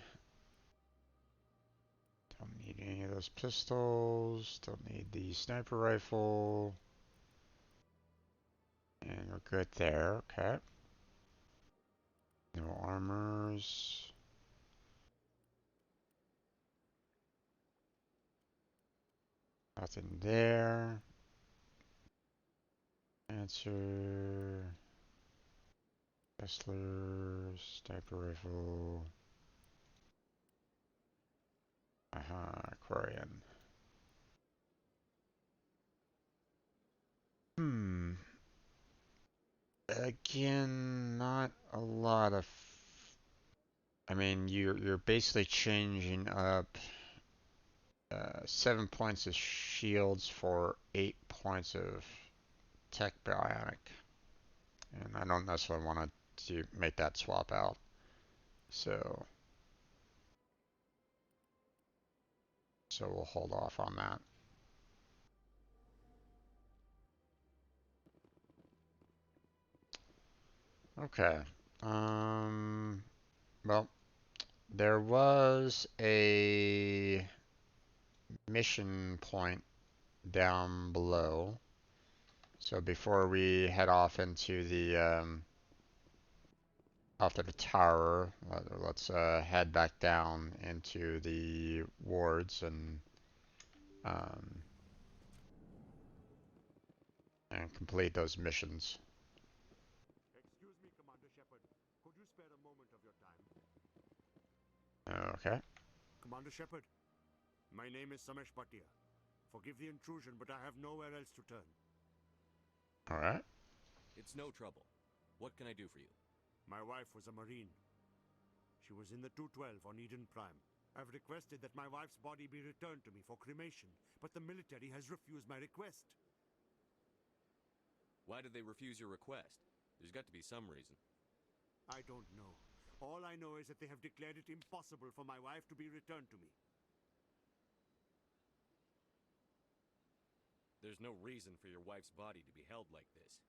Don't need any of those pistols. Don't need the sniper rifle. And we're good there. Okay. No armors. Nothing there. Answer. Kessler. Sniper rifle. Aquarian. Again, not a lot of. I mean, you're basically changing up 7 points of shields for 8 points of tech bionic, and I don't necessarily want to make that swap out. So we'll hold off on that. Okay. Well, there was a mission point down below. So before we head off into the off to the tower, let's head back down into the wards um, and complete those missions. Excuse me, Commander Shepard. Could you spare a moment of your time? Okay. Commander Shepard, my name is Samesh Bhatia. Forgive the intrusion, but I have nowhere else to turn. All right. It's no trouble. What can I do for you? My wife was a Marine. She was in the 212 on Eden Prime. I've requested that my wife's body be returned to me for cremation, but the military has refused my request. Why did they refuse your request? There's got to be some reason. I don't know. All I know is that they have declared it impossible for my wife to be returned to me. There's no reason for your wife's body to be held like this.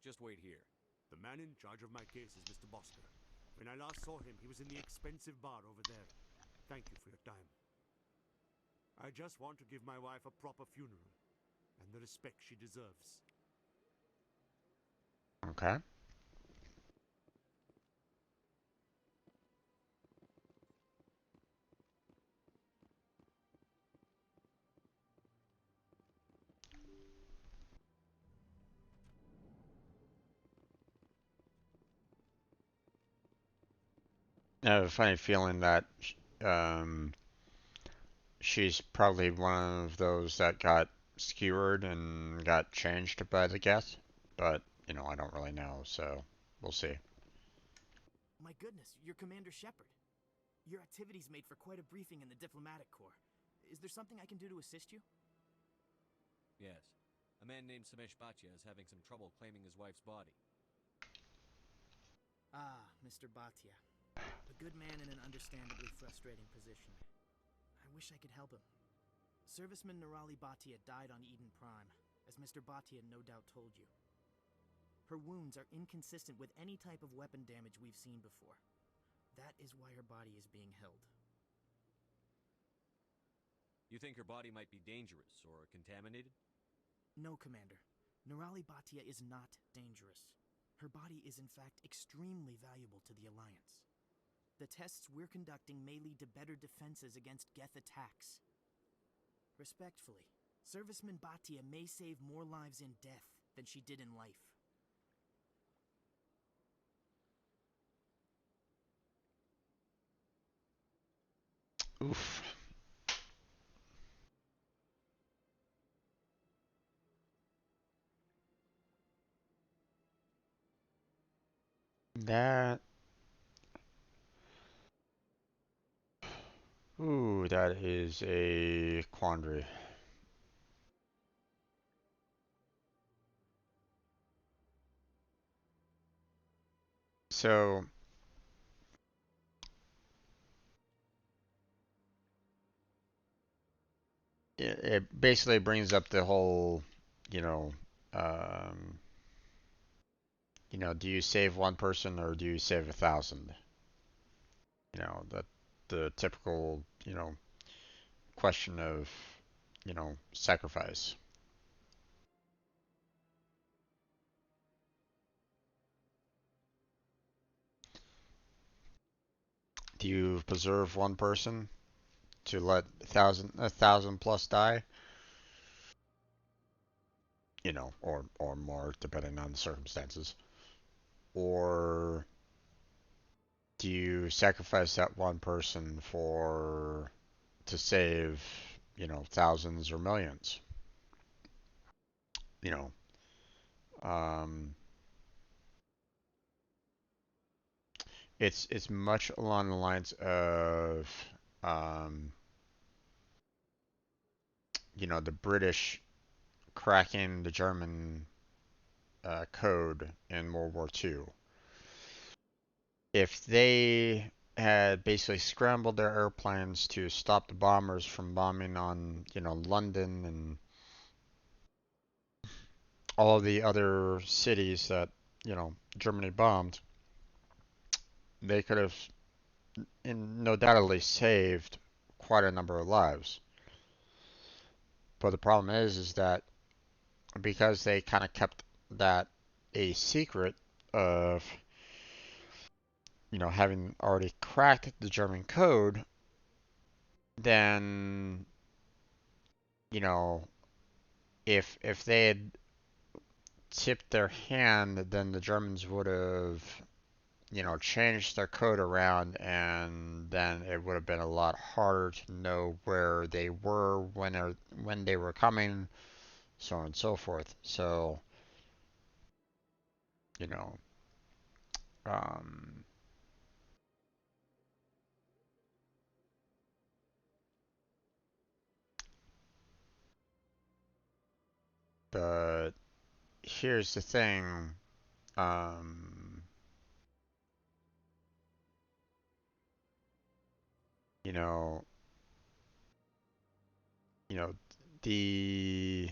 Just wait here. The man in charge of my case is Mr. Bosker. When I last saw him, he was in the expensive bar over there. Thank you for your time. I just want to give my wife a proper funeral and the respect she deserves. Okay. I have a funny feeling that um, she's probably one of those that got skewered and got changed by the guest, but I don't really know, so we'll see. My goodness, you're Commander Shepard. Your activities made for quite a briefing in the diplomatic corps. Is there something I can do to assist you? Yes. A man named Samesh Bhatia is having some trouble claiming his wife's body. Ah, Mr. Bhatia. A good man in an understandably frustrating position. I wish I could help him. Serviceman Nirali Bhatia died on Eden Prime, as Mr. Bhatia no doubt told you. Her wounds are inconsistent with any type of weapon damage we've seen before. That is why her body is being held. You think her body might be dangerous or contaminated? No, Commander. Nirali Bhatia is not dangerous. Her body is in fact extremely valuable to the Alliance. The tests we're conducting may lead to better defenses against Geth attacks. Respectfully, Serviceman Bhatia may save more lives in death than she did in life. Oof. That. Ooh, that is a quandary. So, it basically brings up the whole, you know, um, do you save one person or do you save 1,000? The typical, question of, sacrifice. Do you preserve one person to let a thousand plus die? Or more, depending on the circumstances. Or do you sacrifice that one person to save, thousands or millions? You know, um, it's much along the lines of, um, the British cracking the German code in World War II. If they had basically scrambled their airplanes to stop the bombers from bombing on, London and all of the other cities that, Germany bombed, they could have no doubtedly saved quite a number of lives. But the problem is that because they kind of kept that a secret of, having already cracked the German code, then, you know, if they had tipped their hand, then the Germans would have, changed their code around, and then it would have been a lot harder to know where they were when they were coming, so on and so forth. So, you know, um, but here's the thing. Um, you know, you know, the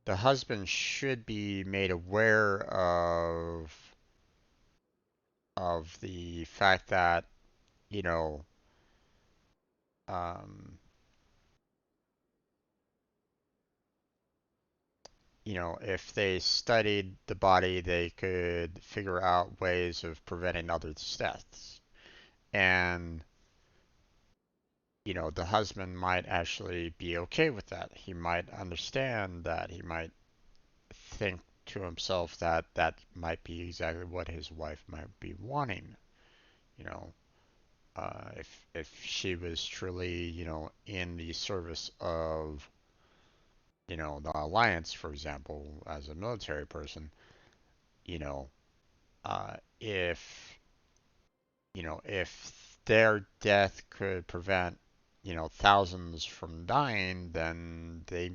the husband should be made aware of the fact that, you know, um, if they studied the body, they could figure out ways of preventing others' deaths. And, the husband might actually be okay with that. He might understand that. He might think to himself that that might be exactly what his wife might be wanting. You know, if she was truly, in the service of, the alliance, for example, as a military person, you know, if if their death could prevent, thousands from dying, then they,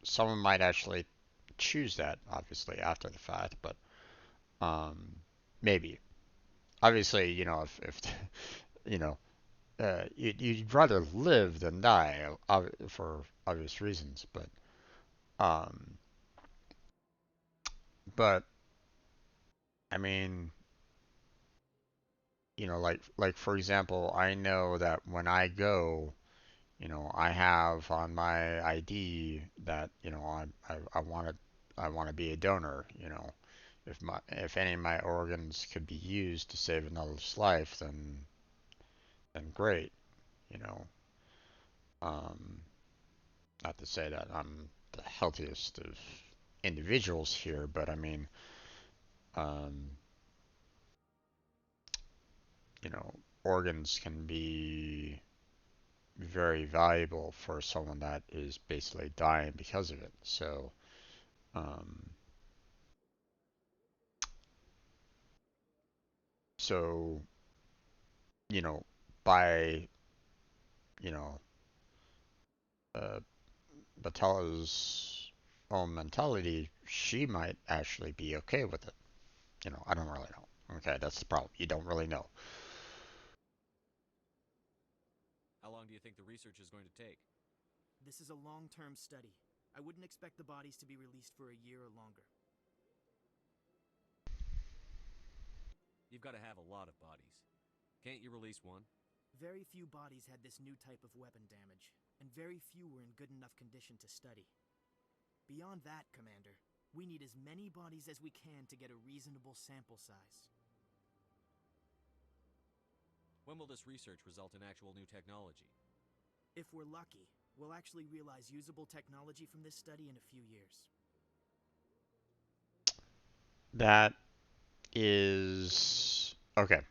someone might actually choose that, obviously, after the fact, but um, maybe. Obviously, if you know, you'd rather live than die, for obvious reasons, um, but I mean, like for example, I know that when I go, I have on my ID that, I want to be a donor. If any of my organs could be used to save another's life, then great. You know, um, not to say that I'm the healthiest of individuals here, but I mean, um, organs can be very valuable for someone that is basically dying because of it. Um, so, you know, by, you know, uh, Batella's own mentality, she might actually be okay with it. I don't really know. Okay, that's the problem. You don't really know. How long do you think the research is going to take? This is a long-term study. I wouldn't expect the bodies to be released for a year or longer. You've got to have a lot of bodies. Can't you release one? Very few bodies had this new type of weapon damage, and very few were in good enough condition to study. Beyond that, Commander, we need as many bodies as we can to get a reasonable sample size. When will this research result in actual new technology? If we're lucky, we'll actually realize usable technology from this study in a few years. That is okay.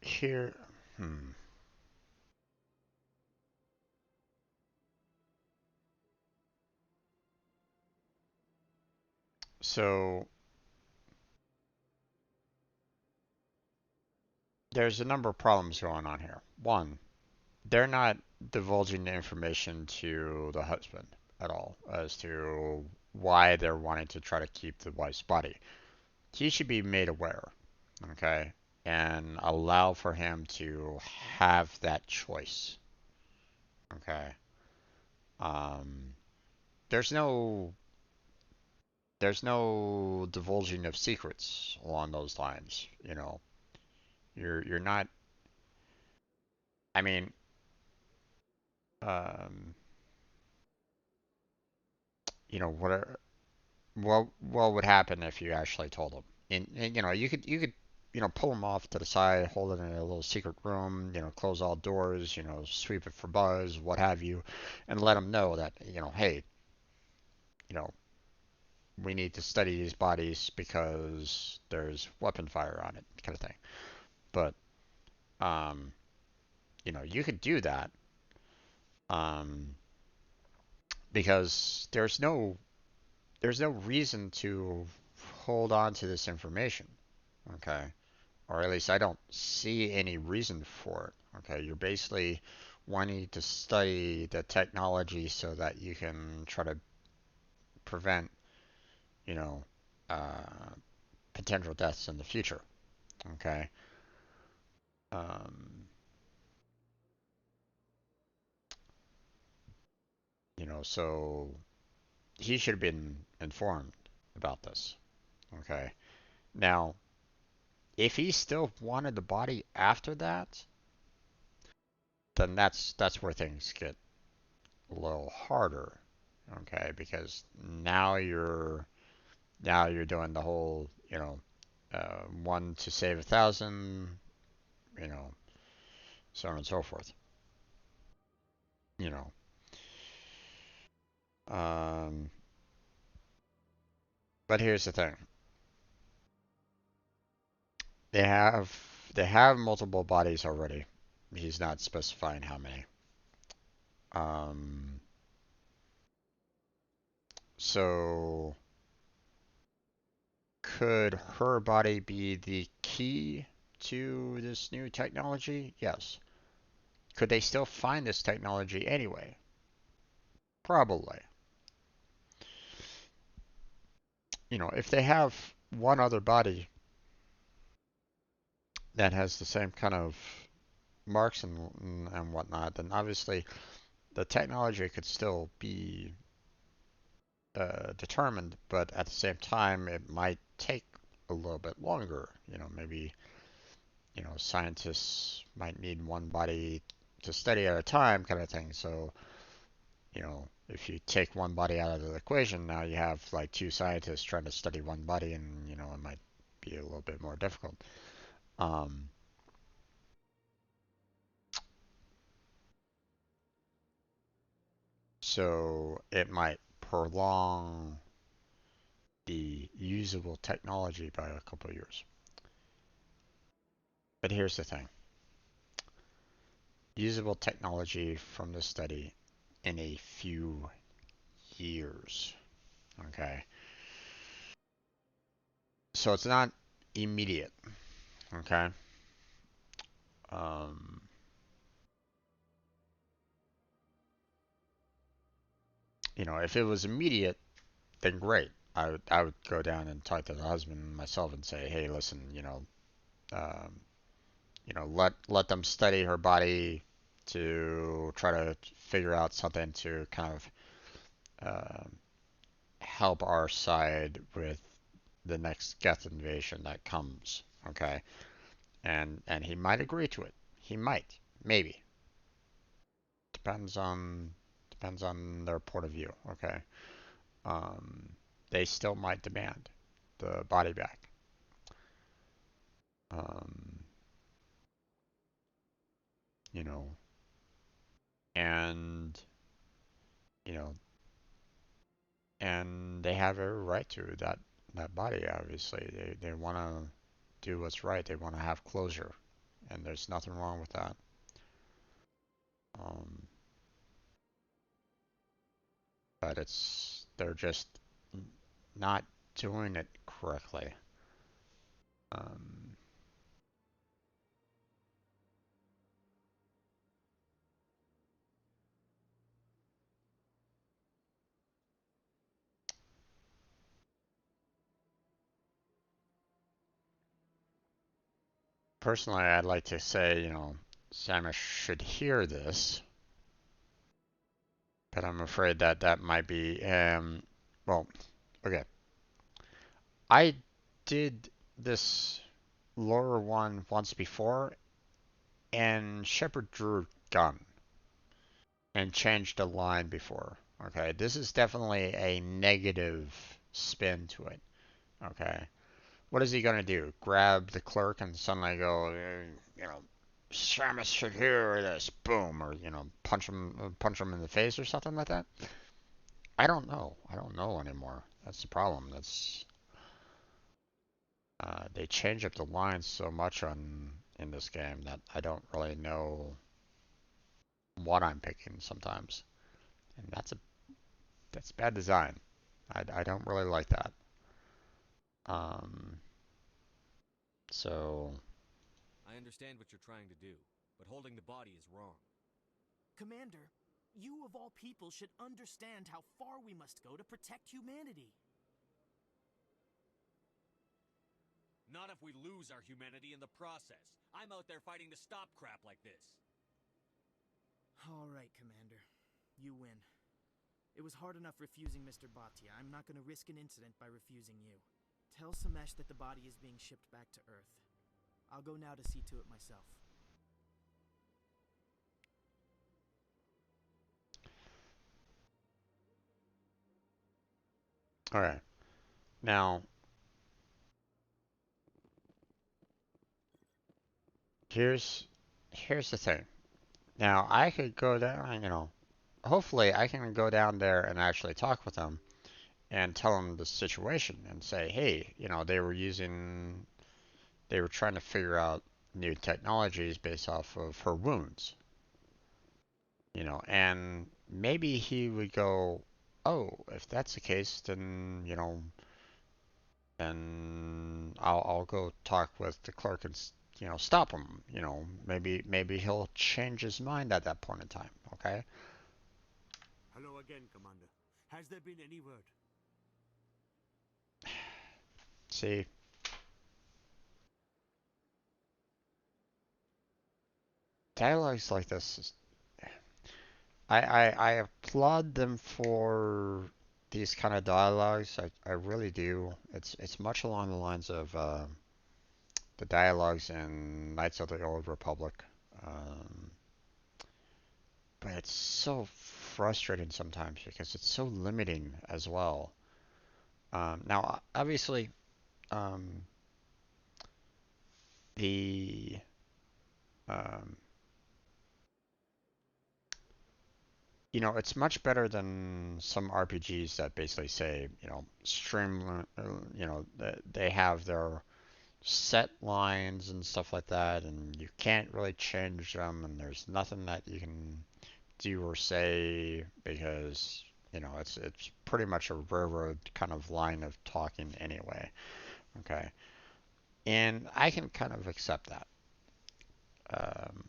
Here, hmm. So there's a number of problems going on here. One, they're not divulging the information to the husband at all as to why they're wanting to try to keep the wife's body. He should be made aware, okay, and allow for him to have that choice, okay. Um, there's no there's no divulging of secrets along those lines. You know, you're not. I mean, um, you know what would happen if you actually told them? And you know, you could pull them off to the side, hold it in a little secret room, close all doors, sweep it for buzz, what have you, and let them know that hey, you know, we need to study these bodies because there's weapon fire on it, kind of thing. But um, you could do that um, because there's no reason to hold on to this information. Okay. Or at least I don't see any reason for it. Okay, you're basically wanting to study the technology so that you can try to prevent, you know, uh, potential deaths in the future. Okay, um, so he should have been informed about this. Okay, now if he still wanted the body after that, then that's where things get a little harder. Okay, because now you're doing the whole, one to save 1,000, you know, so on and so forth. You know, um, but here's the thing: they have they have multiple bodies already. He's not specifying how many. Um, so could her body be the key to this new technology? Yes. Could they still find this technology anyway? Probably. If they have one other body that has the same kind of marks and whatnot, then obviously the technology could still be determined, but at the same time, it might take a little bit longer. Maybe scientists might need one body to study at a time, kind of thing. So if you take one body out of the equation, now you have like two scientists trying to study one body, and it might be a little bit more difficult. Um, so it might prolong the usable technology by a couple of years. But here's the thing: usable technology from the study in a few years. Okay. So it's not immediate. Okay. Um, if it was immediate, then great. I would go down and talk to the husband myself and say, hey, listen, um, let them study her body to try to figure out something to kind of help our side with the next Geth invasion that comes. Okay, and he might agree to it. He might, maybe. Depends on their point of view. Okay, um, they still might demand the body back. Um, you know, and you know, and they have every right to that body. Obviously, they want to do what's right. They want to have closure, and there's nothing wrong with that. Um, but they're just not doing it correctly. Um, Personally, I'd like to say, Samus should hear this, but I'm afraid that might be, well, okay. I did this lower one once before, and Shepard drew a gun and changed a line before. Okay, this is definitely a negative spin to it. Okay, what is he gonna do? Grab the clerk and suddenly go, you know, Samus should hear this, boom, or punch him in the face or something like that? I don't know. I don't know anymore. That's the problem. They change up the lines so much in this game that I don't really know what I'm picking sometimes, and that's bad design. I don't really like that. Um, so I understand what you're trying to do, but holding the body is wrong. Commander, you of all people should understand how far we must go to protect humanity. Not if we lose our humanity in the process. I'm out there fighting to stop crap like this. All right, Commander. You win. It was hard enough refusing Mr. Bhatia. I'm not going to risk an incident by refusing you. Tell Samesh that the body is being shipped back to Earth. I'll go now to see to it myself. all right, now here's the thing. Now I could go down, hopefully I can go down there and actually talk with them and tell them the situation and say, hey, they were trying to figure out new technologies based off of her wounds, and maybe he would go, oh, if that's the case, then, then I'll go talk with the clerk and, stop him. Maybe he'll change his mind at that point in time. Okay. Hello again, Commander. Has there been any word? See, dialogues like this I applaud them for these kind of dialogues. I really do. It's much along the lines of the dialogues in Knights of the Old Republic. Um, but it's so frustrating sometimes because it's so limiting as well. Now, obviously, um, the um, it's much better than some RPGs that basically say, stream, they have their set lines and stuff like that, and you can't really change them, and there's nothing that you can do or say because it's pretty much a railroad kind of line of talking anyway. Okay, and I can kind of accept that. Um,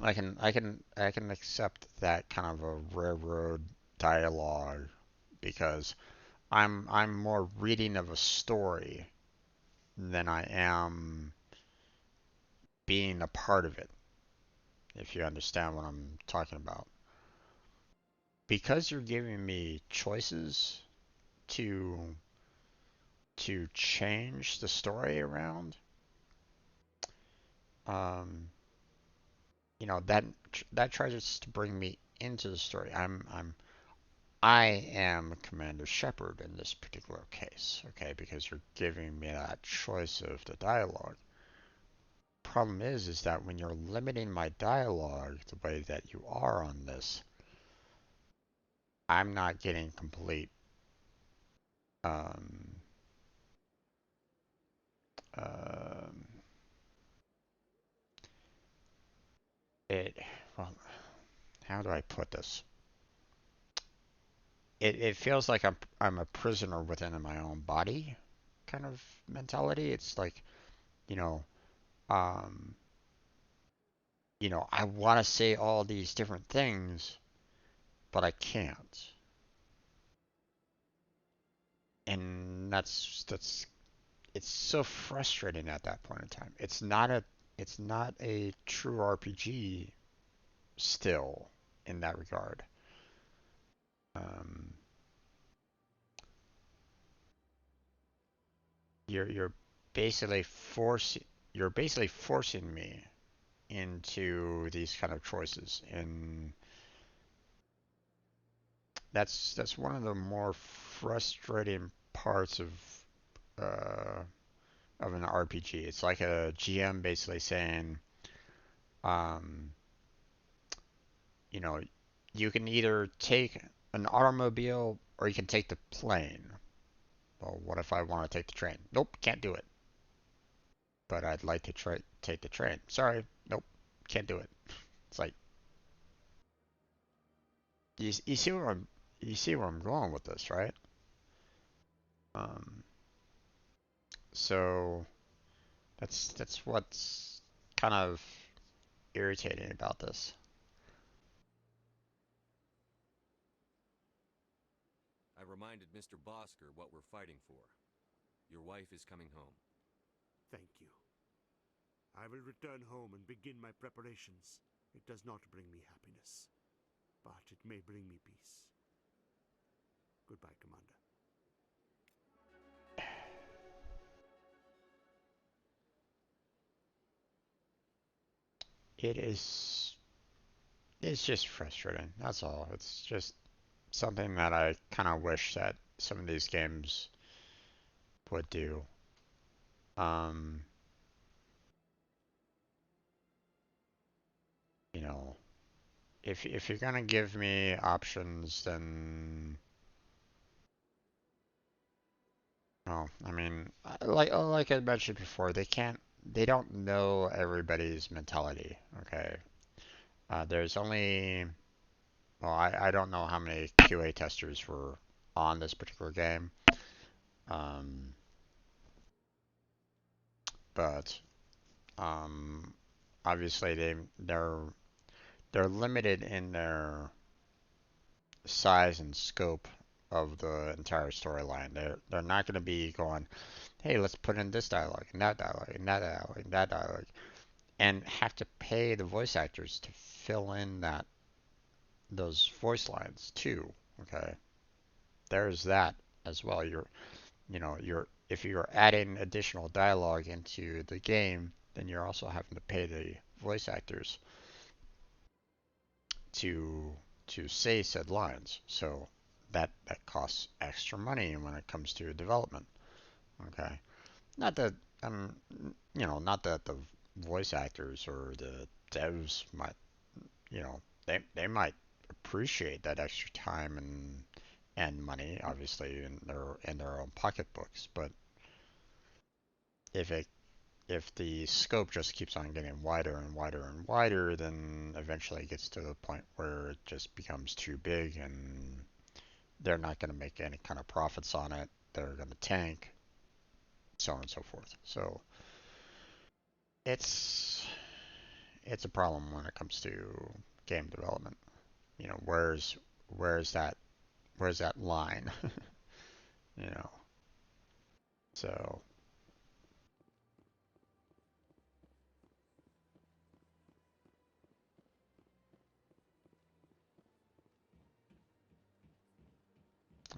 I can accept that kind of a railroad dialogue because I'm more reading of a story than I am being a part of it, if you understand what I'm talking about. Because you're giving me choices to change the story around, um, that tries to bring me into the story. I am Commander Shepard in this particular case, okay, because you're giving me that choice of the dialogue. Problem is that when you're limiting my dialogue the way that you are on this, I'm not getting complete um, um, it well, how do I put this? It feels like I'm a prisoner within my own body kind of mentality. It's like, you know, um, I want to say all these different things, but I can't. And that's it's so frustrating at that point in time. It's not a true RPG still in that regard. Um, you're basically forcing me into these kind of choices, and that's one of the more frustrating parts uh, of an RPG. It's like a GM basically saying, um, you know, you can either take an automobile or you can take the plane. Well, what if I want to take the train? Nope, can't do it. But I'd like to take the train. Sorry, nope, can't do it. It's like you see where I'm going with this, right? Um, so that's what's kind of irritating about this. I reminded Mr. Bosker what we're fighting for. Your wife is coming home. Thank you. I will return home and begin my preparations. It does not bring me happiness, but it may bring me peace. Goodbye, Commander. It's just frustrating. That's all. It's just something that I kind of wish that some of these games would do. Um, you know, if you're gonna give me options, then well, I mean, like I mentioned before, they don't know everybody's mentality. Okay, there's only well, I don't know how many QA testers were on this particular game, um, but obviously they're limited in their size and scope of the entire storyline. They're not going to be going, hey, let's put in this dialogue and that dialogue and that dialogue and that dialogue, and have to pay the voice actors to fill in those voice lines too. Okay, there's that as well. You're if you're adding additional dialogue into the game, then you're also having to pay the voice actors to say said lines. So that costs extra money when it comes to development. Okay, not that not that the voice actors or the devs might, they might appreciate that extra time and money, obviously in their own pocketbooks. But if it if the scope just keeps on getting wider and wider and wider, then eventually it gets to the point where it just becomes too big and they're not going to make any kind of profits on it. They're going to tank, so on and so forth. So it's it's a problem when it comes to game development. Where's that line? you know. So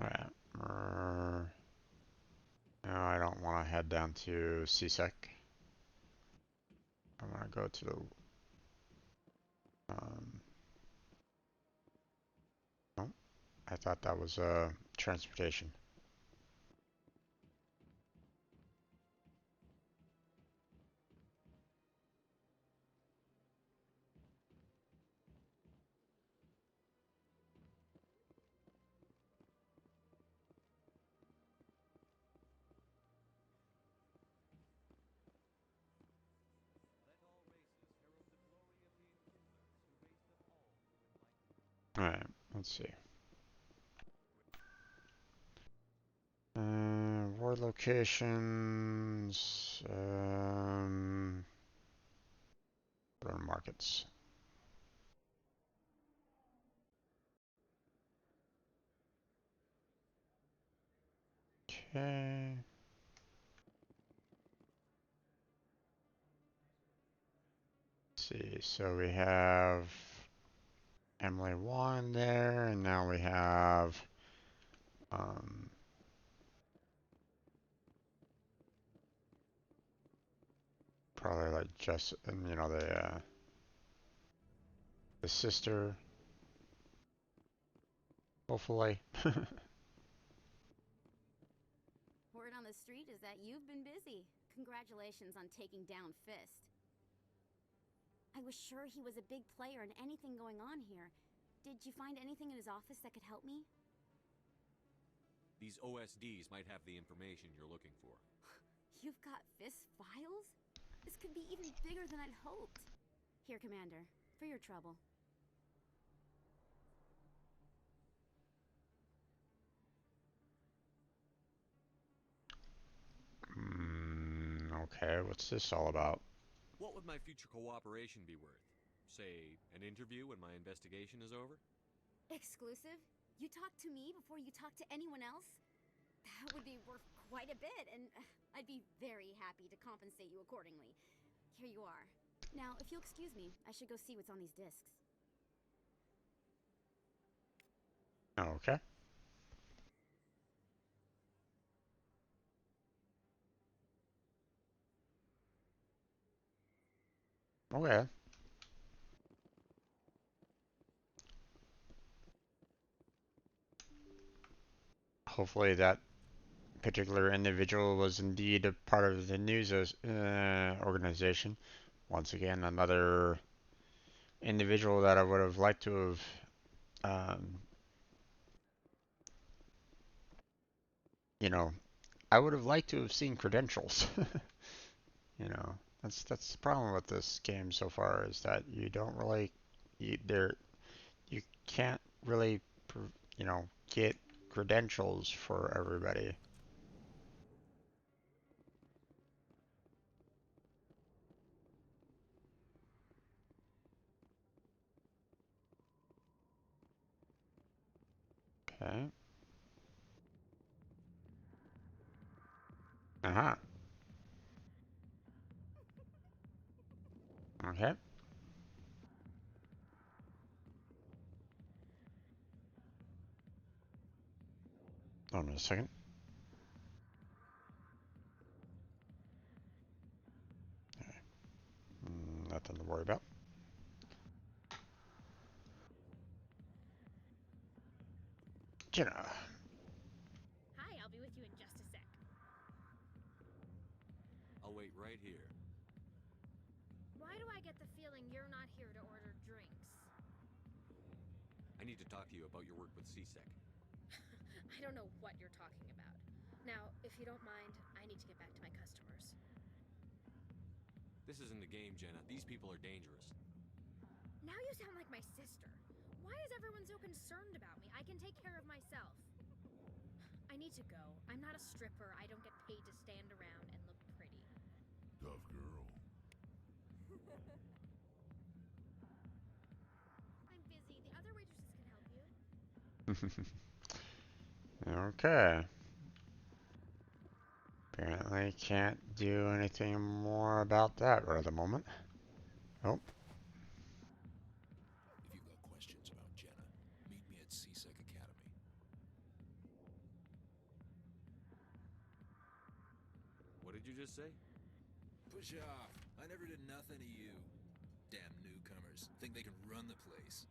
alright. Now I don't want to head down to CSEC. I want to go to the oh, I thought that was transportation. Alright, let's see. War locations. What are markets? Okay. Let's see. So we have Emily 1 there, and now we have um, Probably like just, you know, the sister, hopefully. Word on the street is that you've been busy. Congratulations on taking down Fist. I was sure he was a big player in anything going on here. Did you find anything in his office that could help me? These OSDs might have the information you're looking for. You've got Fist files? This could be even bigger than I'd hoped. Here, Commander, for your trouble. Okay, what's this all about? What would my future cooperation be worth? Say, an interview when my investigation is over? Exclusive? You talk to me before you talk to anyone else? That would be worth quite a bit, and I'd be very happy to compensate you accordingly. Here you are. Now, if you'll excuse me, I should go see what's on these discs. Okay. Okay. Hopefully that particular individual was indeed a part of the news organization. Once again, another individual that I would have liked to have, you know, I would have liked to have seen credentials. You know, that's the problem with this game so far is that you don't really, you can't really, you know, get credentials for everybody. Okay. Uh-huh. Okay. Hold on a second. Nothing to worry about. Jenna. Hi, I'll be with you in just a sec. I'll wait right here. Why do I get the feeling you're not here to order drinks? I need to talk to you about your work with CSEC. I don't know what you're talking about. Now, if you don't mind, I need to get back to my customers. This isn't a game, Jenna. These people are dangerous. Now you sound like my sister. Why is everyone so concerned about me? I can take care of myself. I need to go. I'm not a stripper. I don't get paid to stand around and look pretty. Tough girl. I'm busy. The other waitresses can help you. Okay. Apparently can't do anything more about that right at the moment. Oh. If you've got questions about Jenna, meet me at CSEC Academy. What did you just say? Push off. I never did nothing to you. Damn newcomers. Think they can run the place.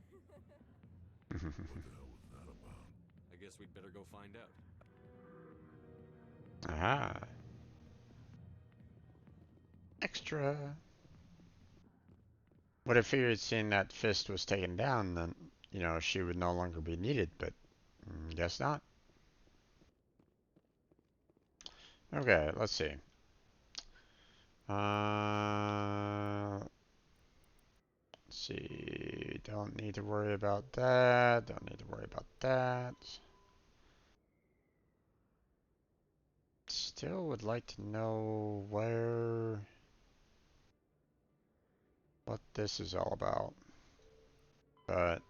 What the hell was that about? I guess we'd better go find out. Aha. Extra. Would have figured seeing that Fist was taken down, then, you know, she would no longer be needed, but guess not. Okay, let's see. Let's see. Don't need to worry about that. Don't need to worry about that. Still would like to know what this is all about. But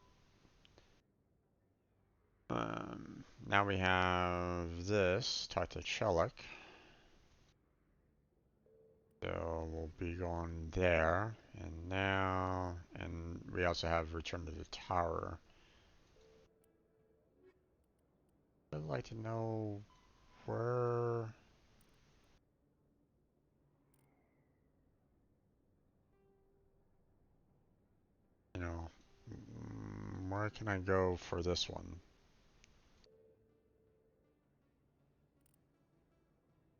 now we have this. Talk to Chelik. So we'll be going there. And now, and we also have Return to the Tower. I'd like to know where where can I go for this one?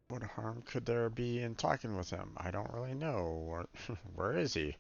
What harm could there be in talking with him? I don't really know. Where is he?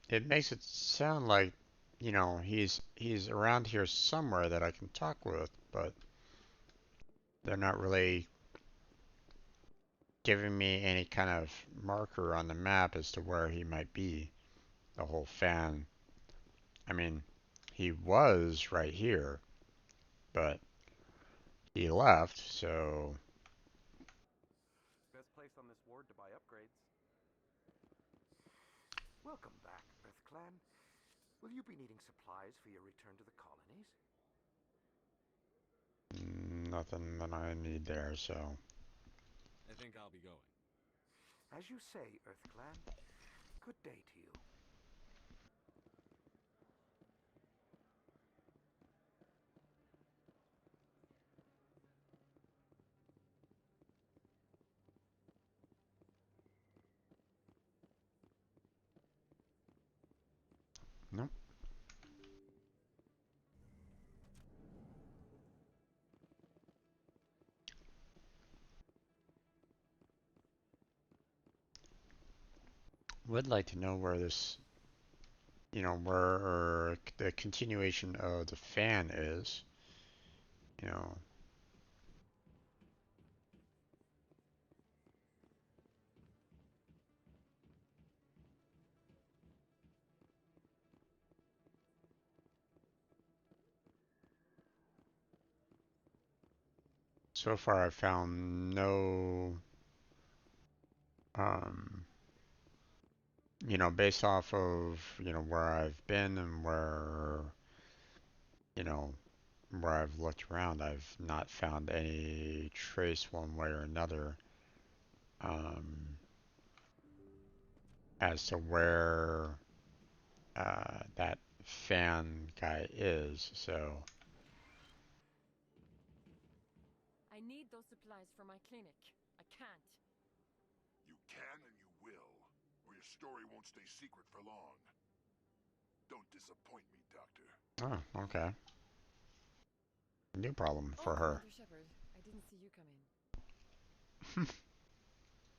It makes it sound like, you know, he's around here somewhere that I can talk with, but they're not really giving me any kind of marker on the map as to where he might be. The whole fan. I mean, he was right here, but he left, so Best place on this ward to buy upgrades. Welcome back, EarthClan. Will you be needing supplies for your return to the colonies? nothing that I need there, so. I think I'll be going. As you say, EarthClan. Good day to you. Nope. Would like to know where this, you know, where the continuation of the fan is. You know. So far, I've found no, you know, based off of, you know, where I've been and where, you know, where I've looked around, I've not found any trace one way or another, as to where, that fan guy is, so. I need those supplies for my clinic. I can't. You can and you will, or your story won't stay secret for long. Don't disappoint me, Doctor. Oh, okay. New problem for her. Commander Shepard, I didn't see you come in.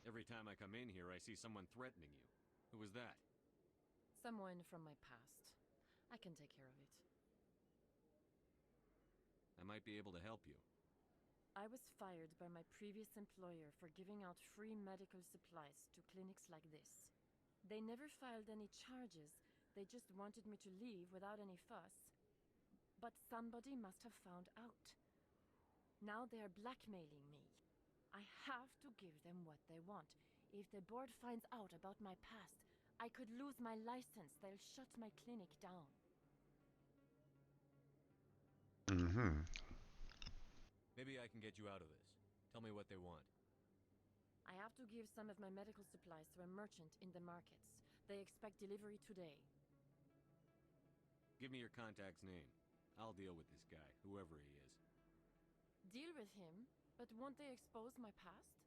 Every time I come in here, I see someone threatening you. Who was that? Someone from my past. I can take care of it. I might be able to help you. I was fired by my previous employer for giving out free medical supplies to clinics like this. They never filed any charges. They just wanted me to leave without any fuss. But somebody must have found out. Now they are blackmailing me. I have to give them what they want. If the board finds out about my past, I could lose my license. They'll shut my clinic down. Mm-hmm. Maybe I can get you out of this. Tell me what they want. I have to give some of my medical supplies to a merchant in the markets. They expect delivery today. Give me your contact's name. I'll deal with this guy, whoever he is. Deal with him? But won't they expose my past?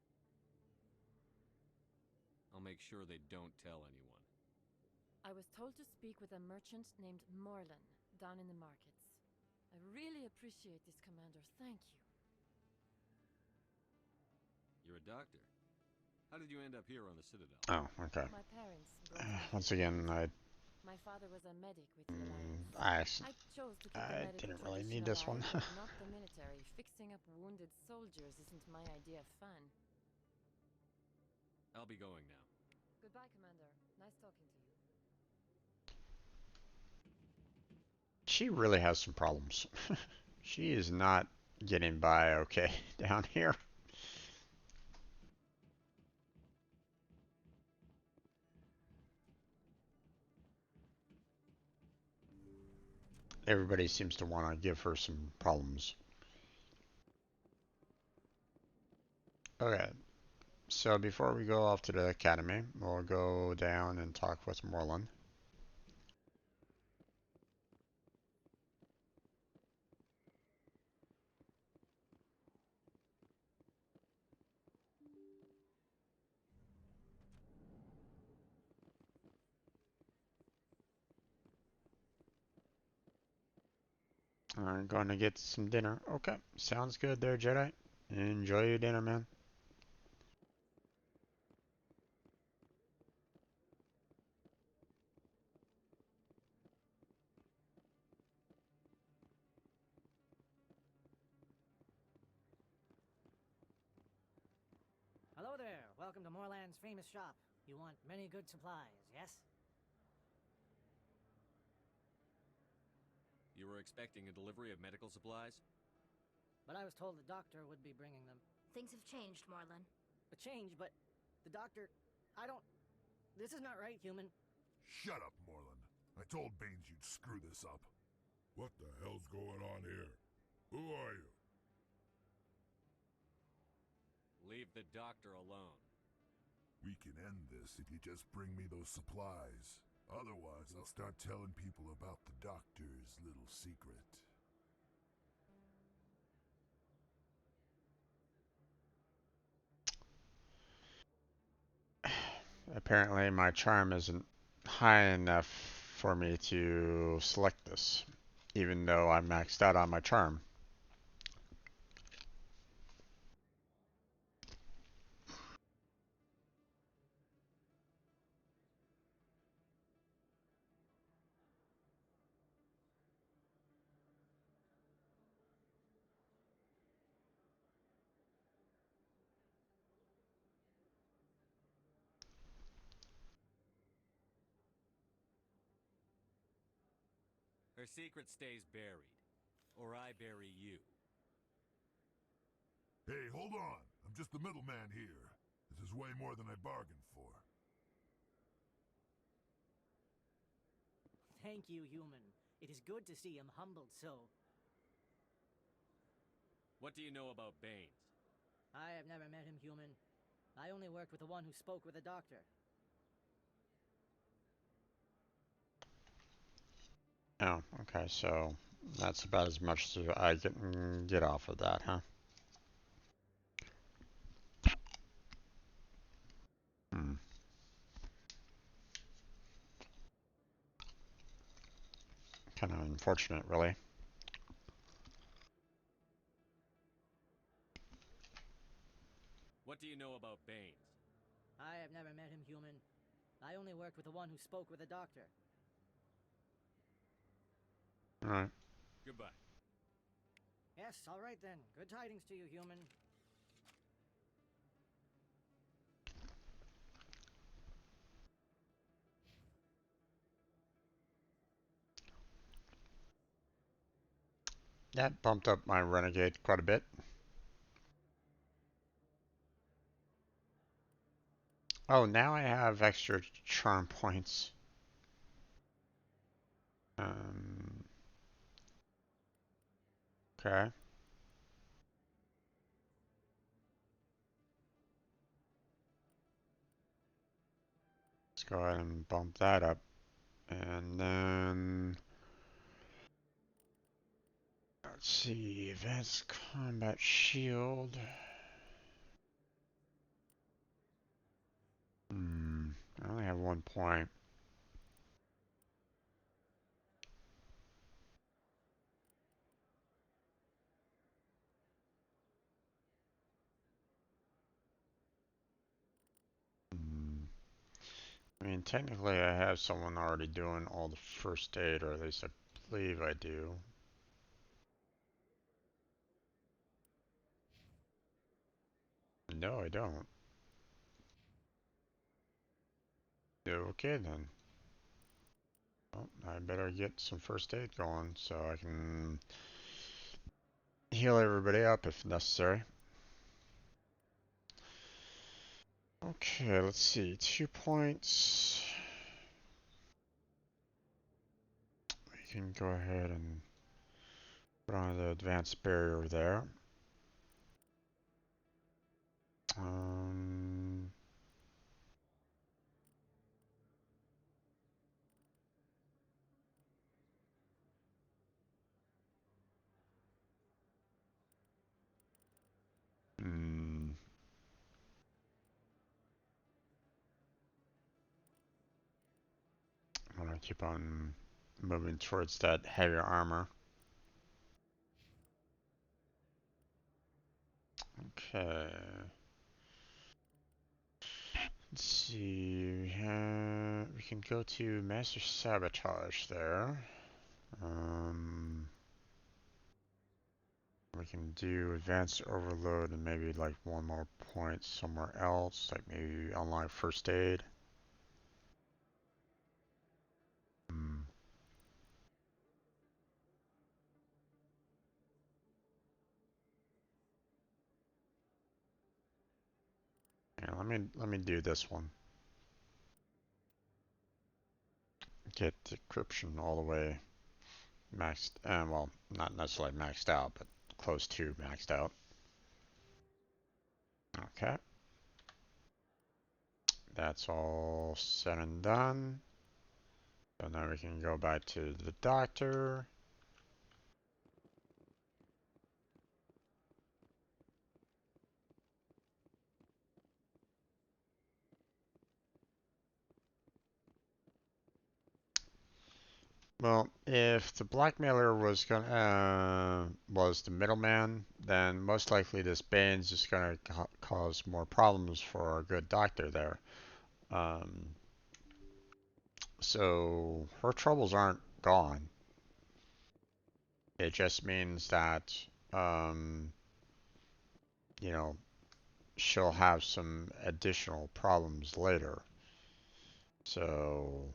I'll make sure they don't tell anyone. I was told to speak with a merchant named Morlan down in the markets. I really appreciate this, Commander. Thank you. You're a doctor. How did you end up here on the Citadel? Oh, okay. My parents brought me Once here. again, My father was a medic with the Alliance. I chose to keep the medical didn't really tradition need this one. alive, but not the military. Fixing up wounded soldiers isn't my idea of fun. I'll be going now. Goodbye, Commander. Nice talking to you. She really has some problems. She is not getting by okay down here. Everybody seems to want to give her some problems. Okay, so before we go off to the academy, we'll go down and talk with Morlun. I'm going to get some dinner. Okay, sounds good there, Jedi. Enjoy your dinner, man. Hello there. Welcome to Moorland's famous shop. You want many good supplies, yes? You were expecting a delivery of medical supplies? But I was told the doctor would be bringing them. Things have changed, Moorland. A change, but the doctor... I don't... This is not right, human. Shut up, Morlun. I told Baines you'd screw this up. What the hell's going on here? Who are you? Leave the doctor alone. We can end this if you just bring me those supplies. Otherwise, I'll start telling people about the doctor's little secret. Apparently my charm isn't high enough for me to select this, even though I'm maxed out on my charm. Her secret stays buried. Or I bury you. Hey, hold on. I'm just the middleman here. This is way more than I bargained for. Thank you, human. It is good to see him humbled so. What do you know about Baines? I have never met him, human. I only worked with the one who spoke with the doctor. Oh, okay, so that's about as much as I can get off of that, huh? Hmm. Kind of unfortunate, really. What do you know about Baines? I have never met him, human. I only worked with the one who spoke with the doctor. Alright. Goodbye. Yes, all right then. Good tidings to you, human. That bumped up my renegade quite a bit. Oh, now I have extra charm points. Okay. Let's go ahead and bump that up. And then... Let's see, Advanced Combat Shield. I only have 1 point. I mean, technically I have someone already doing all the first aid, or at least I believe I do. No, I don't. Okay then. Well, I better get some first aid going so I can heal everybody up if necessary. Okay, let's see. 2 points. We can go ahead and put on the advanced barrier there. Um, hmm. I'm gonna keep on moving towards that heavier armor. Okay. Let's see. We can go to Master Sabotage there. We can do Advanced Overload and maybe like one more point somewhere else, like maybe unlock First Aid. Yeah, let me do this one. Get decryption all the way maxed, well, not necessarily maxed out, but close to maxed out. Okay. That's all said and done. So now we can go back to the doctor. Well, if the blackmailer was was the middleman, then most likely this Bane's just gonna cause more problems for our good doctor there. So her troubles aren't gone. It just means that, you know, she'll have some additional problems later. So,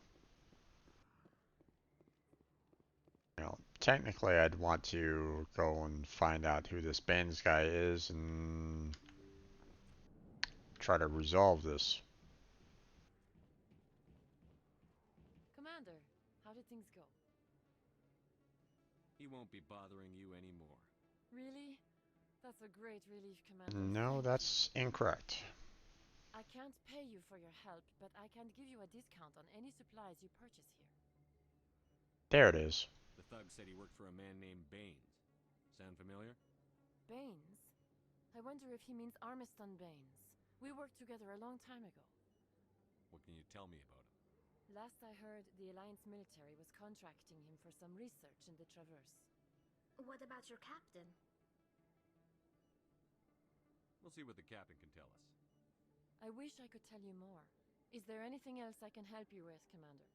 technically I'd want to go and find out who this Baines guy is and try to resolve this. Commander, how did things go? He won't be bothering you anymore. Really? That's a great relief, Commander. No, that's incorrect. I can't pay you for your help, but I can give you a discount on any supplies you purchase here. There it is. The thug said he worked for a man named Baines. Sound familiar? Baines? I wonder if he means Armiston Baines. We worked together a long time ago. What can you tell me about him? Last I heard, the Alliance military was contracting him for some research in the Traverse. What about your captain? We'll see what the captain can tell us. I wish I could tell you more. Is there anything else I can help you with, Commander?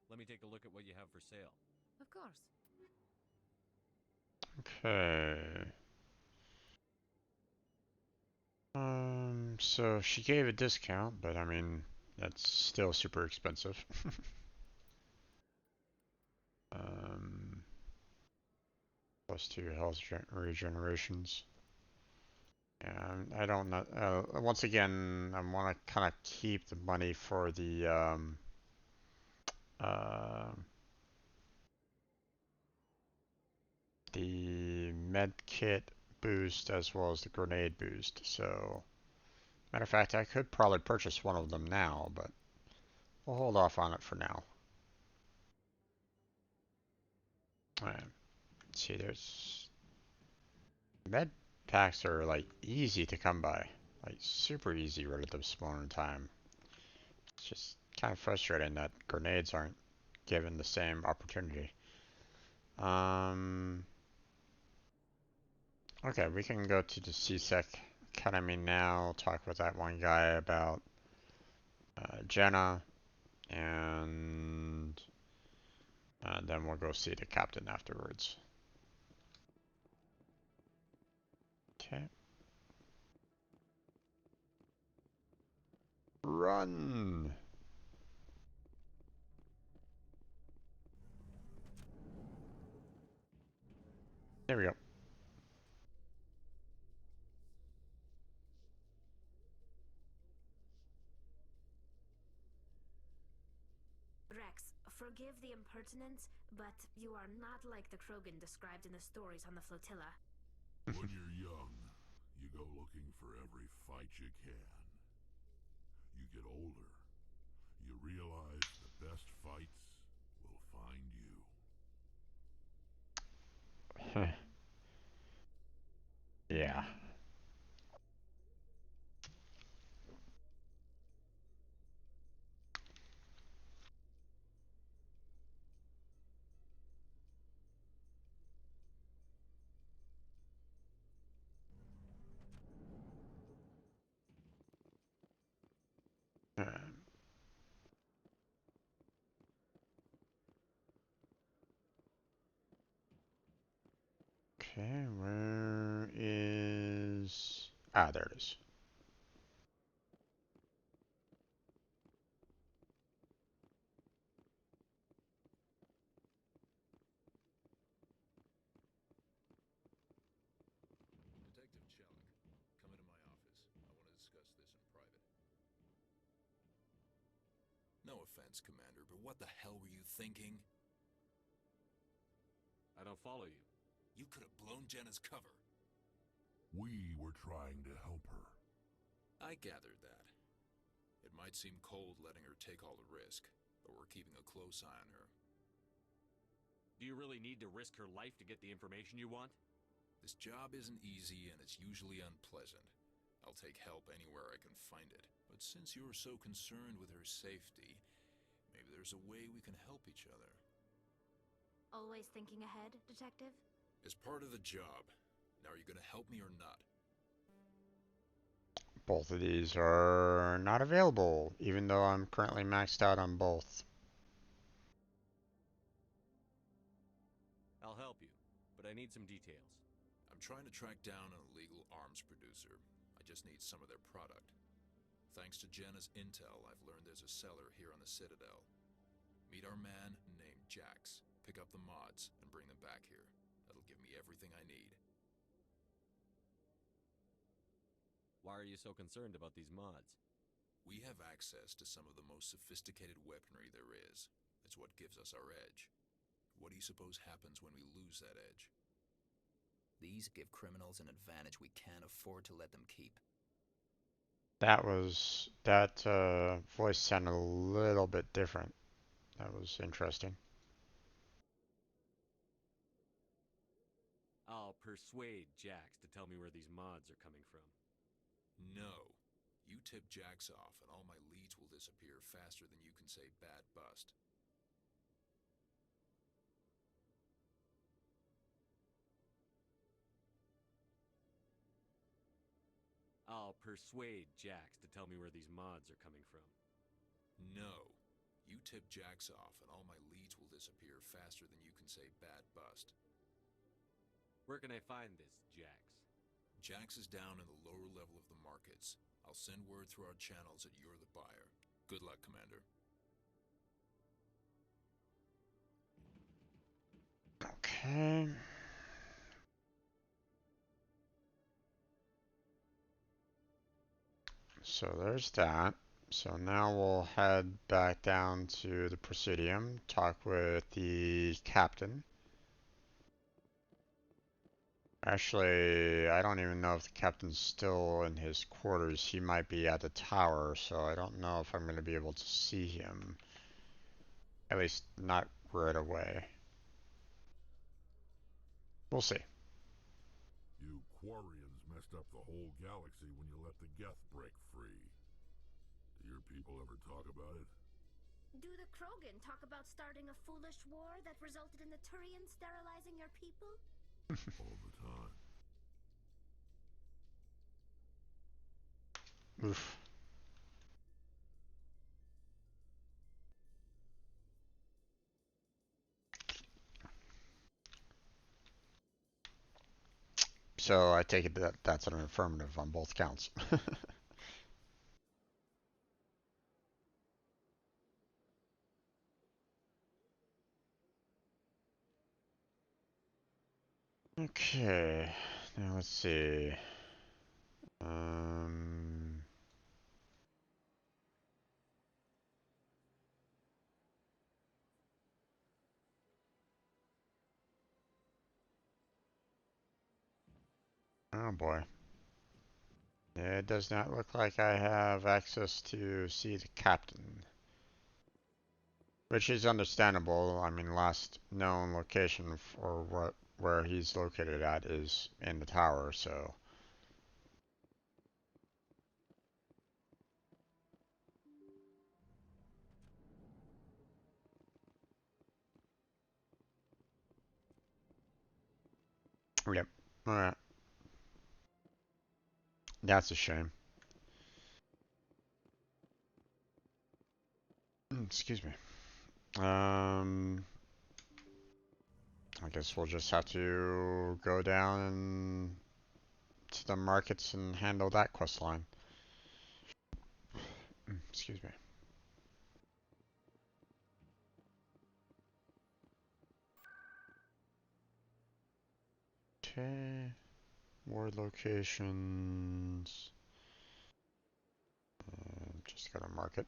Let me take a look at what you have for sale. Of course. Okay. So she gave a discount, but I mean, that's still super expensive. +2 health regenerations. And I don't know. Once again, I want to kind of keep the money for the med kit boost as well as the grenade boost. So, matter of fact, I could probably purchase one of them now, but we'll hold off on it for now. Alright. See, there's med packs are like easy to come by, like super easy relative spawn time. It's just kind of frustrating that grenades aren't given the same opportunity. Okay, we can go to the CSEC Academy now, talk with that one guy about Jenna, and then we'll go see the captain afterwards. Okay. Run! There we go. Rex, forgive the impertinence, but you are not like the Krogan described in the stories on the flotilla. When you're young, You go looking for every fight you can. You get older. You realize the best fights will find you. Yeah. Okay, where is... Ah, there it is. Detective Chellick, come into my office. I want to discuss this in private. No offense, Commander, but what the hell were you thinking? I don't follow you. You could have blown Jenna's cover. We were trying to help her. I gathered that. It might seem cold letting her take all the risk, but we're keeping a close eye on her. Do you really need to risk her life to get the information you want? This job isn't easy and it's usually unpleasant. I'll take help anywhere I can find it. But since you're so concerned with her safety, maybe there's a way we can help each other. Always thinking ahead, Detective? As part of the job. Now are you gonna help me or not? Both of these are not available, even though I'm currently maxed out on both. I'll help you, but I need some details. I'm trying to track down an illegal arms producer. I just need some of their product. Thanks to Jenna's intel, I've learned there's a seller here on the Citadel. Meet our man named Jax. Pick up the mods and bring them back here. That'll give me everything I need. Why are you so concerned about these mods? We have access to some of the most sophisticated weaponry there is. It's what gives us our edge. What do you suppose happens when we lose that edge? These give criminals an advantage we can't afford to let them keep. That voice sounded a little bit different. That was interesting. I'll persuade Jax to tell me where these mods are coming from. No. You tip Jax off and all my leads will disappear faster than you can say bad bust. I'll persuade Jax to tell me where these mods are coming from. No. You tip Jax off and all my leads will disappear faster than you can say bad bust. Where can I find this, Jax? Jax is down in the lower level of the markets. I'll send word through our channels that you're the buyer. Good luck, Commander. Okay. So there's that. So now we'll head back down to the Presidium, talk with the captain. Actually, I don't even know if the captain's still in his quarters. He might be at the tower, so I don't know if I'm going to be able to see him. At least not right away. We'll see. You Quarians messed up the whole galaxy when you let the Geth break free. Do your people ever talk about it? Do the Krogan talk about starting a foolish war that resulted in the Turians sterilizing your people? All the time. Oof. So I take it that that's an affirmative on both counts. Okay, now let's see. Oh boy. It does not look like I have access to see the captain. Which is understandable. I mean, last known location for where he's located at is in the tower, so. Yep. Alright. That's a shame. Excuse me. I guess we'll just have to go down and to the markets and handle that quest line. Excuse me. Okay. More locations. Just gotta mark it.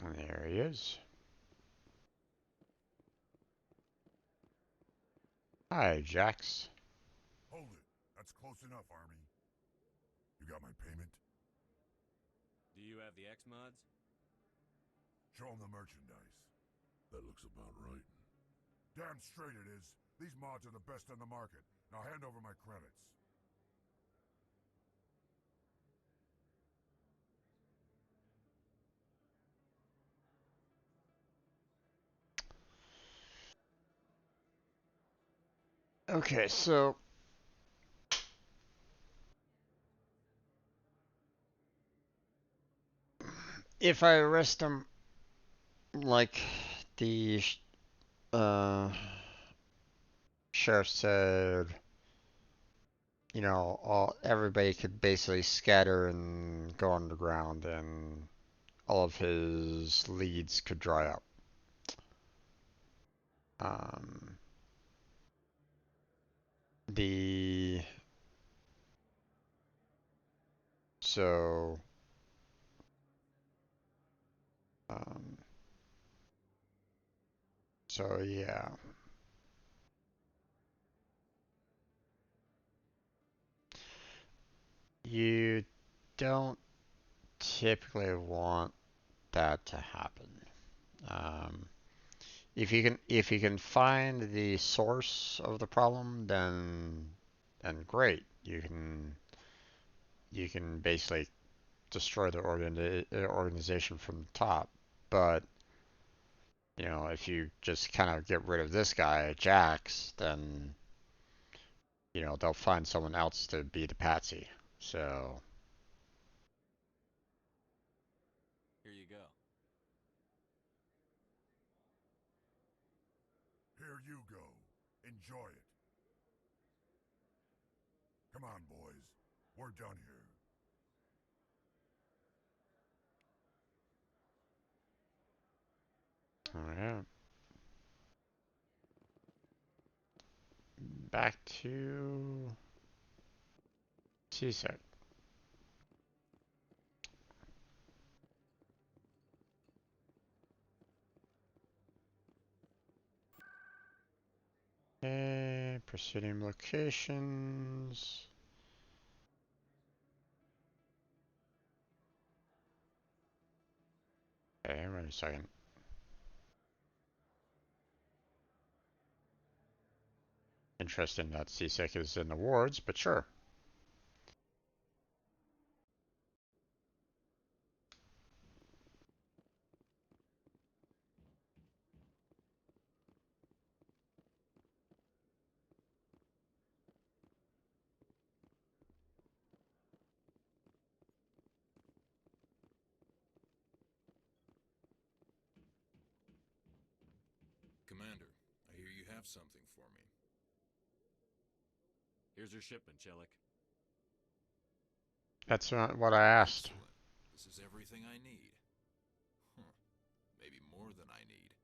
And there he is. Hi, Jax. Hold it. That's close enough, Army. You got my payment? Do you have the X mods? Show them the merchandise. That looks about right. Damn straight it is. These mods are the best on the market. Now hand over my credits. Okay, so if I arrest him, like the sheriff said, you know, everybody could basically scatter and go underground, and all of his leads could dry up. Um, the so um, so yeah. You don't typically want that to happen. Um, if you can find the source of the problem, then great. You can basically destroy the organization from the top. But you know, if you just kind of get rid of this guy, Jax, then you know they'll find someone else to be the patsy. So Here you go. Here you go. Enjoy it. Come on, boys. We're done here. all right, back to CSEC. Okay, proceeding locations. Okay, wait a second. Interesting that CSEC is in the wards, but sure. Commander, I hear you have something for me. Here's your shipment, Chelik. That's not what I asked. Excellent. This is everything I need. Maybe more than I need.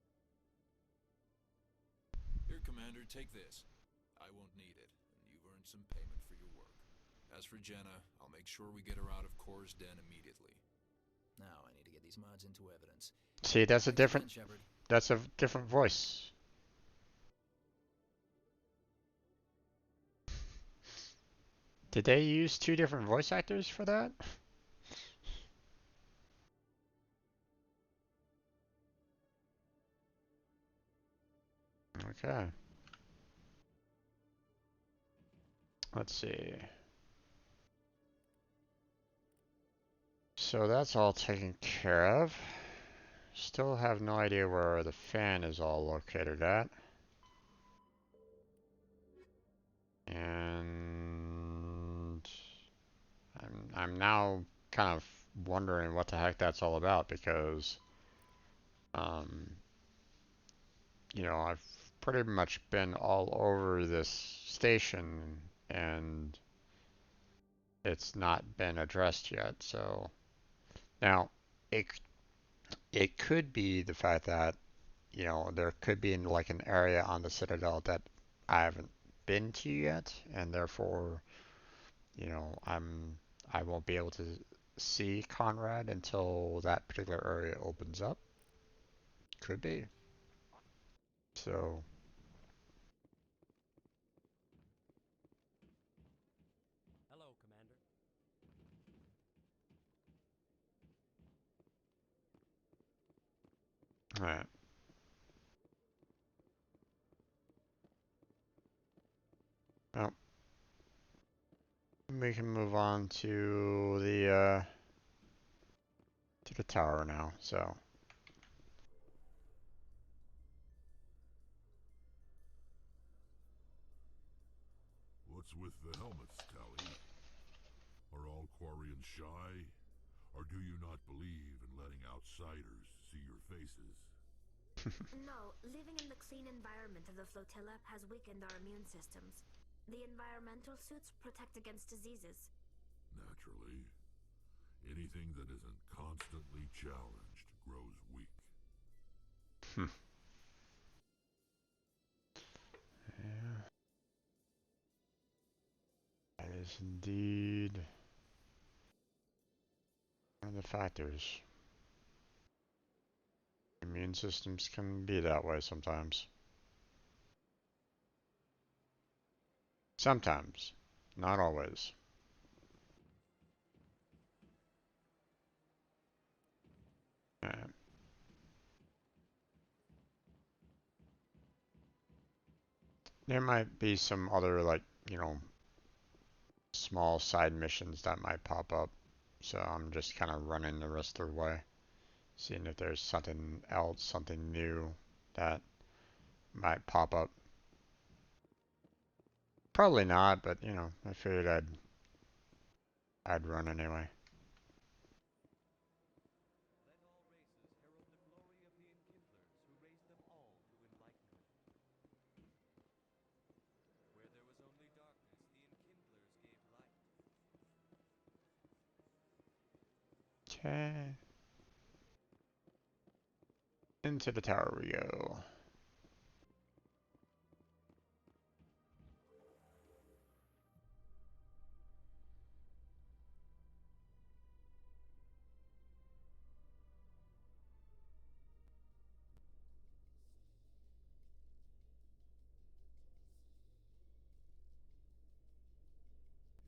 Here, Commander, take this. I won't need it, and you've earned earned some payment for your work. As for Jenna, I'll make sure we get her out of Core's den immediately. Now I need to get these mods into evidence. See, that's a Thanks again, different. Shepard. That's a different voice. Did they use 2 different voice actors for that? Okay. Let's see. So that's all taken care of. Still have no idea where the fan is all located at. And I'm now kind of wondering what the heck that's all about because you know, I've pretty much been all over this station and it's not been addressed yet. So now it it could be the fact that, you know, there could be like an area on the Citadel that I haven't been to yet, and therefore, you know, I won't be able to see Conrad until that particular area opens up. Could be. So, Hello, Commander. all right. Well, we can move on to the tower now. So, What's with the helmets, Tally? Are all Quarians shy? Or do you not believe in letting outsiders see your faces? No, living in the clean environment of the flotilla has weakened our immune systems. The environmental suits protect against diseases. Naturally. Anything that isn't constantly challenged grows weak. yeah. That is indeed one of the factors. Immune systems can be that way sometimes. Sometimes, not always. There might be some other, like, you know, small side missions that might pop up. So I'm just kind of running the rest of the way, seeing if there's something else, something new that might pop up. Probably not, but you know, I figured I'd run anyway. Okay. Into the tower we go.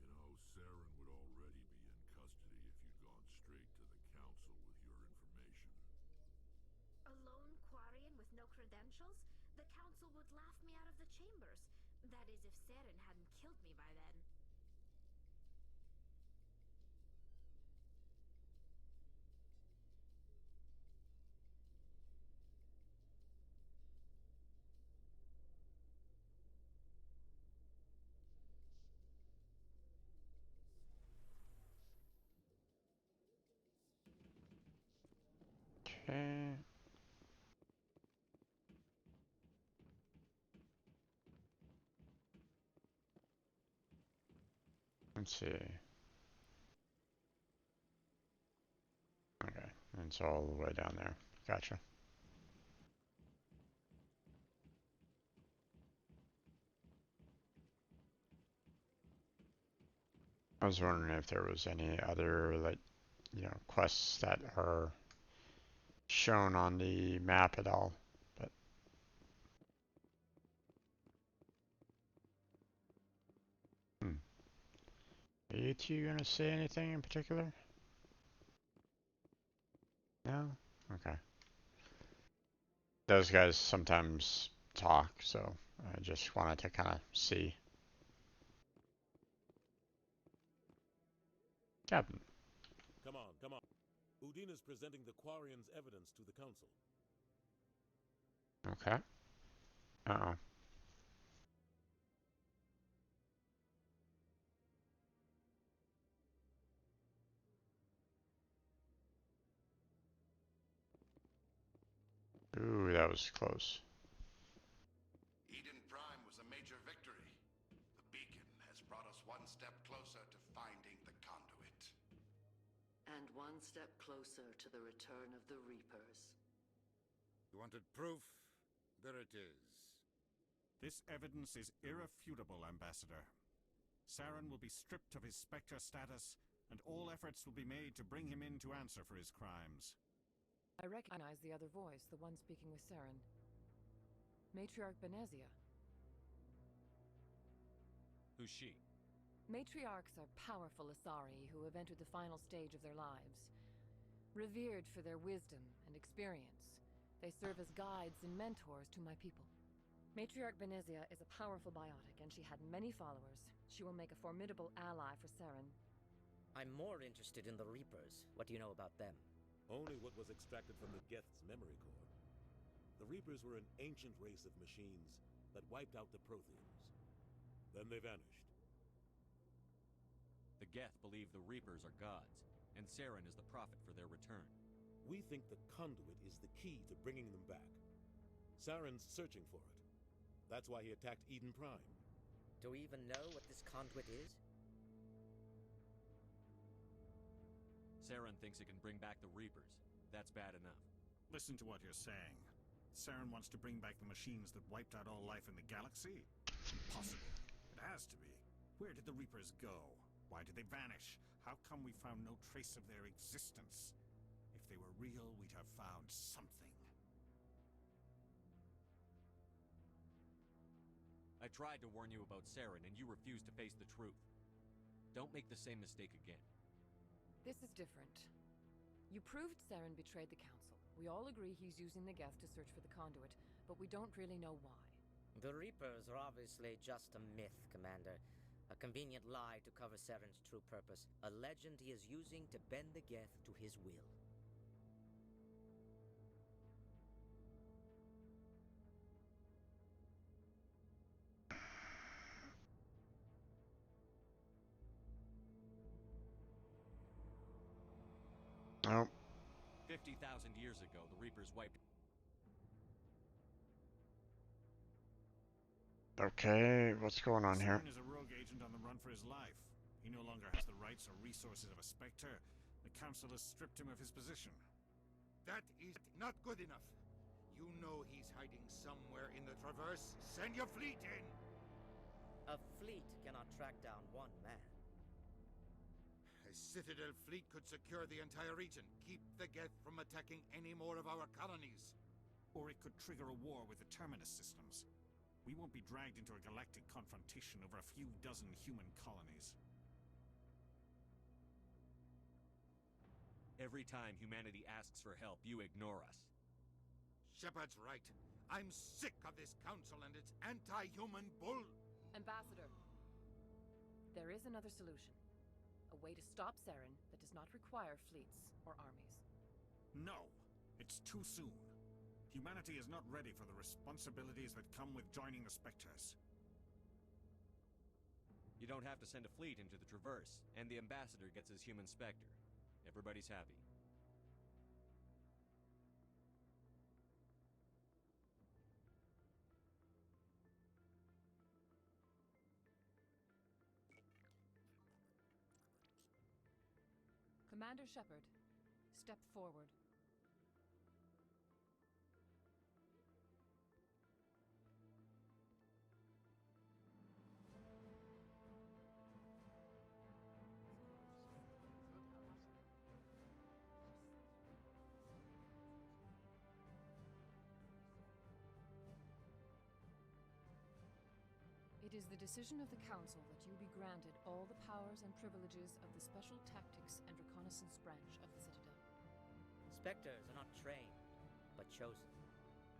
You know, Saren would already be in custody if you'd gone straight to the Council with your information. A lone Quarian with no credentials? The Council would laugh me out of the chambers. That is, if Saren hadn't killed me by then. Okay. Let's see. Okay, it's all the way down there. Gotcha. I was wondering if there was any other, like, quests that are shown on the map at all. But are you two gonna say anything in particular? No? Okay. Those guys sometimes talk, so I just wanted to kind of see. Captain. Come on, come on. Udine is presenting the Quarian's evidence to the Council. Okay. Uh-oh. Ooh, that was close. Eden Prime was a major victory. The beacon has brought us one step closer to finding the conduit. And one step closer to the return of the Reapers. You wanted proof? There it is. This evidence is irrefutable, Ambassador. Saren will be stripped of his Spectre status, and all efforts will be made to bring him in to answer for his crimes. I recognize the other voice, the one speaking with Saren. Matriarch Benezia. Who's she? Matriarchs are powerful Asari who have entered the final stage of their lives. Revered for their wisdom and experience, they serve as guides and mentors to my people. Matriarch Benezia is a powerful biotic, and she had many followers. She will make a formidable ally for Saren. I'm more interested in the Reapers. What do you know about them? Only what was extracted from the Geth's memory core. The Reapers were an ancient race of machines that wiped out the Protheans. Then they vanished. The Geth believe the Reapers are gods, and Saren is the prophet for their return. We think the conduit is the key to bringing them back. Saren's searching for it. That's why he attacked Eden Prime. Do we even know what this conduit is? Saren thinks it can bring back the Reapers. That's bad enough. Listen to what you're saying. Saren wants to bring back the machines that wiped out all life in the galaxy? Impossible. It has to be. Where did the Reapers go? Why did they vanish? How come we found no trace of their existence? If they were real, we'd have found something. I tried to warn you about Saren, and you refused to face the truth. Don't make the same mistake again. This is different. You proved Saren betrayed the Council. We all agree he's using the Geth to search for the conduit, but we don't really know why. The Reapers are obviously just a myth, Commander. A convenient lie to cover Saren's true purpose. A legend he is using to bend the Geth to his will. Oh. 50,000 years ago, the Reapers wiped... Okay, what's going on here? Saren is a rogue agent on the run for his life. He no longer has the rights or resources of a Spectre. The Council has stripped him of his position. That is not good enough. You know he's hiding somewhere in the Traverse. Send your fleet in! A fleet cannot track down one man. A Citadel fleet could secure the entire region, keep the Geth from attacking any more of our colonies. Or it could trigger a war with the Terminus systems. We won't be dragged into a galactic confrontation over a few dozen human colonies. Every time humanity asks for help, you ignore us. Shepard's right. I'm sick of this council and its anti-human bull... Ambassador, there is another solution. A way to stop Saren that does not require fleets or armies. No! It's too soon. Humanity is not ready for the responsibilities that come with joining the Spectres. You don't have to send a fleet into the Traverse, and the Ambassador gets his human Spectre. Everybody's happy. Commander Shepard, step forward. It is the decision of the Council that you be granted all the powers and privileges of the Special Tactics and Reconnaissance Branch of the Citadel. Spectres are not trained, but chosen.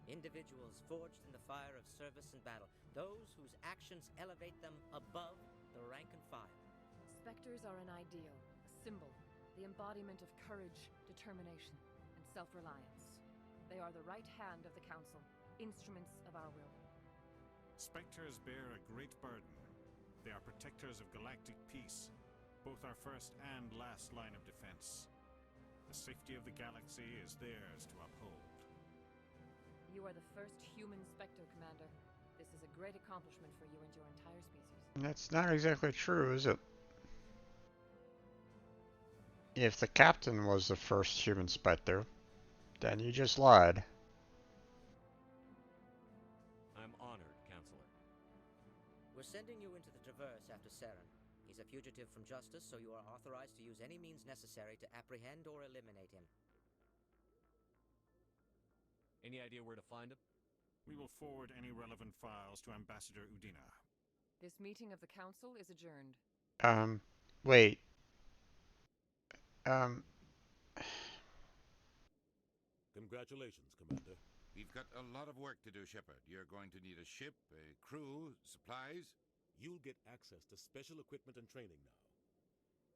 Individuals forged in the fire of service and battle, those whose actions elevate them above the rank and file. Spectres are an ideal, a symbol, the embodiment of courage, determination, and self-reliance. They are the right hand of the Council, instruments of our will. Spectres bear a great burden. They are protectors of galactic peace, both our first and last line of defense. The safety of the galaxy is theirs to uphold. You are the first human Spectre, Commander. This is a great accomplishment for you and your entire species. That's not exactly true, is it? If the captain was the first human Spectre, then you just lied. I'm honored, Counselor. We're sending you into the Traverse after Saren. He's a fugitive from justice, so you are authorized to use any means necessary to apprehend or eliminate him. Any idea where to find him? We will forward any relevant files to Ambassador Udina. This meeting of the Council is adjourned. Wait. Congratulations, Commander. We've got a lot of work to do, Shepard. You're going to need a ship, a crew, supplies. You'll get access to special equipment and training now.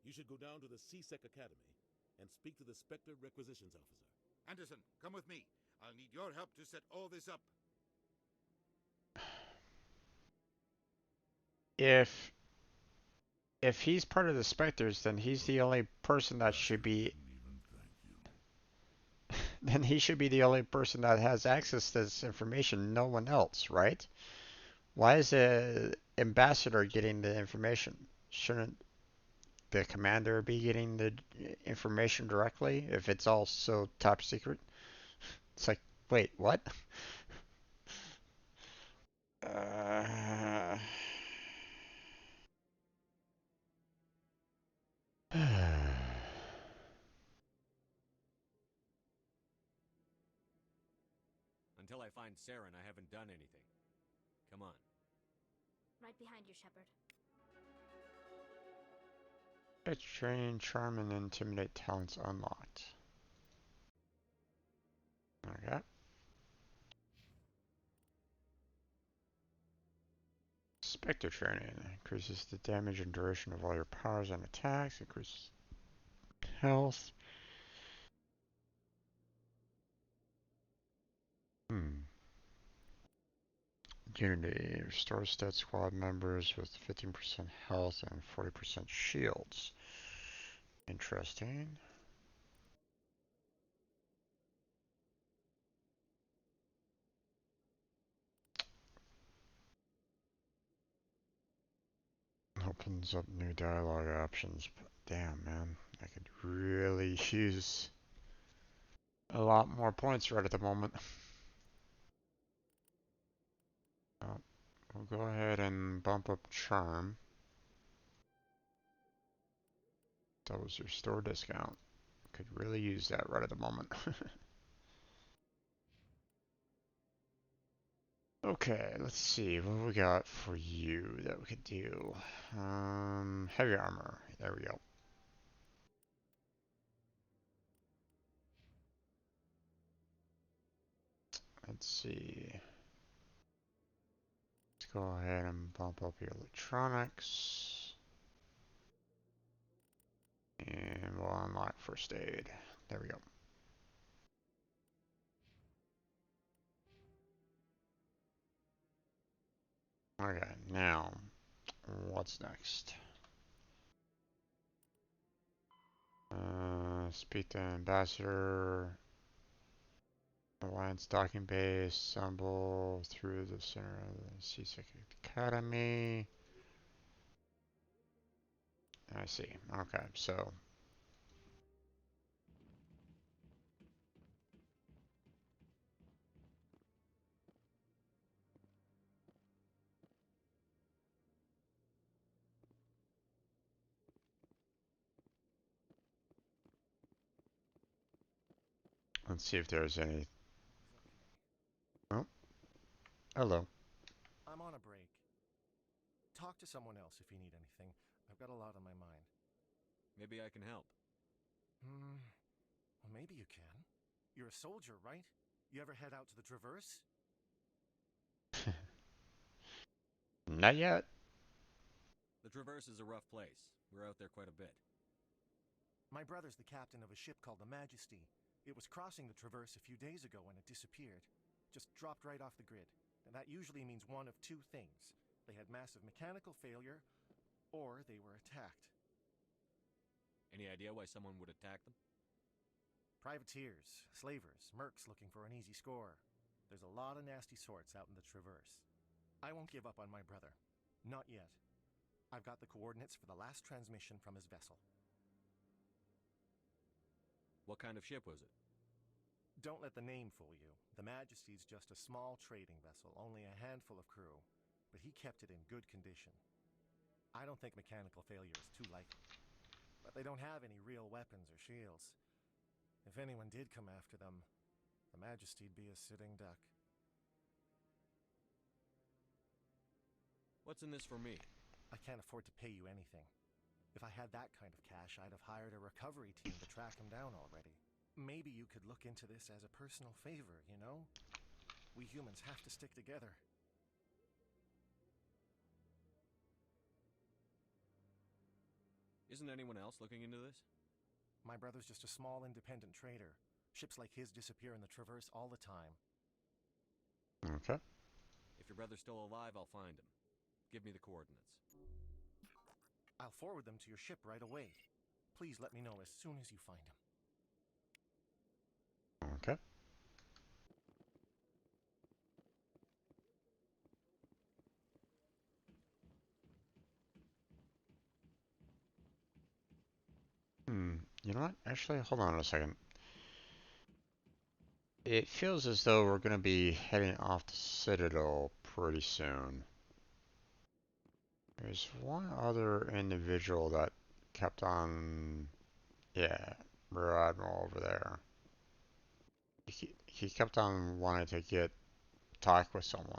You should go down to the C-Sec Academy and speak to the Spectre Requisitions Officer. Anderson, come with me. I'll need your help to set all this up. If he's part of the Spectres, then he's the only person that should be... Then he should be the only person that has access to this information, no one else, right? Why is the ambassador getting the information? Shouldn't the commander be getting the information directly if it's all so top secret? It's like, wait, what? Until I find Saren, I haven't done anything. Come on. Right behind you, Shepard. Train, charm, and intimidate talents unlocked. Okay. Spectre training increases the damage and duration of all your powers and attacks, increases health. Unity restores dead squad members with 15% health and 40% shields. Interesting. Opens up new dialogue options, but damn, man, I could really use a lot more points right at the moment. We'll go ahead and bump up charm. Doubles your store discount. Could really use that right at the moment. Okay, let's see what we got for you that we could do. Heavy armor. There we go. Let's see. Let's go ahead and bump up your electronics. And we'll unlock first aid. There we go. Okay, now, what's next? Speak to Ambassador. Alliance docking base, assemble through the center of the C-Sec Academy. I see. Okay, so let's see if there's any. Oh, hello. I'm on a break. talk to someone else if you need anything. I've got a lot on my mind. Maybe I can help. Well, maybe you can. You're a soldier, right? You ever head out to the Traverse? Not yet. The Traverse is a rough place. We're out there quite a bit. My brother's the captain of a ship called the Majesty. It was crossing the Traverse a few days ago when it disappeared. Just dropped right off the grid. And that usually means one of two things. They had massive mechanical failure, or they were attacked. Any idea why someone would attack them? Privateers, slavers, mercs looking for an easy score. There's a lot of nasty sorts out in the Traverse. I won't give up on my brother. Not yet. I've got the coordinates for the last transmission from his vessel. What kind of ship was it? Don't let the name fool you. The Majesty's just a small trading vessel, only a handful of crew. But he kept it in good condition. I don't think mechanical failure is too likely. But they don't have any real weapons or shields. If anyone did come after them, the Majesty'd be a sitting duck. What's in this for me? I can't afford to pay you anything. If I had that kind of cash, I'd have hired a recovery team to track him down already. Maybe you could look into this as a personal favor, you know? We humans have to stick together. Isn't anyone else looking into this? My brother's just a small independent trader. Ships like his disappear in the Traverse all the time. Okay. If your brother's still alive, I'll find him. Give me the coordinates. I'll forward them to your ship right away. Please let me know as soon as you find him. Okay. You know what? Actually, hold on a second. It feels as though we're going to be heading off the Citadel pretty soon. There's one other individual that kept on... Yeah, Rear Admiral over there. He kept on wanting to talk with someone. No,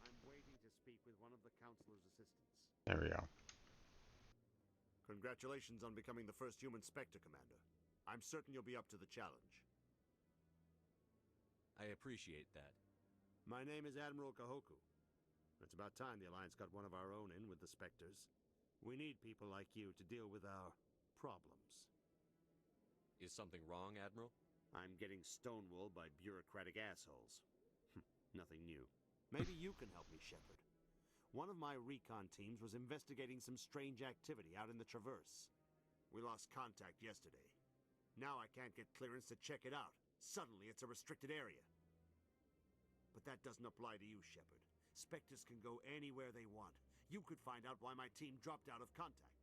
I'm waiting to speak with one of the Councilor's assistants. There we go. Congratulations on becoming the first human Spectre, Commander. I'm certain you'll be up to the challenge. I appreciate that. My name is Admiral Kahoku. It's about time the Alliance got one of our own in with the Spectres. We need people like you to deal with our problems. Is something wrong, Admiral? I'm getting stonewalled by bureaucratic assholes. Nothing new. Maybe you can help me, Shepard. One of my recon teams was investigating some strange activity out in the Traverse. We lost contact yesterday. Now I can't get clearance to check it out. Suddenly it's a restricted area. But that doesn't apply to you, Shepard. Spectres can go anywhere they want. You could find out why my team dropped out of contact.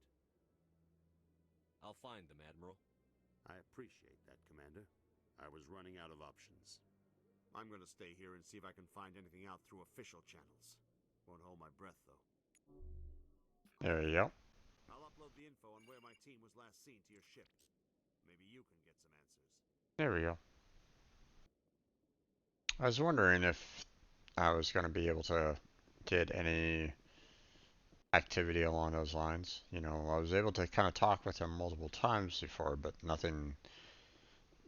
I'll find them, Admiral. I appreciate that, Commander. I was running out of options. I'm gonna stay here and see if I can find anything out through official channels. Won't hold my breath, though. There you go. I'll upload the info on where my team was last seen to your ship. Maybe you can get some answers. There we go. I was wondering if I was going to be able to get any activity along those lines. You know, I was able to kind of talk with him multiple times before, but nothing,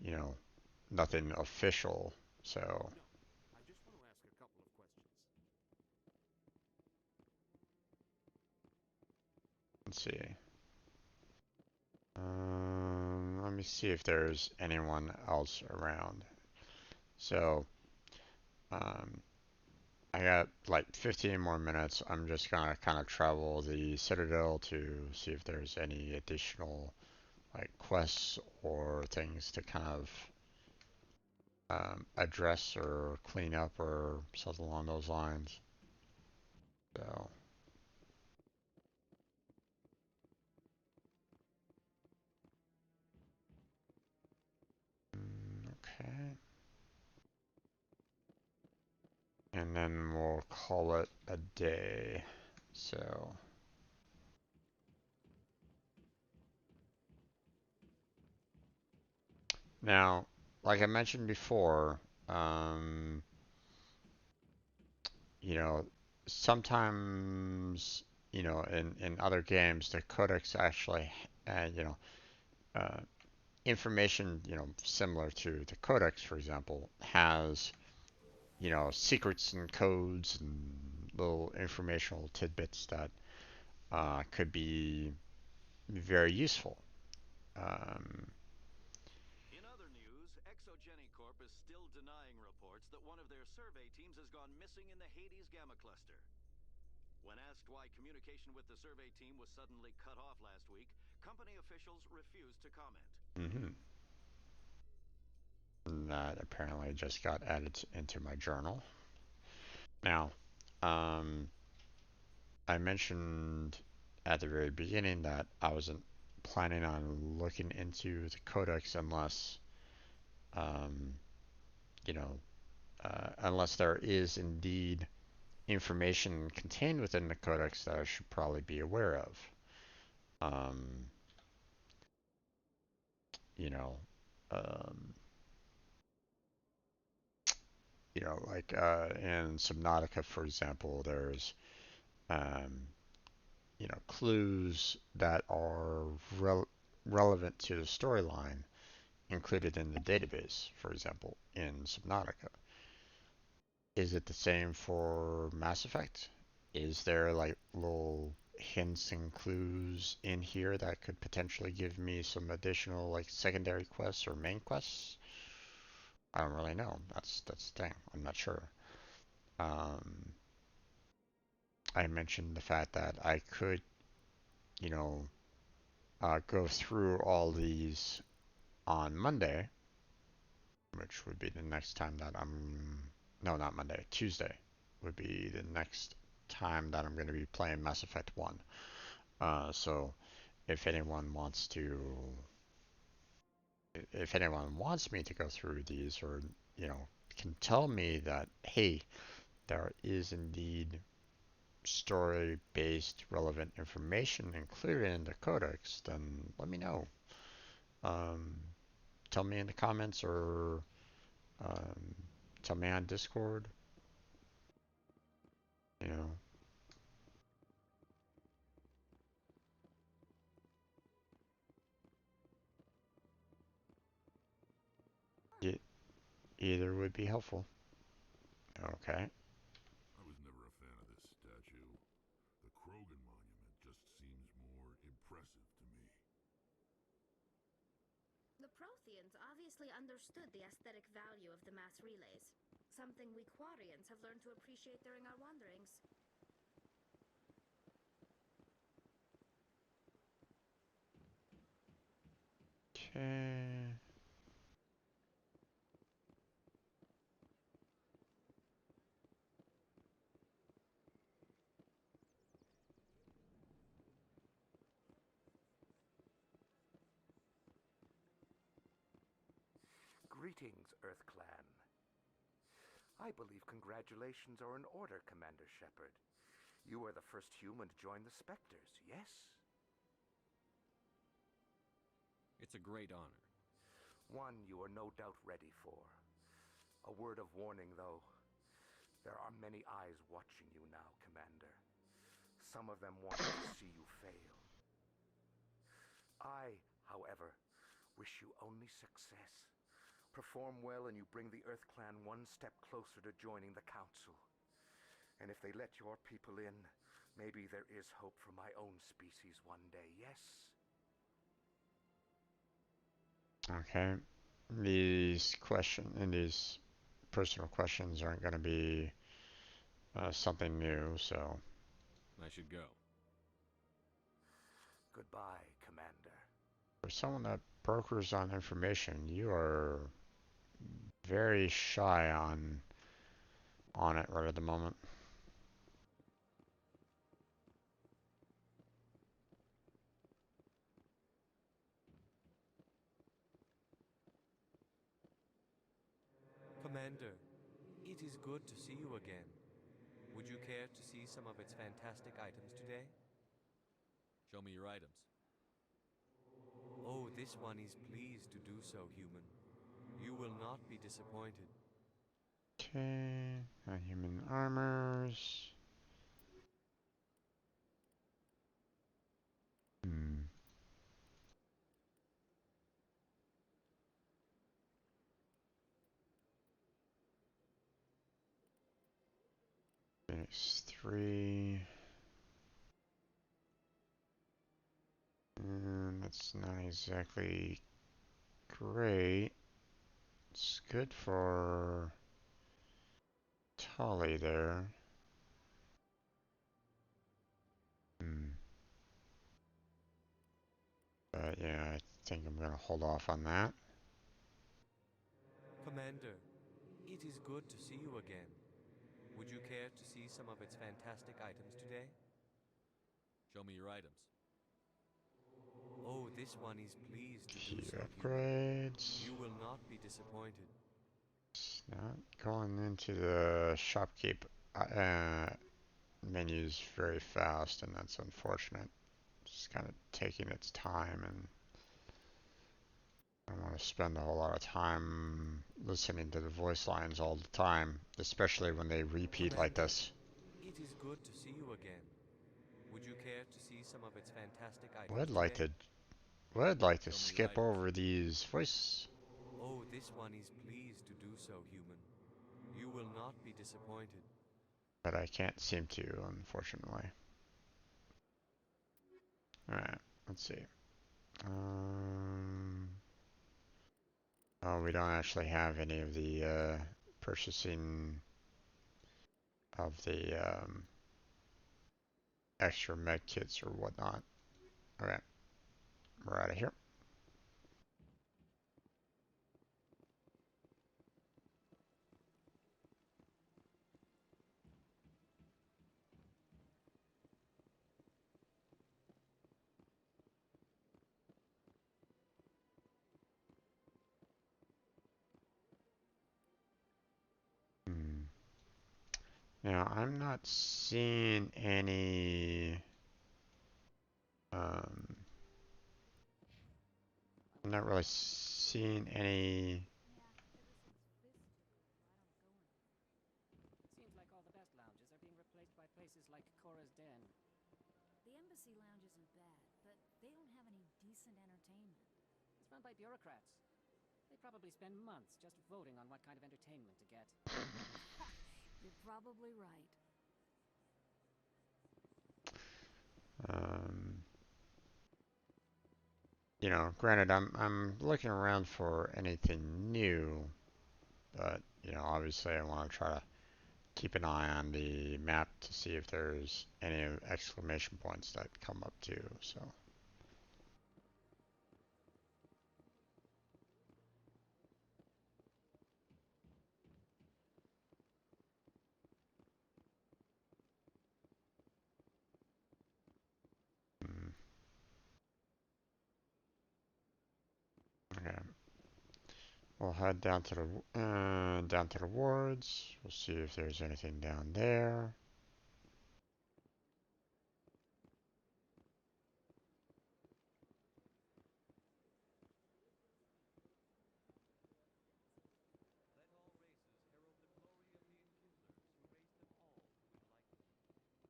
you know, nothing official. So. No, I just want to ask a couple of questions. Let's see. Let me see if there's anyone else around. So, I got like 15 more minutes. I'm just gonna kind of travel the Citadel to see if there's any additional like quests or things to kind of address or clean up or something along those lines. So. Okay. And then we'll call it a day. So. Now, like I mentioned before, you know, sometimes you know, in other games, the codex actually, you know, uh, information, you know, similar to the codex, for example, has, you know, secrets and codes and little informational tidbits that could be very useful. Um, In other news, Exogenicorp is still denying reports that one of their survey teams has gone missing in the Hades Gamma Cluster. When asked why communication with the survey team was suddenly cut off last week, company officials refused to comment. mhm. That apparently just got added into my journal. Now, um, I mentioned at the very beginning that I wasn't planning on looking into the codex unless, um, you know, unless there is indeed information contained within the codex that I should probably be aware of. Um, you know, um, like in Subnautica, for example, there's um, clues that are relevant to the storyline included in the database, for example, in Subnautica. Is it the same for Mass Effect? Is there like little hints and clues in here that could potentially give me some additional like secondary quests or main quests? I don't really know. That's the thing. I'm not sure. Um, I mentioned the fact that I could, you know, go through all these on Monday, which would be the next time that no, not Monday, Tuesday would be the next time that I'm going to be playing Mass Effect 1. So if anyone wants me to go through these, or can tell me that, hey, there is indeed story-based relevant information included in the codex, then let me know. Um, Tell me in the comments, or um, tell me on Discord. You know, either would be helpful. Okay. I was never a fan of this statue. The Krogan monument just seems more impressive to me. The Protheans obviously understood the aesthetic value of the mass relays, something we Quarians have learned to appreciate during our wanderings. Okay. Greetings, Earth Clan. I believe congratulations are in order, Commander Shepard. You are the first human to join the Spectres, yes? It's a great honor. One you are no doubt ready for. A word of warning, though. There are many eyes watching you now, Commander. Some of them want to see you fail. I, however, wish you only success. Perform well and you bring the Earth Clan one step closer to joining the Council. And if they let your people in, maybe there is hope for my own species one day, yes? Okay. These personal questions aren't going to be something new, so. I should go. Goodbye, Commander. For someone that brokers on information, you are very shy on it right at the moment. Commander, it is good to see you again. Would you care to see some of its fantastic items today? Show me your items. Oh, this one is pleased to do so, human. You will not be disappointed. Okay, non-human armors. These three. And that's not exactly great. It's good for Tolly there. But yeah, I think I'm gonna hold off on that. Commander, it is good to see you again. Would you care to see some of its fantastic items today? Show me your items. Oh, this one is pleased to do Key so, upgrades. human. You will not be disappointed. It's not going into the shopkeep menus very fast, and that's unfortunate. It's kind of taking its time, and I don't want to spend a whole lot of time listening to the voice lines all the time, especially when they repeat like Commander, this. it is good to see you again. Would you care to see some of its fantastic Well, items today? I'd like to Show me your skip items. over these voice, Oh, this one is pleased to do so, human. You will not be disappointed. but I can't seem to, unfortunately. Alright, let's see. Oh, we don't actually have any of the purchasing of the extra med kits or whatnot. Okay, we're out of here. Now, I'm not seeing any. I'm not really seeing any. Seems like all the best lounges are being replaced by places like Cora's Den. The Embassy Lounge isn't bad, but they don't have any decent entertainment. It's run by bureaucrats. They probably spend months just voting on what kind of entertainment to get. You're probably right. You know, granted, I'm looking around for anything new, but you know, obviously, I want to try to keep an eye on the map to see if there's any exclamation points that come up too. So. Okay. We'll head down to the wards. We'll see if there's anything down there.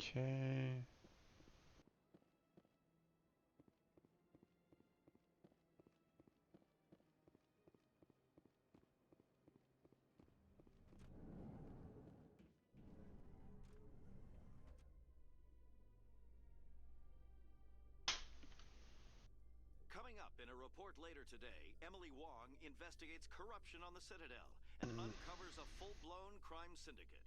Okay. Coming up in a report later today, Emily Wong investigates corruption on the Citadel and uncovers a full-blown crime syndicate.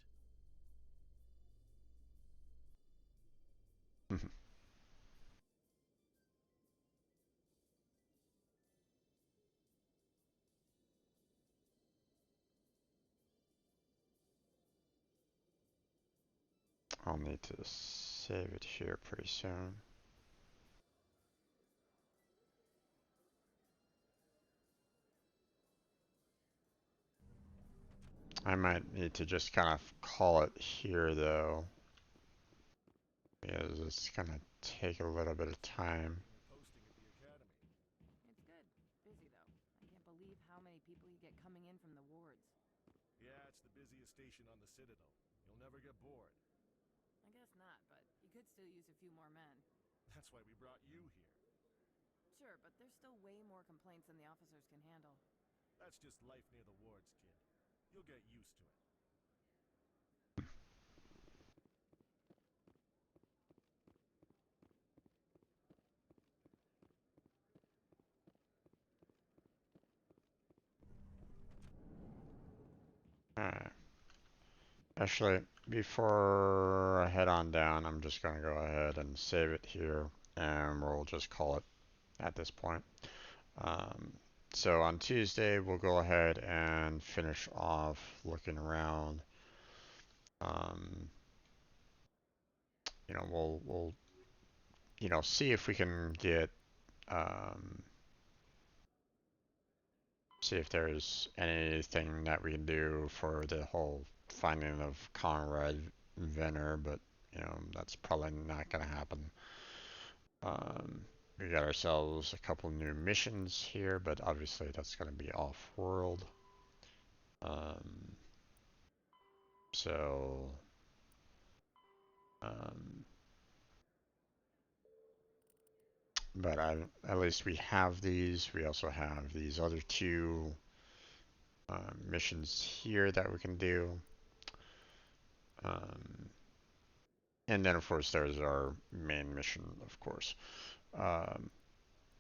I'll need to save it here pretty soon. I might need to just kind of call it here though, because it's gonna take a little bit of time. It's good. Busy, though. I can't believe how many people you get coming in from the wards. Yeah, it's the busiest station on the Citadel. You'll never get bored. I guess not, but you could still use a few more men. That's why we brought you here. Sure, but there's still way more complaints than the officers can handle. That's just life near the wards, kid. You'll get used to it. Alright. Actually, before I head on down, I'm just going to go ahead and save it here, and we'll just call it at this point. So on Tuesday, we'll go ahead and finish off looking around. You know, we'll see if we can get see if there's anything that we can do for the whole finding of Conrad Venner, but that's probably not gonna happen. We got ourselves a couple new missions here, but obviously that's gonna be off-world. So but at least we have these. We also have these other two missions here that we can do. And then, of course, there's our main mission, of course.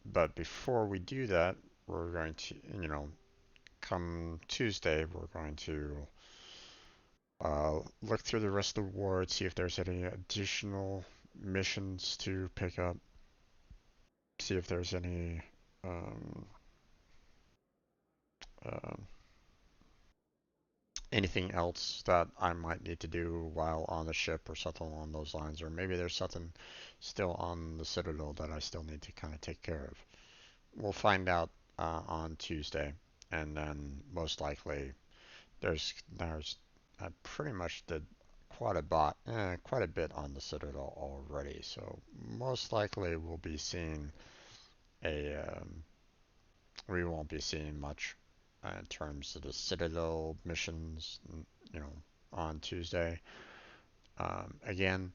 But before we do that, we're going to, come Tuesday, we're going to look through the rest of the ward, see if there's any additional missions to pick up, see if there's any anything else that I might need to do while on the ship or something along those lines, or maybe there's something still on the Citadel that I still need to kind of take care of. We'll find out on Tuesday, and then most likely there's I pretty much did quite a bit on the Citadel already, so most likely we'll be seeing we won't be seeing much in terms of the Citadel missions, on Tuesday. Again,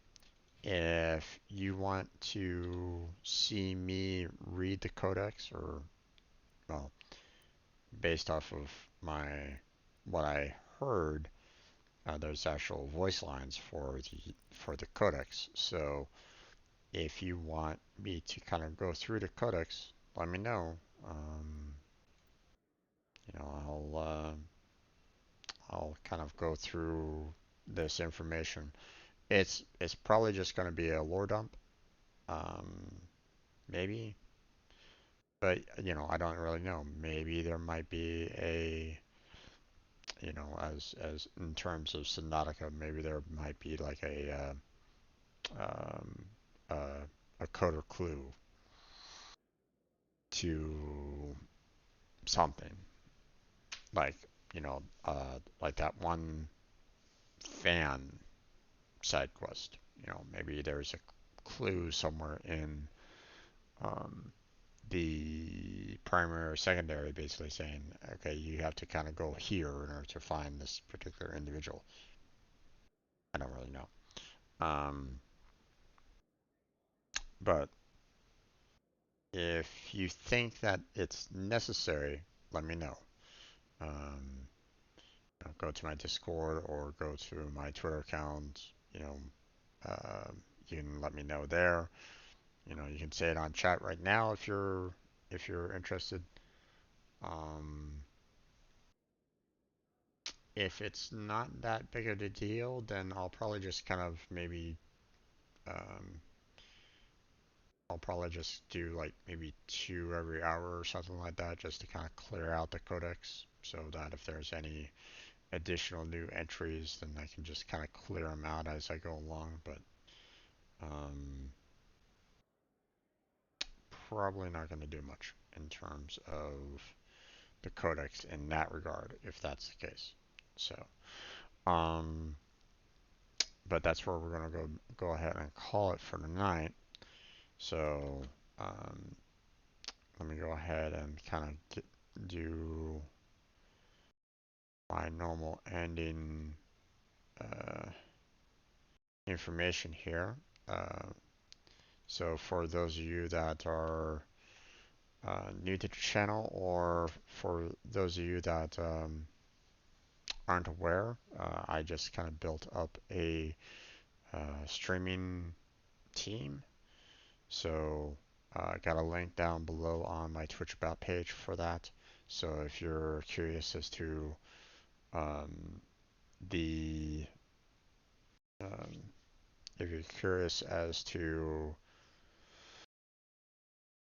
if you want to see me read the codex, or, well, based off of what I heard, there's actual voice lines for the codex. So if you want me to kind of go through the codex, let me know. I'll kind of go through this information. It's probably just going to be a lore dump, maybe, but I don't really know. Maybe there might be as in terms of Subnautica, maybe there might be like um, a code or clue to something, like like that one fan side quest. Maybe there's a clue somewhere in the primary or secondary, basically saying, okay, you have to kind of go here in order to find this particular individual. I don't really know. But if you think that it's necessary, let me know. Go to my Discord or go to my Twitter account. You can let me know there. You can say it on chat right now if you're interested. If it's not that big of a deal, then I'll probably just kind of maybe I'll probably just do like maybe 2 every hour or something like that, just to kind of clear out the codex, so that if there's any additional new entries, then I can just kind of clear them out as I go along. But probably not going to do much in terms of the codex in that regard, if that's the case. So, but that's where we're going to go ahead and call it for tonight. So, let me go ahead and kind of do my normal ending information here. So for those of you that are new to the channel, or for those of you that aren't aware, I just kind of built up a streaming team. So I got a link down below on my Twitch About page for that. So if you're curious as to the um, if you're curious as to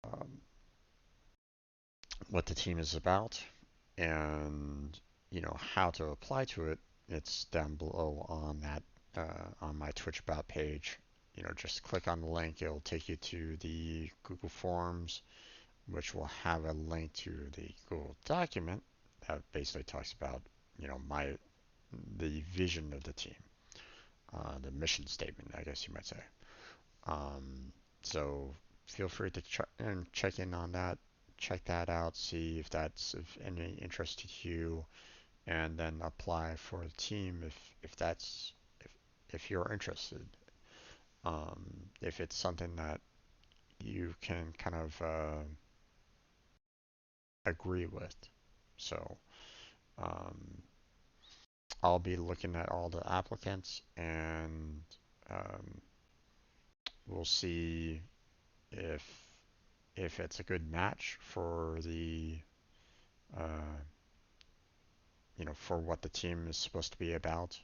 um, what the team is about and how to apply to it, it's down below on that on my Twitch about page. Just click on the link. It'll take you to the Google Forms, which will have a link to the Google document that basically talks about my the vision of the team, the mission statement, I guess you might say. So feel free to check in on that, check that out, see if that's of any interest to you, and then apply for the team if you're interested. If it's something that you can kind of agree with. So um, I'll be looking at all the applicants, and um, we'll see if it's a good match for the uh, for what the team is supposed to be about.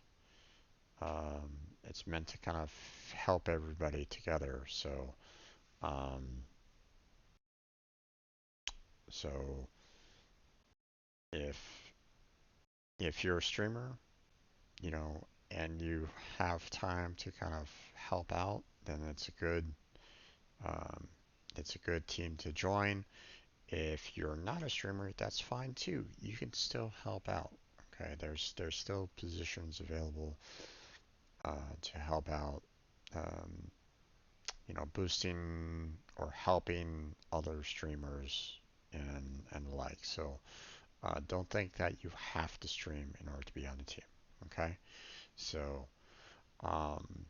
It's meant to kind of help everybody together. Um, so if you're a streamer, and you have time to kind of help out, then um, it's a good team to join. If you're not a streamer, that's fine too. You can still help out. Okay, there's still positions available to help out. Um, boosting or helping other streamers and the like. So don't think that you have to stream in order to be on the team. Okay, so um,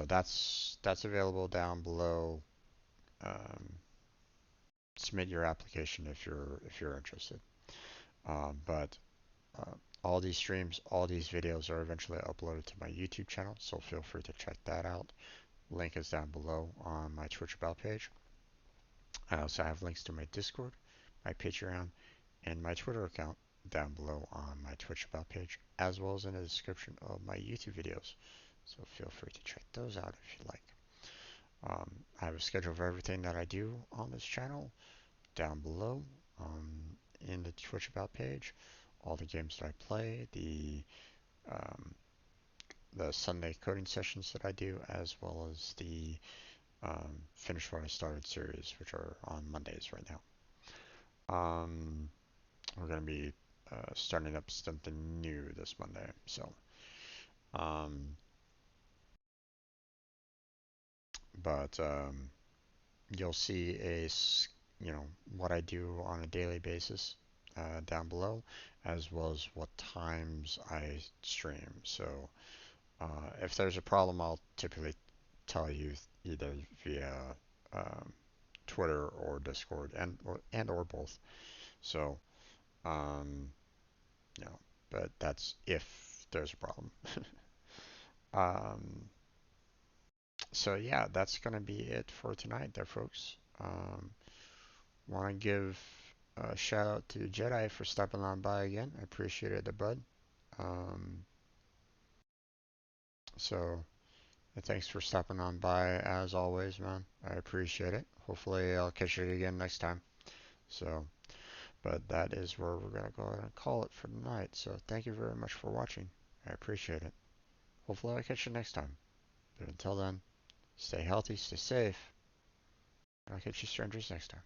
that's available down below. Um, Submit your application if you're interested. But uh, all these streams, all these videos are eventually uploaded to my YouTube channel, so feel free to check that out. Link is down below on my Twitch About page. I also have links to my Discord, my Patreon, and my Twitter account down below on my Twitch About page, as well as in the description of my YouTube videos. So feel free to check those out if you like. I have a schedule for everything that I do on this channel down below in the Twitch About page. All the games that I play, um, the Sunday coding sessions that I do, as well as the Finish What I Started series, which are on Mondays right now. We're going to be starting up something new this Monday. So, but you'll see what I do on a daily basis down below, as well as what times I stream. So if there's a problem, I'll typically tell you either via um, Twitter or Discord and or both. So um, you know, but that's if there's a problem. um, so yeah, that's gonna be it for tonight, there, folks. Want to give a shout out to Jedi for stopping on by again. I appreciate it, the bud. Um, so thanks for stopping on by as always, man. I appreciate it. Hopefully I'll catch you again next time. So, but that is where we're gonna go ahead and call it for tonight. So thank you very much for watching. I appreciate it. Hopefully I'll catch you next time. But until then, stay healthy, stay safe, and I'll catch you strangers next time.